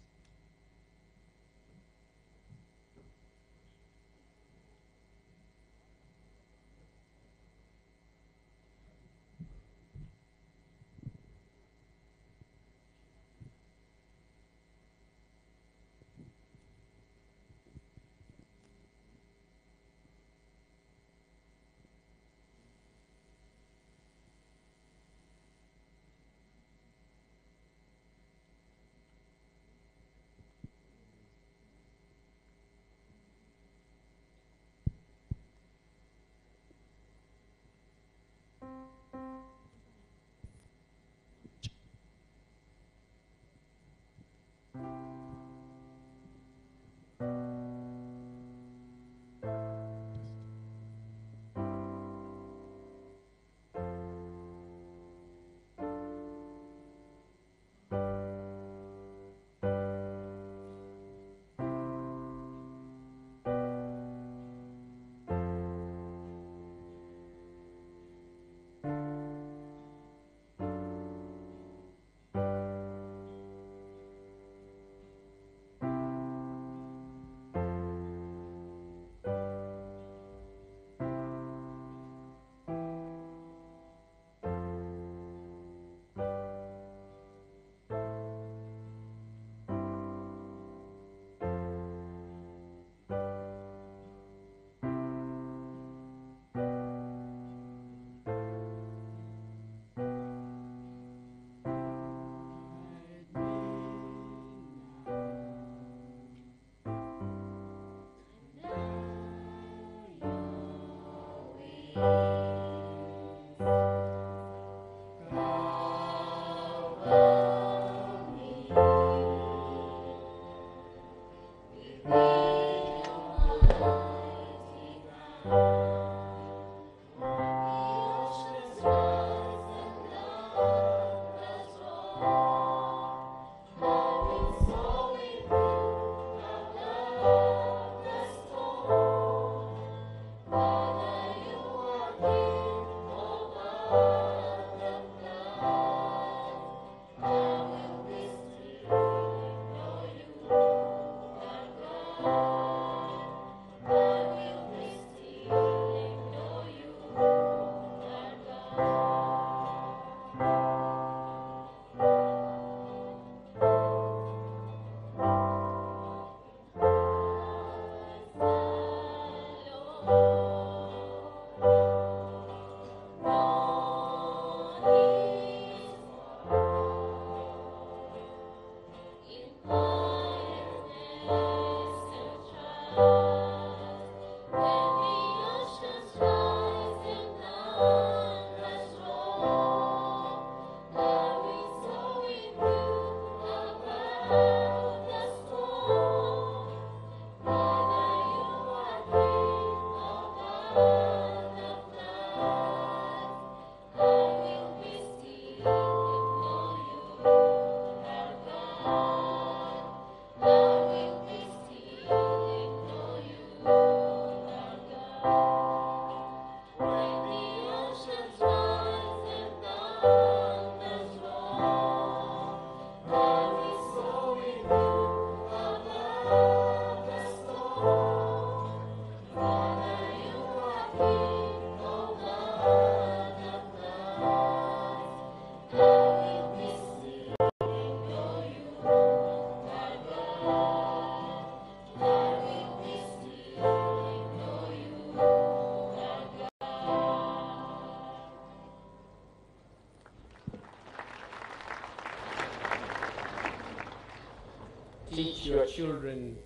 teach your children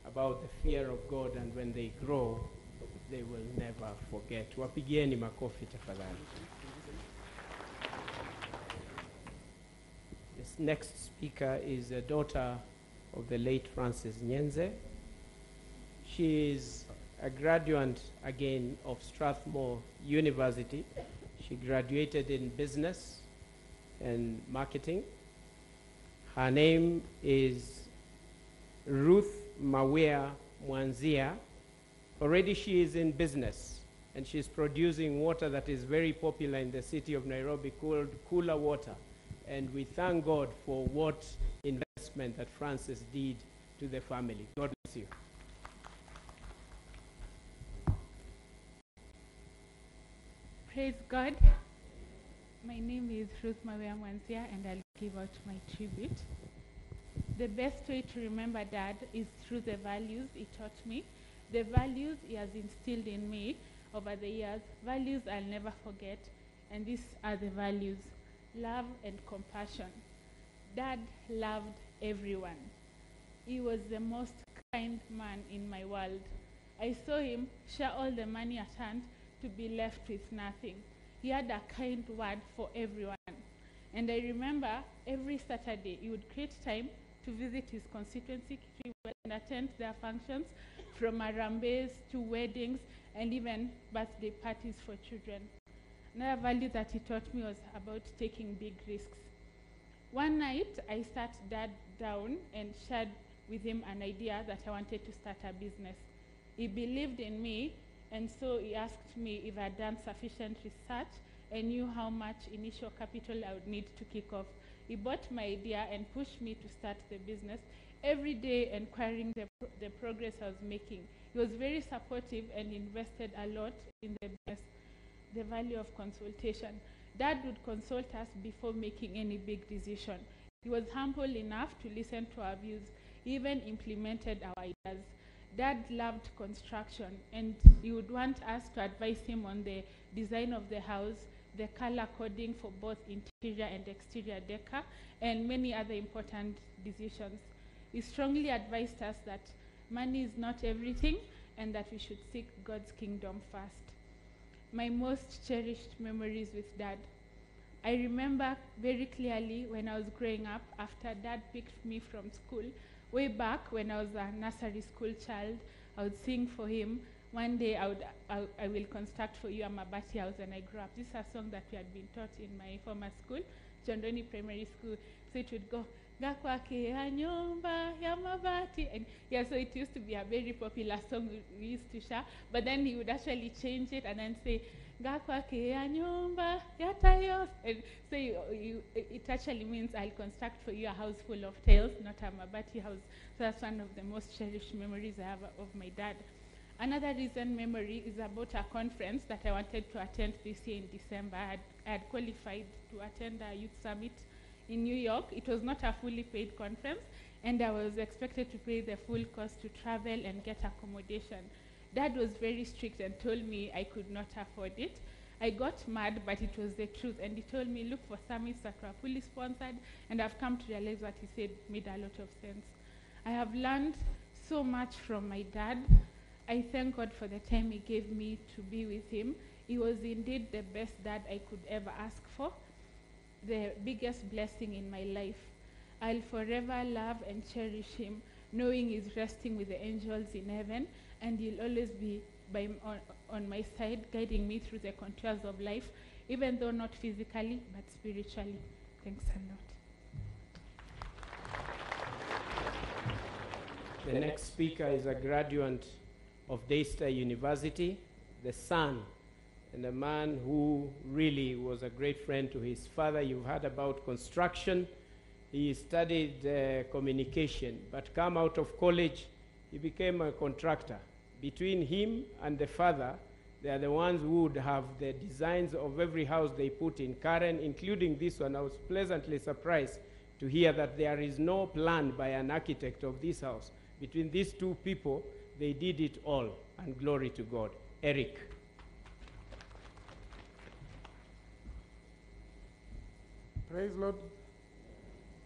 about the fear of God, and when they grow, they will never forget. Wapigieni makofi tafadhali. This next speaker is a daughter of the late Francis Nyenze. She is a graduate again of Strathmore University. She graduated in business and marketing. Her name is Ruth Mawea Mwanzia. Already she is in business, and she's producing water that is very popular in the city of Nairobi called Cooler Water. And we thank God for what investment that Francis did to the family. God bless you. Praise God. My name is Ruth Mawea Mwanzia, and I'll give out my tribute. The best way to remember Dad is through the values he taught me. The values he has instilled in me over the years, values I'll never forget, and these are the values: love and compassion. Dad loved everyone. He was the most kind man in my world. I saw him share all the money at hand to be left with nothing. He had a kind word for everyone. And I remember every Saturday he would create time to visit his constituency and attend their functions, from Harambes to weddings and even birthday parties for children. Another value that he taught me was about taking big risks. One night I sat Dad down and shared with him an idea that I wanted to start a business. He believed in me, and so he asked me if I had done sufficient research and knew how much initial capital I would need to kick off. He bought my idea and pushed me to start the business, every day inquiring the progress I was making. He was very supportive and invested a lot in the business. The value of consultation. Dad would consult us before making any big decision. He was humble enough to listen to our views. He even implemented our ideas. Dad loved construction, and he would want us to advise him on the design of the house, the color coding for both interior and exterior decor, and many other important decisions. He strongly advised us that money is not everything and that we should seek God's kingdom first. My most cherished memories with Dad. I remember very clearly when I was growing up, after Dad picked me from school, way back when I was a nursery school child, I would sing for him. One day I will construct for you a mabati house, and I grew up. This is a song that we had been taught in my former school, Chondoni Primary School. So it would go, Gakwake ya nyumba ya mabati. And yeah, so it used to be a very popular song we used to share. But then he would actually change it and then say, Gakwake ya nyumba ya tiles. And so it actually means I'll construct for you a house full of tiles, not a mabati house. So that's one of the most cherished memories I have of my dad. Another recent memory is about a conference that I wanted to attend this year in December. I had qualified to attend a youth summit in New York. It was not a fully paid conference, and I was expected to pay the full cost to travel and get accommodation. Dad was very strict and told me I could not afford it. I got mad, but it was the truth, and he told me, look for summits that were fully sponsored, and I've come to realize what he said made a lot of sense. I have learned so much from my dad. I thank God for the time he gave me to be with him. He was indeed the best dad I could ever ask for, the biggest blessing in my life. I'll forever love and cherish him, knowing he's resting with the angels in heaven, and he'll always be on my side, guiding me through the contours of life, even though not physically, but spiritually. Thanks a lot. The next speaker is a graduate of Daystar University, the son, and a man who really was a great friend to his father. You've heard about construction. He studied communication, but come out of college, he became a contractor. Between him and the father, they are the ones who would have the designs of every house they put in Karen, including this one. I was pleasantly surprised to hear that there is no plan by an architect of this house. Between these two people, they did it all, and glory to God. Eric. Praise Lord.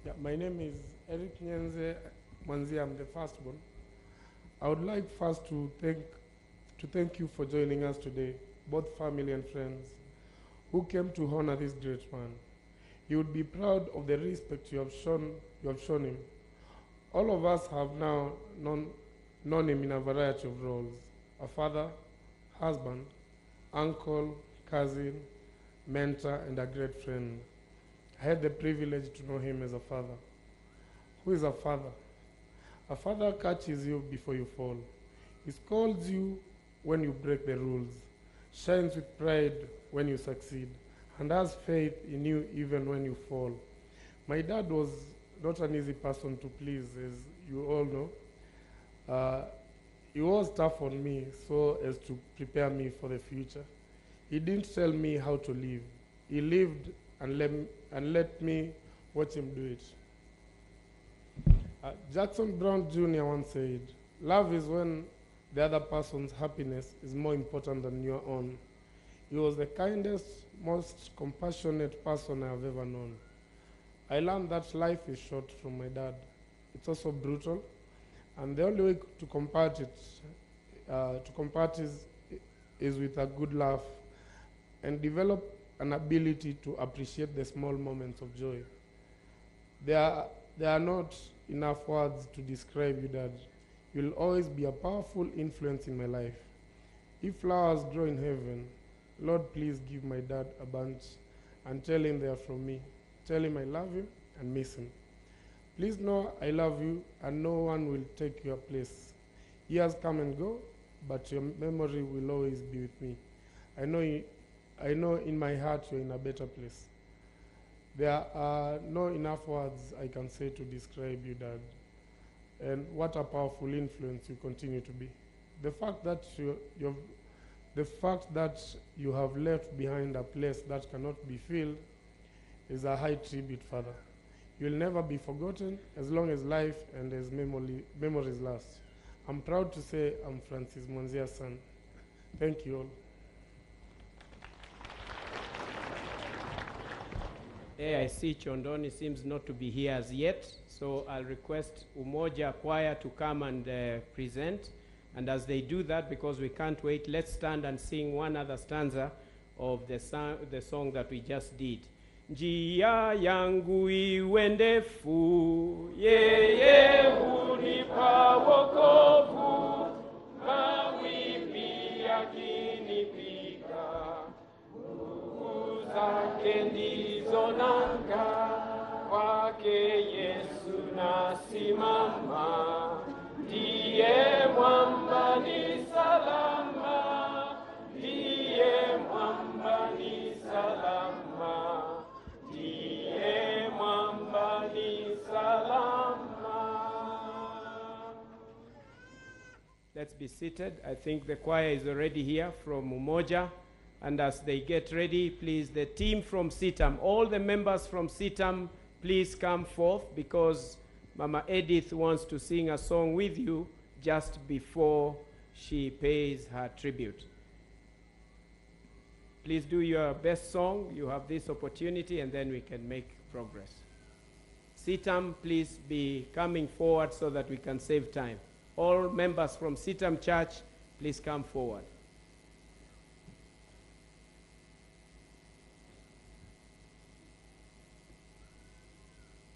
Yeah, my name is Eric Nyenze. Mwanzia, I'm the firstborn. I would like first to thank you for joining us today, both family and friends, who came to honor this great man. You would be proud of the respect you have shown him. All of us have now known him in a variety of roles: a father, husband, uncle, cousin, mentor, and a great friend. I had the privilege to know him as a father. Who is a father? A father catches you before you fall. He scolds you when you break the rules, shines with pride when you succeed, and has faith in you even when you fall. My dad was not an easy person to please, as you all know. He was tough on me so as to prepare me for the future. He didn't tell me how to live. He lived and let me watch him do it. Jackson Brown Jr. once said, "Love is when the other person's happiness is more important than your own." He was the kindest, most compassionate person I have ever known. I learned that life is short from my dad. It's also brutal, and the only way to combat it is with a good laugh and develop an ability to appreciate the small moments of joy. There are not enough words to describe you, Dad. You'll always be a powerful influence in my life. If flowers grow in heaven, Lord, please give my dad a bunch and tell him they are from me. Tell him I love him and miss him. Please know I love you and no one will take your place. Years come and go, but your memory will always be with me. I know in my heart you're in a better place. There are no enough words I can say to describe you, Dad, and what a powerful influence you continue to be. The fact that you have left behind a place that cannot be filled is a high tribute, Father. You'll never be forgotten as long as life and as memories last. I'm proud to say I'm Francis Mwanzia's son. Thank you all. AIC Chondoni seems not to be here as yet, so I'll request Umoja Choir to come and present. And as they do that, because we can't wait, let's stand and sing one other stanza of the song that we just did. Njia yangu iwe ndefu, yeye hunipa wokovu, mawimbi yakinipiga, nguvu zake ndizo nanga, kwake Yesu nasimama, ndiye mwamba ni salama, ndiye mwamba ni salama, ndiye mwamba ni salama. Let's be seated. I think the choir is already here from Umoja. And as they get ready, please, the team from CITAM, all the members from CITAM, please come forth because Mama Edith wants to sing a song with you just before she pays her tribute. Please do your best song. You have this opportunity, and then we can make progress. CITAM, please be coming forward so that we can save time. All members from CITAM Church, please come forward.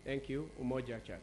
Thank you, Umoja Church.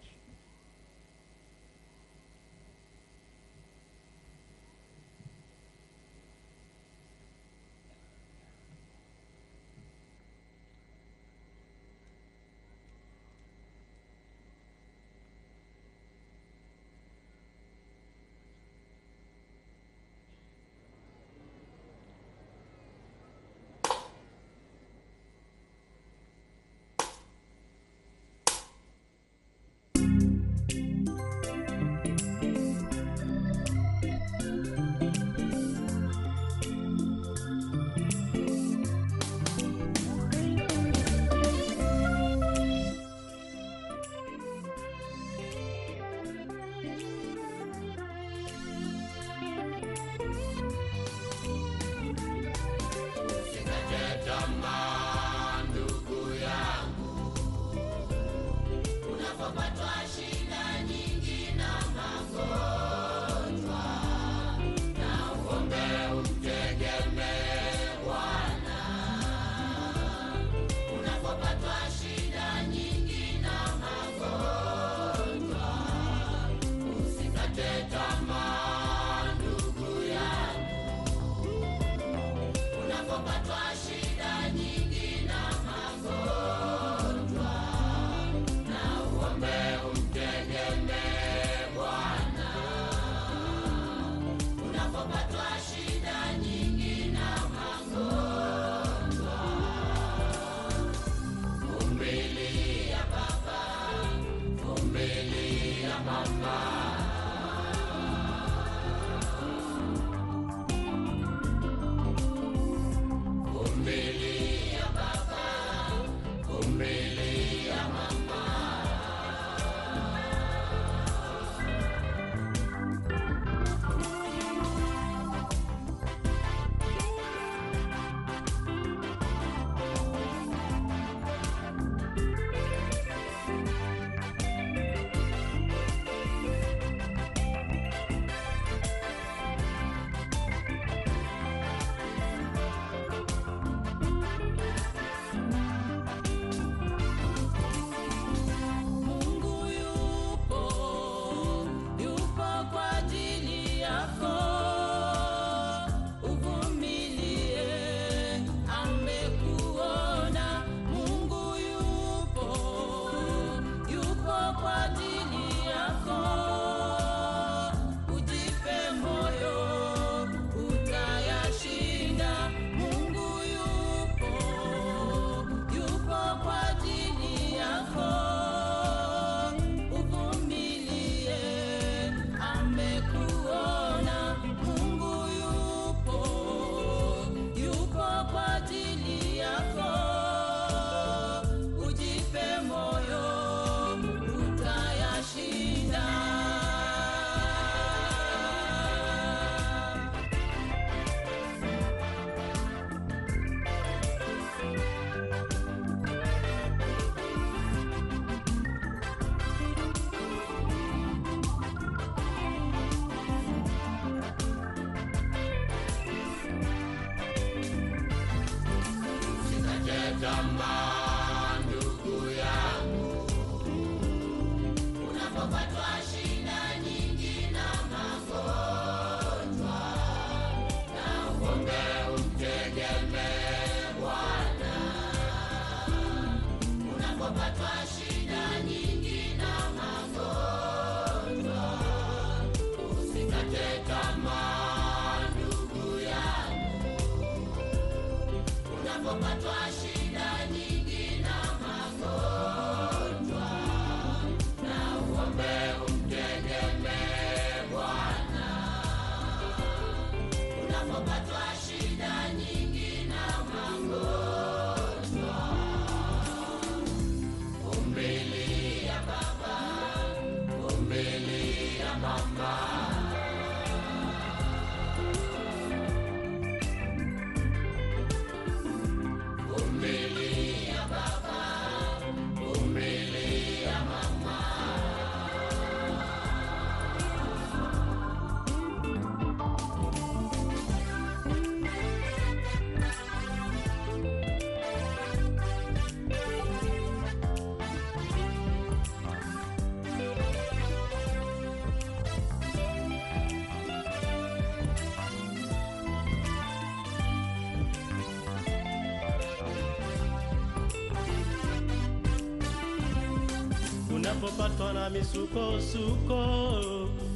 Unapopatwa na misukosuko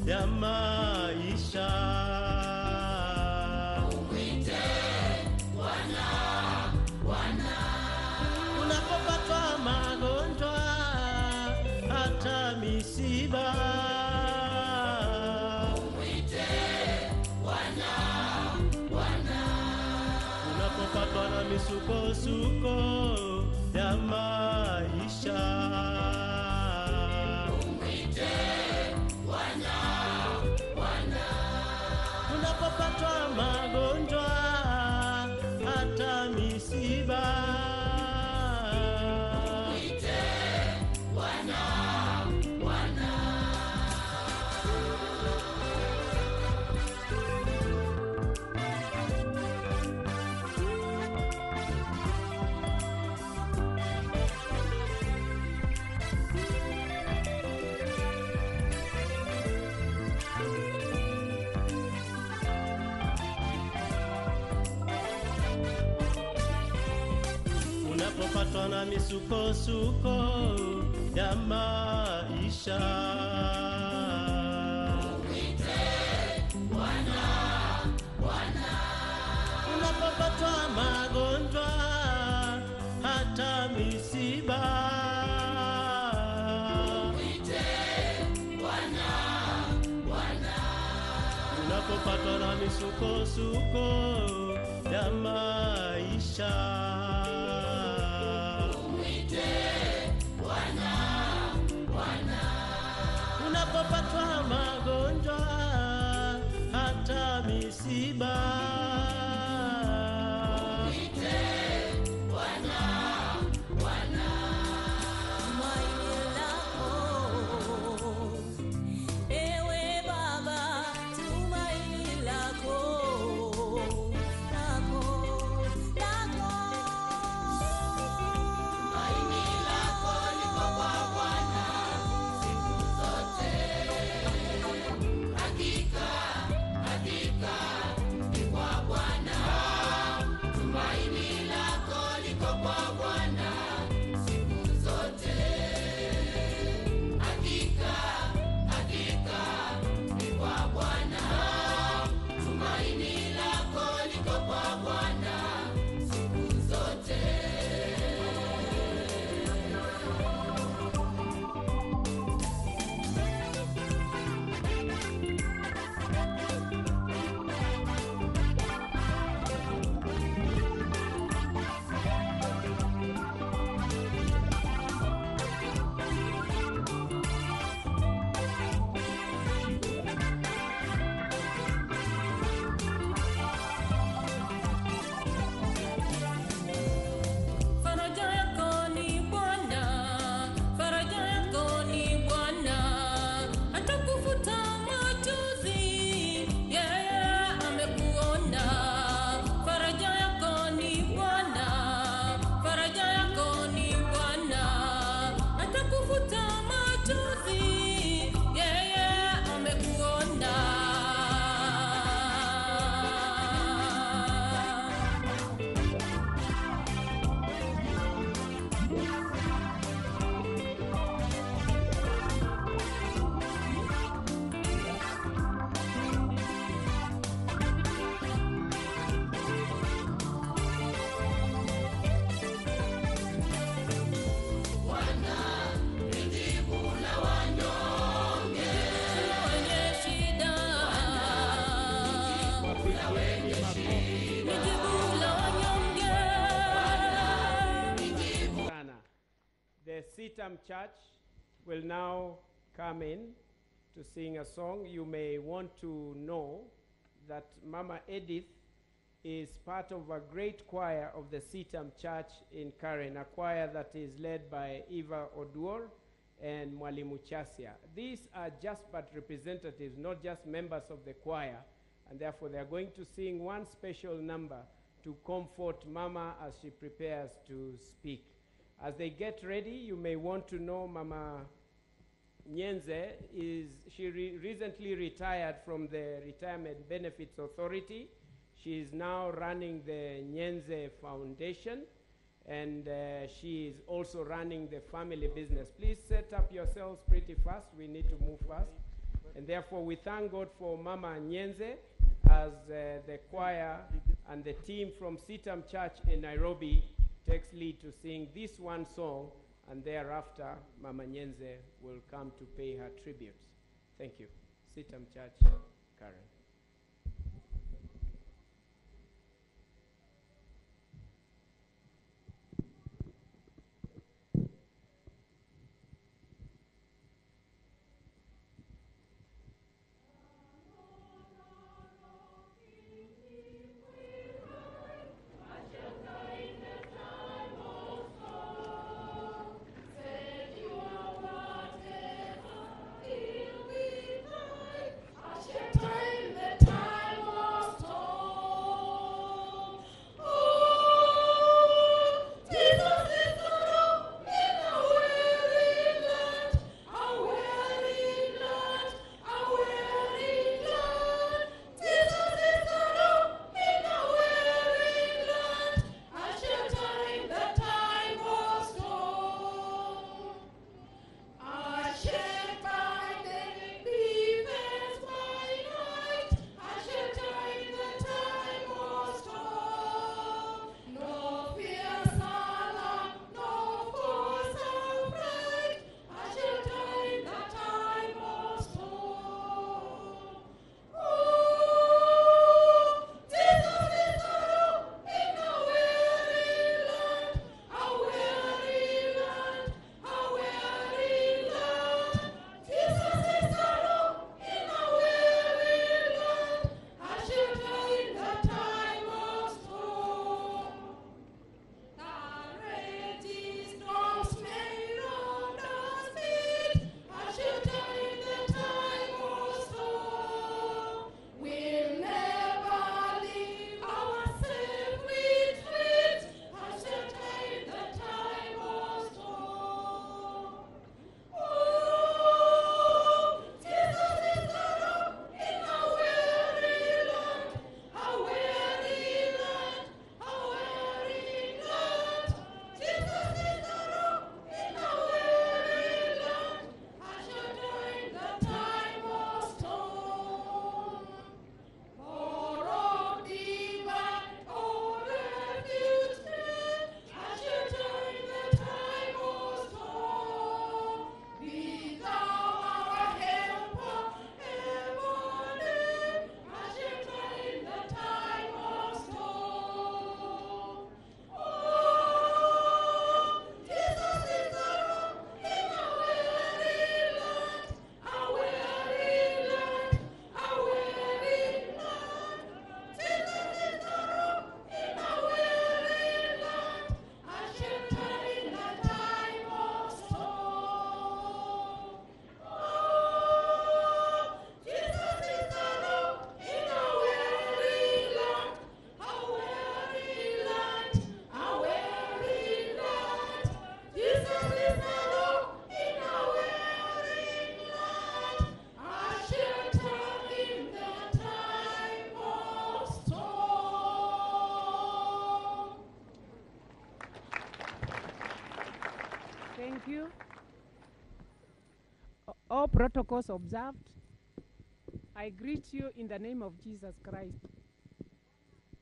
ya maisha, umwite Bwana, Bwana. Unapopatwa magonjwa hata misiba, umwite Bwana, Bwana. Unapopatwa na misukosuko ya maisha, unapopatwa magonjwa hata misiba, mwite Bwana, Bwana. Unapopatwa na misukosuko ya maisha, umwite Bwana, Bwana. Unapopatwa magonjwa hata misiba, umwite Bwana. misukosuko ya maisha. Umwite Bwana, Bwana. Unapopatwa magonjwa hata misiba, The Sitam Church will now come in to sing a song. You may want to know that Mama Edith is part of a great choir of the Sitam Church in Karen, a choir that is led by Eva Oduor and Mwalimu Chasia. These are just but representatives, not just members of the choir, and therefore they are going to sing one special number to comfort Mama as she prepares to speak. As they get ready, you may want to know Mama Nyenze recently retired from the Retirement Benefits Authority. She is now running the Nyenze Foundation, and she is also running the family business. Please set up yourselves pretty fast. We need to move fast. And therefore, we thank God for Mama Nyenze as the choir and the team from Sitam Church in Nairobi takes lead to sing this one song, and thereafter Mama Nyenze will come to pay her tributes. Thank you. Sitam Church, Karen. Time protocols observed. I greet you in the name of Jesus Christ.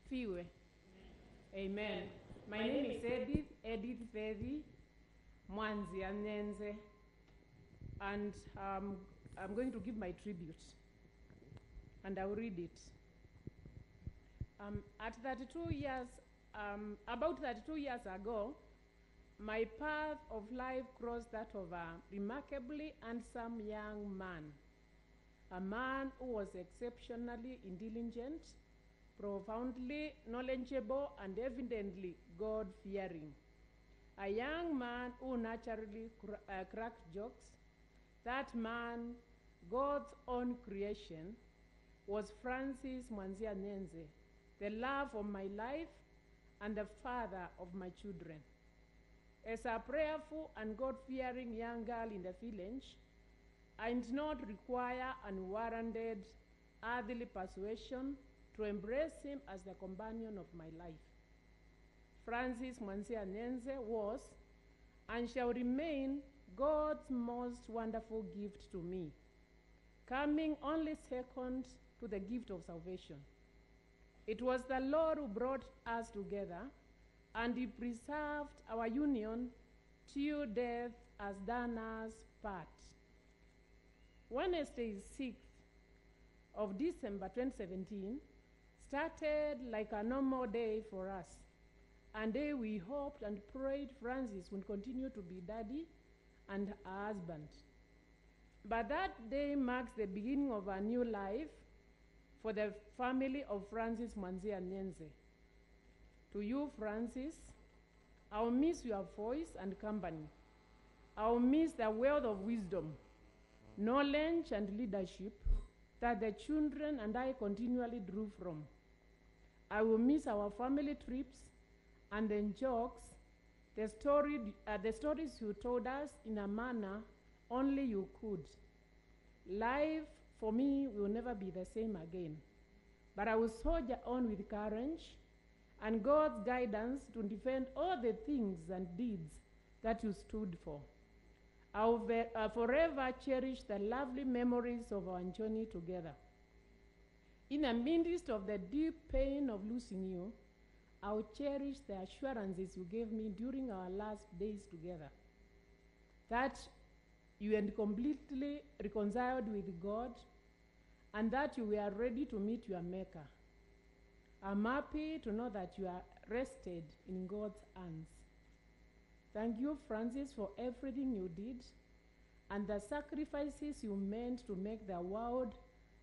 Fiwe. Amen. My name is Edith Fethi Mwanzia Nyenze, and I'm going to give my tribute, and I'll read it. At 32 years, about 32 years ago, my path of life crossed that of a remarkably handsome young man, a man who was exceptionally intelligent, profoundly knowledgeable, and evidently God-fearing. A young man who naturally cracked jokes. That man, God's own creation, was Francis Mwanzia Nyenze, the love of my life and the father of my children. As a prayerful and God-fearing young girl in the village, I did not require unwarranted earthly persuasion to embrace him as the companion of my life. Francis Mwanzia Nyenze was and shall remain God's most wonderful gift to me, coming only second to the gift of salvation. It was the Lord who brought us together, and he preserved our union till death has done us part. Wednesday, 6th of December 2017, started like a normal day for us, and day we hoped and prayed Francis would continue to be daddy and a husband. But that day marks the beginning of a new life for the family of Francis Mwanzia Nyenze. To you, Francis, I'll miss your voice and company. I'll miss the wealth of wisdom, knowledge, and leadership that the children and I continually drew from. I will miss our family trips and the jokes, the stories you told us in a manner only you could. Life for me will never be the same again, but I will soldier on with courage and God's guidance to defend all the things and deeds that you stood for. I will forever cherish the lovely memories of our journey together. In the midst of the deep pain of losing you, I will cherish the assurances you gave me during our last days together, that you had completely reconciled with God and that you were ready to meet your Maker. I'm happy to know that you are rested in God's hands. Thank you, Francis, for everything you did and the sacrifices you made to make the world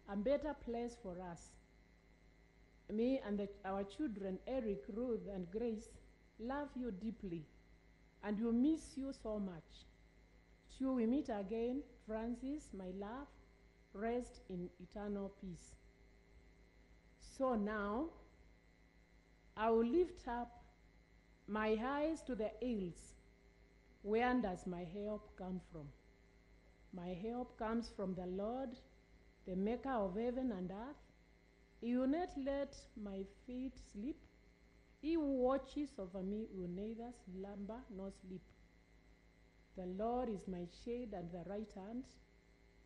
a better place for us. Me and our children, Eric, Ruth, and Grace, love you deeply, and we miss you so much. Till we meet again, Francis, my love, rest in eternal peace. So now, I will lift up my eyes to the hills. Where does my help come from? My help comes from the Lord, the maker of heaven and earth. He will not let my feet sleep. He who watches over me will neither slumber nor sleep. The Lord is my shade and the right hand.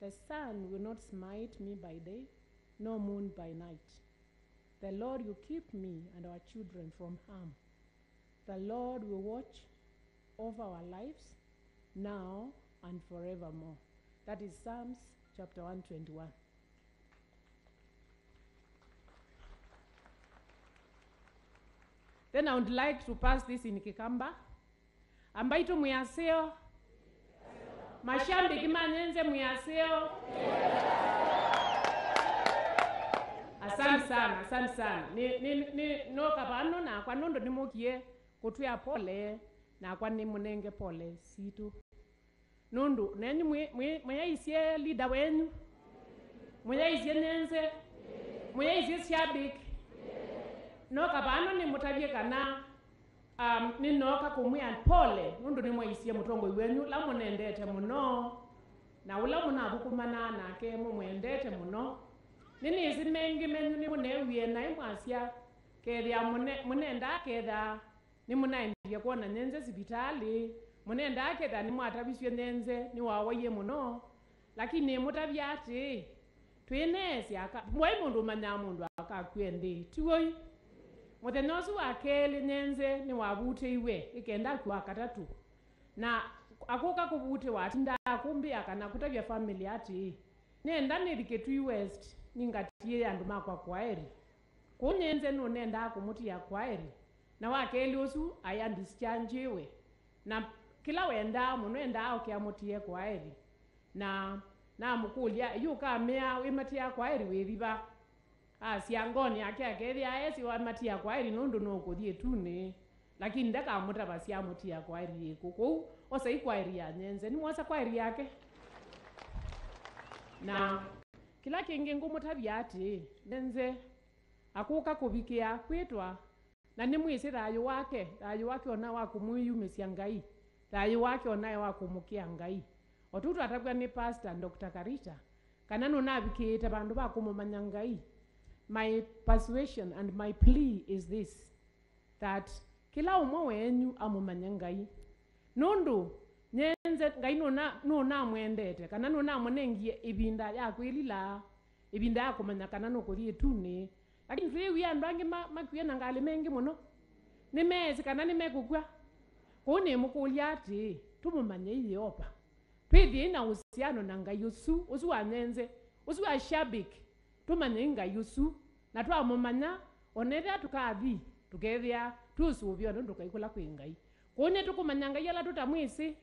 The sun will not smite me by day, nor moon by night. The Lord will keep me and our children from harm. The Lord will watch over our lives now and forevermore. That is Psalms chapter 121. Then I would like to pass this in Kikamba. Ambaito muyaseo. Mashambi kimanyenze muyaseo. Asante sana. Ni no kapano na kwa nondo ni mokie kutuya pole na kwa ni munenge pole situ. Nundu, nenyu mwenye isie leader wenyu. Mwenye isie nenze. Mwenye isie shabiki. No kapano ni mutabie kana ni noka kumwia pole nundu ni mwaisia mutongo wenyu la munendete muno na ula munabukumana nake mumwendete muno nini isi mengi menyu ni munewie na imwasia kethia munenda ketha ni munaendie kuona nenze sibitali munenda ketha ni mwatabiswe nenze ni wawaye muno lakini mutabyati twenesi aka mwai mundu manya mundu akakwende tuoi muthenosu wakeli nenze ni wabute iwe ikenda kwa katatu na akuka kubute watinda akumbi akana kutabya family ati nenda niriketu west ningatie andu makwa kwaeri kunyenze nonenda kumutia kwaeri na wakeli osu ayandisichanjiwe na kila wenda munenda okiamutie kwaeri na mukulia yuka mea wimatia kwaeri weriba asiangoni akethia esi wamatia kwaeri nundu nokuthie tune lakini ndaka mutaba siamutia kwaeri kuku osa ikwaeri ya nyenze ni mwosa kwaeri yake na kila kingi ngumutabya ati nenze akuka kubikia kwitwa na ni mwisi rayo wake ona wakumwiyumisia ngai rayo wake ona wakumukia ngai otutu atabwa ni pastor Dr. Karita kana nunabikite bandu bakumumanya ngai. My persuasion and my plea is this, that kila umwe wenyu amumanya ngai nundu nyenze ngai nuna mwendete kana nuna mwenengie ibinda yakwilila ibinda yakumanya kana nukuthie tune lakini riwi andu angi makuye na ngali mengi muno ni mezi kana ni megugwa kuni mukulia ati tumumanye iyopa pidi na usiano na ngai usu wanyenze usu wa shabik tumanye ngai usu na twamumanya onera tukathi tukethia tusuvio ndu tukaikula kwi ngai kuni tukumanya ngai ala tutamwisi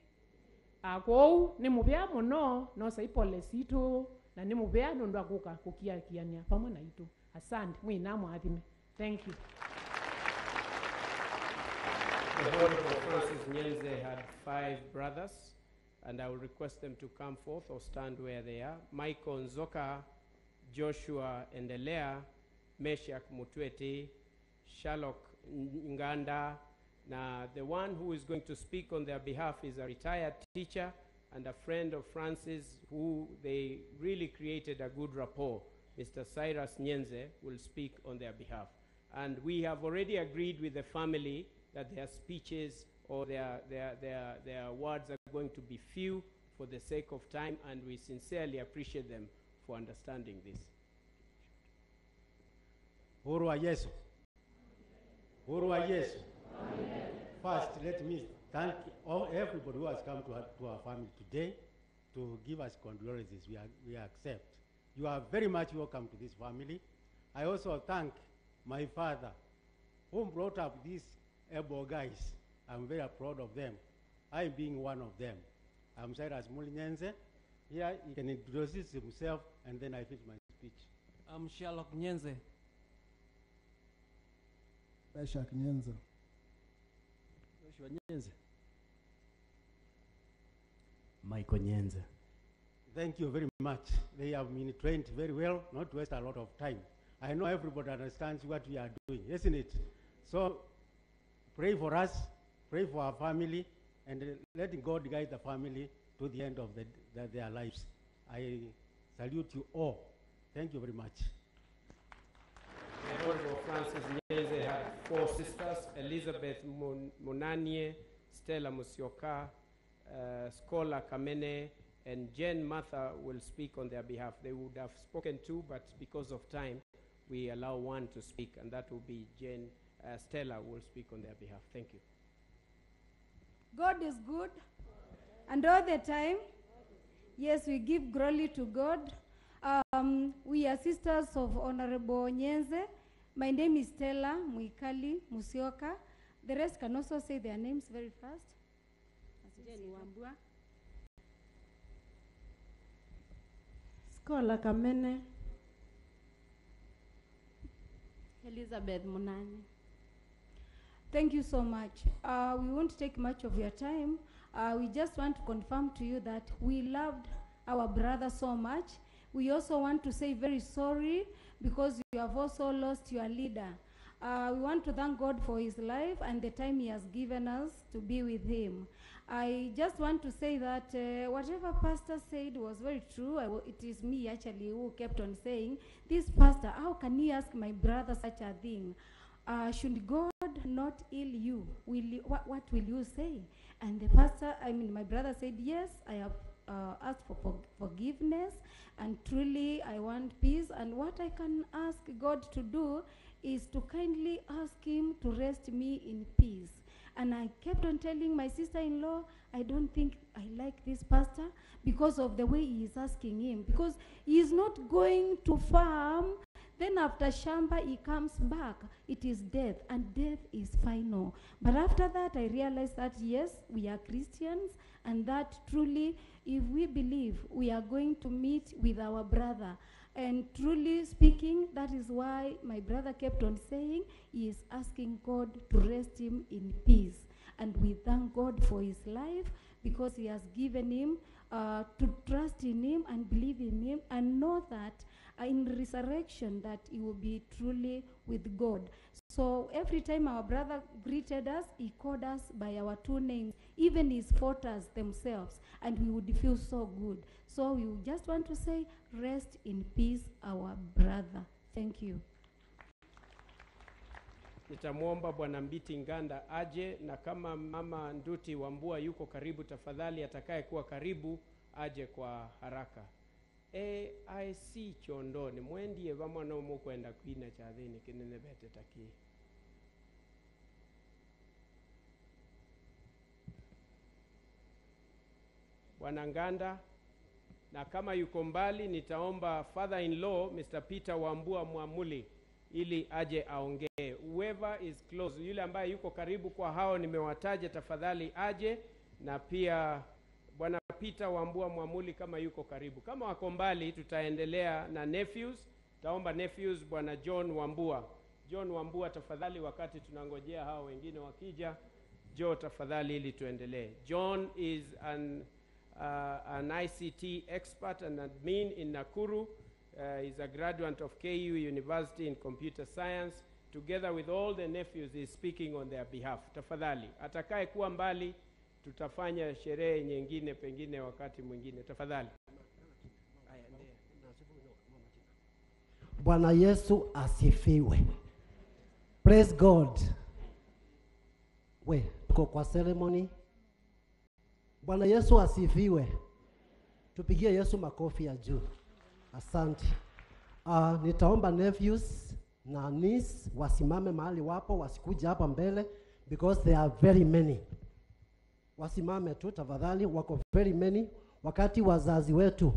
akou ni mubya muno no saipole situ na ni mubya nundu akuka kukiania pamwe na itu. Asante mwina mwathime. Thank you. The Honorable Francis Nyenze had 5 brothers, and I will request them to come forth or stand where they are. Michael Nzoka, Joshua Endelea, Meshach Mutweti, Shalok Nganda. Now, the one who is going to speak on their behalf is a retired teacher and a friend of Francis, who they really created a good rapport. Mr. Cyrus Nyenze will speak on their behalf. And we have already agreed with the family that their speeches or their words are going to be few for the sake of time, and we sincerely appreciate them for understanding this. Huru wa Yesu. Huru wa Yesu. First, let me thank everybody who has come to our family today to give us condolences. We accept. You are very much welcome to this family. I also thank my father, who brought up these able guys. I'm very proud of them. I being one of them. I'm Cyrus Nyenze. Here he can introduce himself, and then I finish my speech. I'm Shalok Nyenze. Meshach Nyenze. Joshua Nyenze. Michael Nyenze. Thank you very much. They have been trained very well, not to waste a lot of time. I know everybody understands what we are doing, isn't it? So pray for us, pray for our family, and let God guide the family to the end of their lives. I salute you all. Thank you very much. The Honorable Francis Nyenze had 4 sisters: Elizabeth Munanie, Stella Musioka, Scholar Kamene, and Jen Martha will speak on their behalf. They would have spoken too, but because of time, we allow one to speak, and that will be Stella will speak on their behalf. Thank you. God is good, and all the time, yes, we give glory to God. We are sisters of Honorable Nyenze. My name is Stella Muikali Musioka. The rest can also say their names very fast. Jenny Wambua. Scholar Kamene. Elizabeth Munani. Thank you so much. We won't take much of your time. We just want to confirm to you that we loved our brother so much. We also want to say very sorry because you have also lost your leader. We want to thank God for his life and the time he has given us to be with him. I just want to say that whatever pastor said was very true. It is me actually who kept on saying, this pastor, how can he ask my brother such a thing? Should God not heal you? What will you say? And the pastor, my brother said, yes, I have ask for forgiveness, and truly I want peace. And what I can ask God to do is to kindly ask him to rest me in peace. And I kept on telling my sister-in-law, I don't think I like this pastor because of the way he is asking him. Because he is not going to farm, then after Shamba he comes back. It is death, and death is final. But after that I realized that yes, we are Christians, and that truly, if we believe, we are going to meet with our brother. And truly speaking, that is why my brother kept on saying he is asking God to rest him in peace. And we thank God for his life, because he has given him to trust in him and believe in him, and know that in resurrection that he will be truly with God. So every time our brother greeted us, he called us by our two names, even his photos themselves, and we would feel so good. So we would just want to say, rest in peace, our brother. Thank you. Nitamwomba Bwana Mbiti Nganda aje, na kama Mama Nduti Wambua yuko karibu, tafadhali atakaye kuwa karibu aje kwa haraka. AIC Chondoni mwendi evamwa no mukwenda kwina cha thini kinene bete taki. Bwana Nganda, na kama yuko mbali nitaomba father-in-law Mr. Peter Wambua Mwamuli ili aje aongee. Whoever is close, yule ambaye yuko karibu kwa hao nimewataja, tafadhali aje, na pia Bwana Peter Wambua Mwamuli kama yuko karibu. Kama wako mbali tutaendelea na nephews. Taomba nephews Bwana John Wambua. John Wambua tafadhali, wakati tunangojea hao wengine wakija, Joe tafadhali ili tuendelee. John is an ICT expert and admin in Nakuru. He's a graduate of KU University in Computer Science. Together with all the nephews, he's speaking on their behalf. Tafadhali, atakaye kuwa mbali, tutafanya sherehe nyingine pengine wakati mwingine. Tafadhali. Bwana Yesu asifiwe. Praise God. Tuko kwa ceremony. Bwana Yesu asifiwe. Tupigie Yesu makofi ya juu. Asante. Nitaomba nephews na niece wasimame mahali wapo, wasikuja hapa mbele because there are very many. Wasimame tu tafadhali, wako very many. Wakati wazazi wetu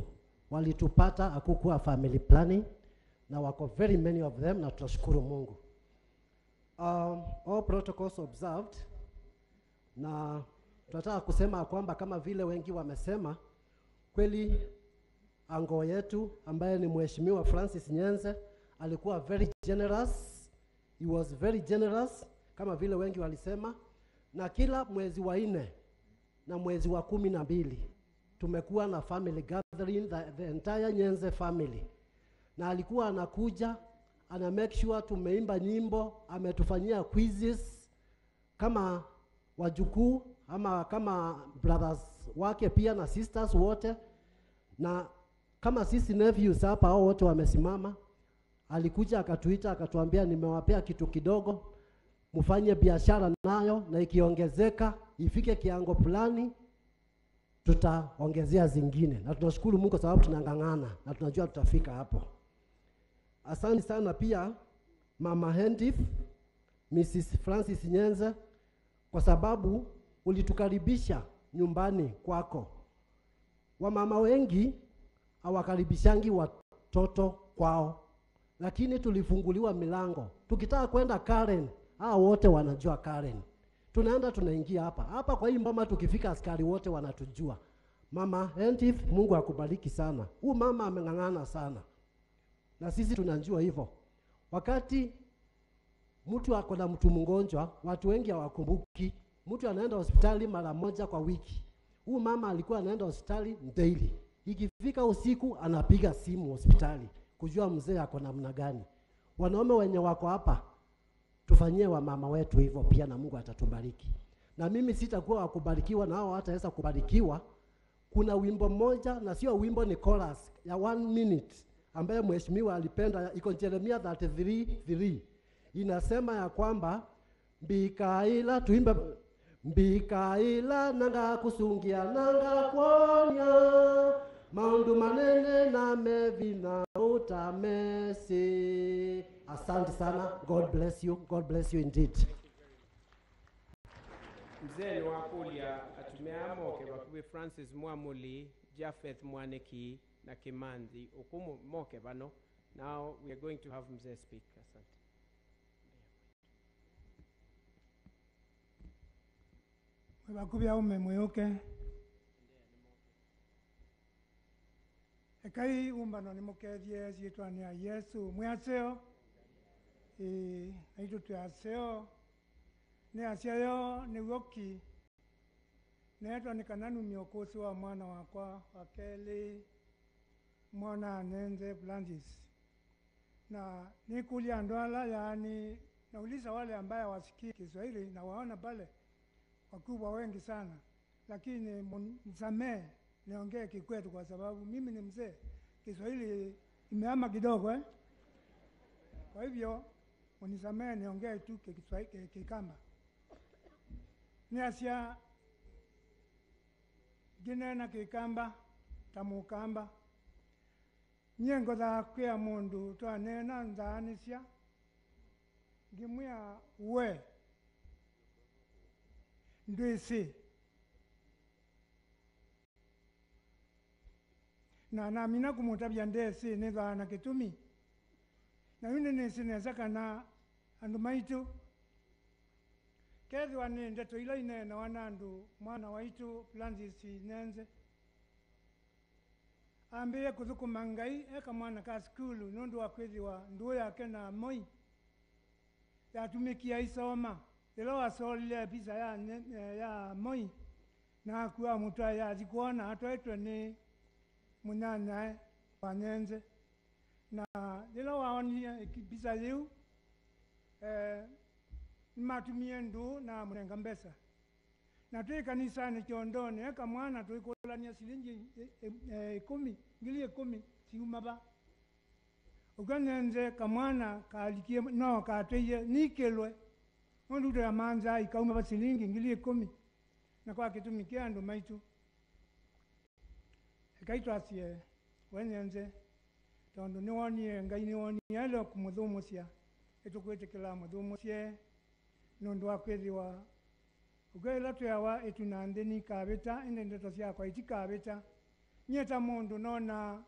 walitupata hakukuwa family planning, na wako very many of them, na tunashukuru Mungu. All protocols observed, na tunataka kusema kwamba kama vile wengi wamesema, kweli ango yetu ambaye ni Mheshimiwa Francis Nyenze alikuwa very generous. He was very generous kama vile wengi walisema, na kila mwezi wa 4 na mwezi wa 12 tumekuwa na family gathering, the entire Nyenze family, na alikuwa anakuja ana make sure tumeimba nyimbo, ametufanyia quizzes kama wajukuu ama kama brothers wake pia na sisters wote, na kama sisi nephews hapa hao wote wamesimama. Alikuja akatuita akatuambia, nimewapea kitu kidogo mfanye biashara nayo, na ikiongezeka ifike kiango fulani tutaongezea zingine, na tunashukuru Mungu sababu tunangangana na tunajua tutafika hapo. Asante sana pia Mama Hendif, Mrs. Francis Nyenze, kwa sababu ulitukaribisha nyumbani kwako. Wamama wengi hawakaribishangi watoto kwao, lakini tulifunguliwa milango. Tukitaka kwenda Karen, wote wanajua Karen. Tunaenda tunaingia hapa kwa hii mama, tukifika askari wote wanatujua. Mama Hendif, Mungu akubariki sana. Huyu mama amengangana sana, na sisi tunajua hivyo. Wakati mtu ako na mtu mgonjwa, watu wengi hawakumbuki. Mtu anaenda hospitali mara moja kwa wiki. Huyu mama alikuwa anaenda hospitali daily. Ikifika usiku anapiga simu hospitali kujua mzee ako namna gani. Wanaume wenye wako hapa, tufanyie wa mama wetu hivyo pia, na Mungu atatubariki. Na mimi sitakuwa wakubarikiwa na hao hataweza kubarikiwa. Kuna wimbo mmoja, na sio wimbo, ni chorus ya 1 minute ambaye mheshimiwa alipenda, iko Jeremia 33:3. Inasema ya kwamba Mikaela, tuimbe mbikaila nanga kusungia nanga kwonya maundu manene na mevina utamesi. Asante sana. God bless you. God bless you indeed. Mzee wakulia atumeamoke bakube Francis Mwamuli, Japheth Mwaneki na Kimanzi okumu moke bano. Now we are going to have Mzee speak. Asante. Bakubya ume mweoke ekai umbano ni mukethie ciitwani ya Yesu mwaseo aitu tuyaseo ni aciayo ni woki netwa ni kananu miokosi wa mwana wakwa wa keli mwana Nenze Francis na nikulia ndwala, yani nauliza wale ambaye wasikii Kiswahili na waona pale wakubwa wengi sana, lakini msamee niongee kikwetu kwa sababu mimi ni mzee, Kiswahili imeama kidogo Kwa hivyo unisamee niongee tu Kiswahili Kikamba. Ni asia ginena Kikamba tamukamba nyengo za kwa mundu twanena nzanisya ngimwia we ndwisi na namina kumutabya ndesi nithana kitumi na yune nisineza kana andu maitu kethwa ni ndeto ila inena wanandu mwana waitu Francis Nenze ambire kuthukuma Ngai eka mwana ka skulu nundu wa kwithiwa ndu yake na moi yatumikia isoma ilo asolile pisa ya moi na kuwa mutwa ya zikuona atwetwe ni munyanya wa Nenze na ilo waonia pisa liu matumie ndu na murenga mbesa na tui kanisani Kiondoni eka mwana tuikulania silingi 10 ngili 10 siumaba uganenze kamwana kalikie no kateye nikelwe mundu ya manza ikauma silingi ngili 10 na kwa kitumikia ndo maitu kaitwa asie wenyenze tondo niwonie Ngai niwonie alo kumudhumusya etukwetekela mudhumusye nundu akwithiwa ugaila tuyawa etunande ni kabeta ine ndeto syakwa itikabeta nyeta mundu nona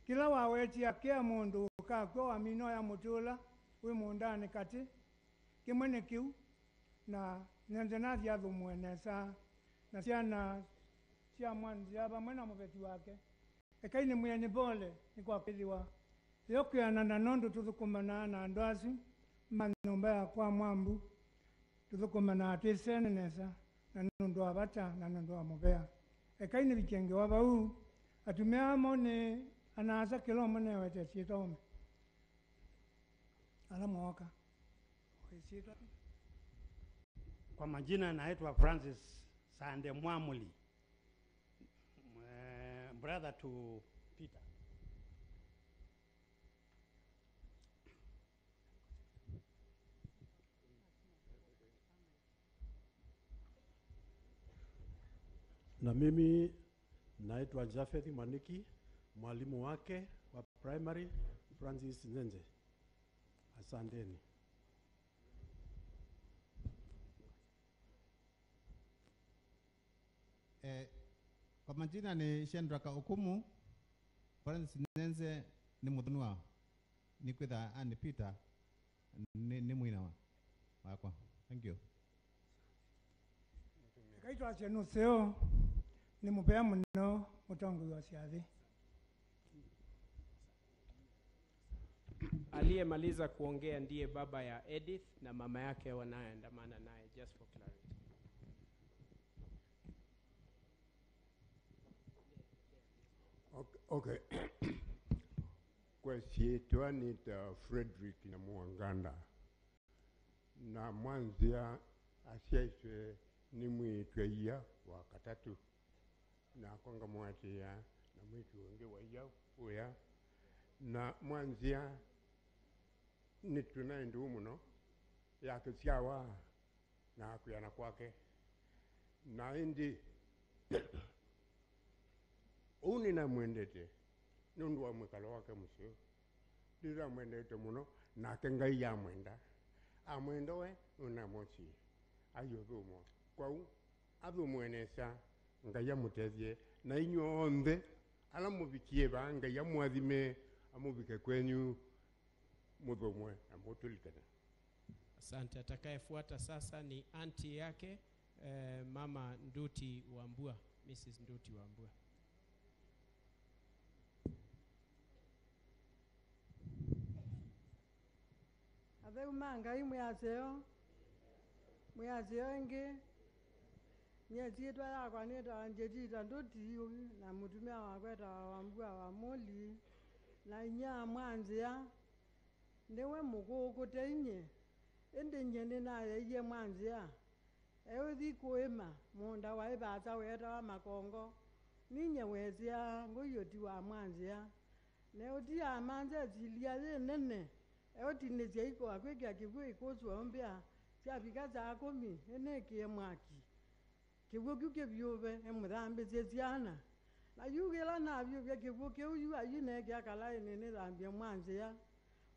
kila wawetia kia mundu kakwa wamino ya mutula wi mundani kati kimwene kiu na Nenze nathi athumwenesa na siana sia mwanzi aba mwena mubeti wake ekaini mwene bole ni kwa kwithiwa yokiana na nondo tuthukumana na andwasu manyumba ya kwa mwambu tuthukumana atwisenenesa na nundu wa bata na nundu wa mubea ekaini bikenge wabau atumeamo ni anasa kilo mune wete sitome ala mwaka Kwa majina naitwa Francis Sande Mwamuli, brother to Peter. Na mimi naitwa Japheth Mwaniki, mwalimu wake wa primary Francis Nenze. Asanteni. Kwa majina ni Shendraka Okumu. Francis Nenze ni mudhunwa ni kwitha and Peter ni mwina wakwa. Thank you. kaitwa chenuseo ni mupea muno mutongo wa siathi. Aliyemaliza kuongea ndiye baba ya Edith na mama yake wanayeandamana naye, just for clarity. Okay. Kwa sietwa ni Frederick na Mwanganda na mwanzia asiaitwe ni mwitwe iya wa katatu na konga mwati ya na mwitu wenge wa iya uya na mwanzia ni tunaendu muno ya kisiawa na kuyana kwake na indi uni na mwendete nundu wa mwikalo wake musio ndira mwendete muno na kengai ya mwenda amwendo we una mochi ayo thumo kwau athumwenesa ngai amutethie na inyuothe ala mubikie ba ngai amwathime amubike kwenyu muthumwe na mutulikana. Asante. Atakayefuata sasa ni auntie yake mama Nduti Wambua, Mrs. Nduti Wambua. Ave umanga imwazeo ingi nyezitwa yakwa nita njejita Nduti na mutumia wakweta Wambua wa Moli na inya mwanzia niwe mukuku teinye indi nyene naye iye mwanzia euthi kuima munda wa ibata weta wa makongo ninye wezia nguyoti wa mwanzia neuti amanze zilia ye nene euti nizeiko akwekya kibwe ikozo ombia siapika za 10 eneke mwaki kibwe kuke byove emudhambe zeziana na yugela nabyo bya kibwe ke uyu ayine kya kala nene dhambye mwanzia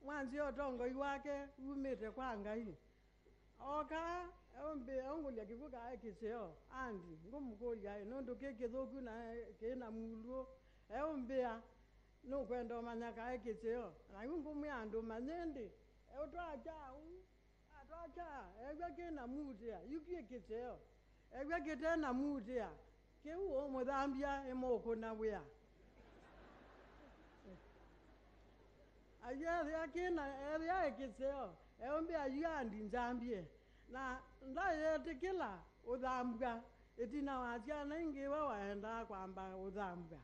mwanzi otongo iwake umete kwa ngai oka ombe ongolia kivuka ekiseo andi ngumkolya nondo kekezoku na kena muluo eombea no kwenda manyaka ekiseo na ngumuyando manyende eotwacha atwacha egwe kena mutia yukie kiseo egwe ketena mutia ke uo mudhambia emoko na wea ayya kena area ekiseo eombe ayandi nzambie na ndaye kila udhambwa etina wasiana ingiwa waenda kwamba udhambwa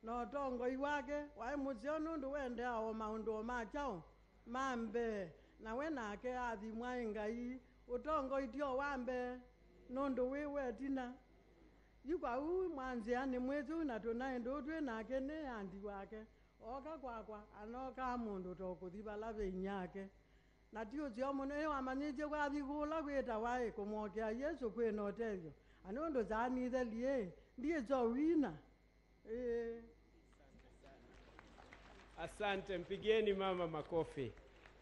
no tongo iwake wae musio ndu wende ao maundu machao mambe na wenake athimwa ngai utongo itio wambe nundu wiwe tina yukwa u mwanzia ni mwetu na tunaendo twe nake ne andi wake oka kwakwa anoka mundu tokuthiba lave nyake na tio zio muno wamanyije kwa thigula kwita wae kumokea Yesu kwena otethio anondo zanithe lie ndiye zo wina Asante, mpigieni mama makofi.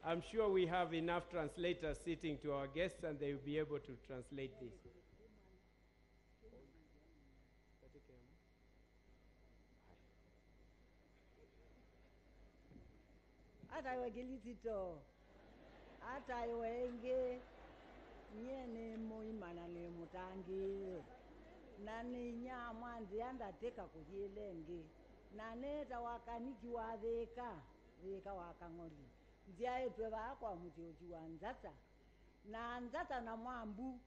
I'm sure we have enough translators sitting to our guests and they will be able to translate this. Hata iwe kilitito hata iwe ingi nyene muimana ni mutangi nani nya mwanzi andateka kujilengi naneta wakaniki watheka theka wakang'oli nzia etwe bakwa mutioji wa nzata na nzata na mwambu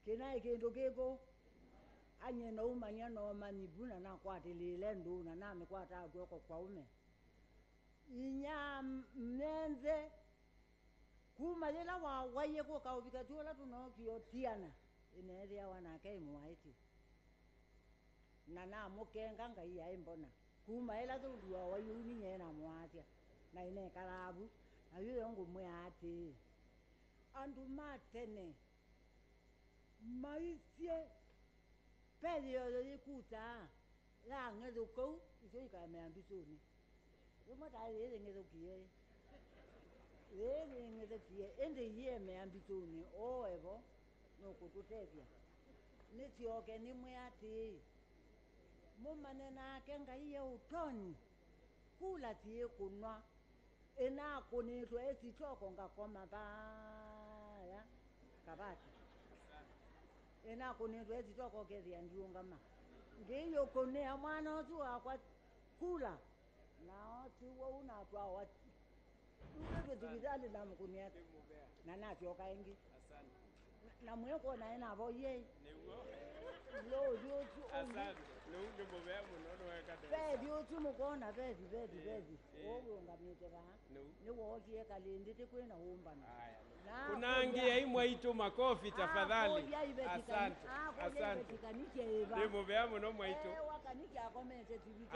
kina ikindu kiko anye no umanya no manyibuna na kwatilile nduna na mikwata kwako kwa ume inya mnenze kumalela wa waye ko ka ubikatiola tunokio tiana ineria wanake muwaiti na mukenga ngai ya imbona kumaela tuwa wayuni nyena mwatia na ine karabu ayo ngo mwati andu matene maisie pedio yikuta la ngeduko izo ikame ambisoni Yuma tayele ngedokie Lele ngedokie ende yeme ambituni oevo no kututevya nitioke ni mwati mumanena kenga iye utoni kula tie kunwa ena kunitwa esitoko ngakoma baya kabati ena kunitwa esitoko kezia ndiungama ngiyo konea mwana otu akwa kula na tiwo unatwa wati uwe tigizali na mkunia na natio kaingi na mweko na ena boye lo dio tu asante nunge mbobea munono weka dio tu mukona bedi owo ngamite ba ni woji ekalindi tikwena umbana kunangia imwaito makofi tafadhali asante mbobea muno mwaito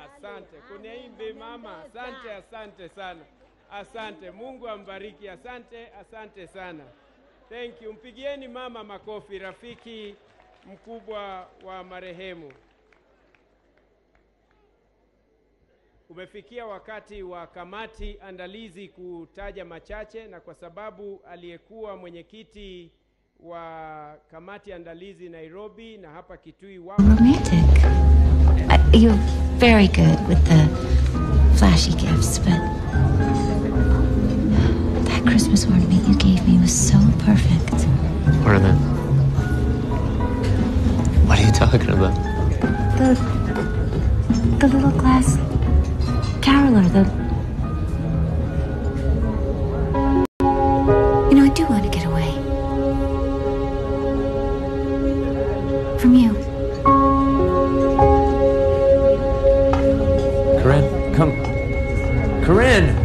asante kuneimbe mama asante sana asante Mungu ambariki asante sana Thank you. Mpigieni mama makofi, rafiki mkubwa wa marehemu. Umefikia wakati wa kamati andalizi kutaja machache, na kwa sababu aliyekuwa mwenyekiti wa kamati andalizi Nairobi na hapa Kitui wako romantic. You're very good with the flashy gifts, but that Christmas ornament you gave me was so perfect. Ornament? What are you talking about? The little glass caroler, You know, I do want to get away. From you. Corinne, come. Corinne!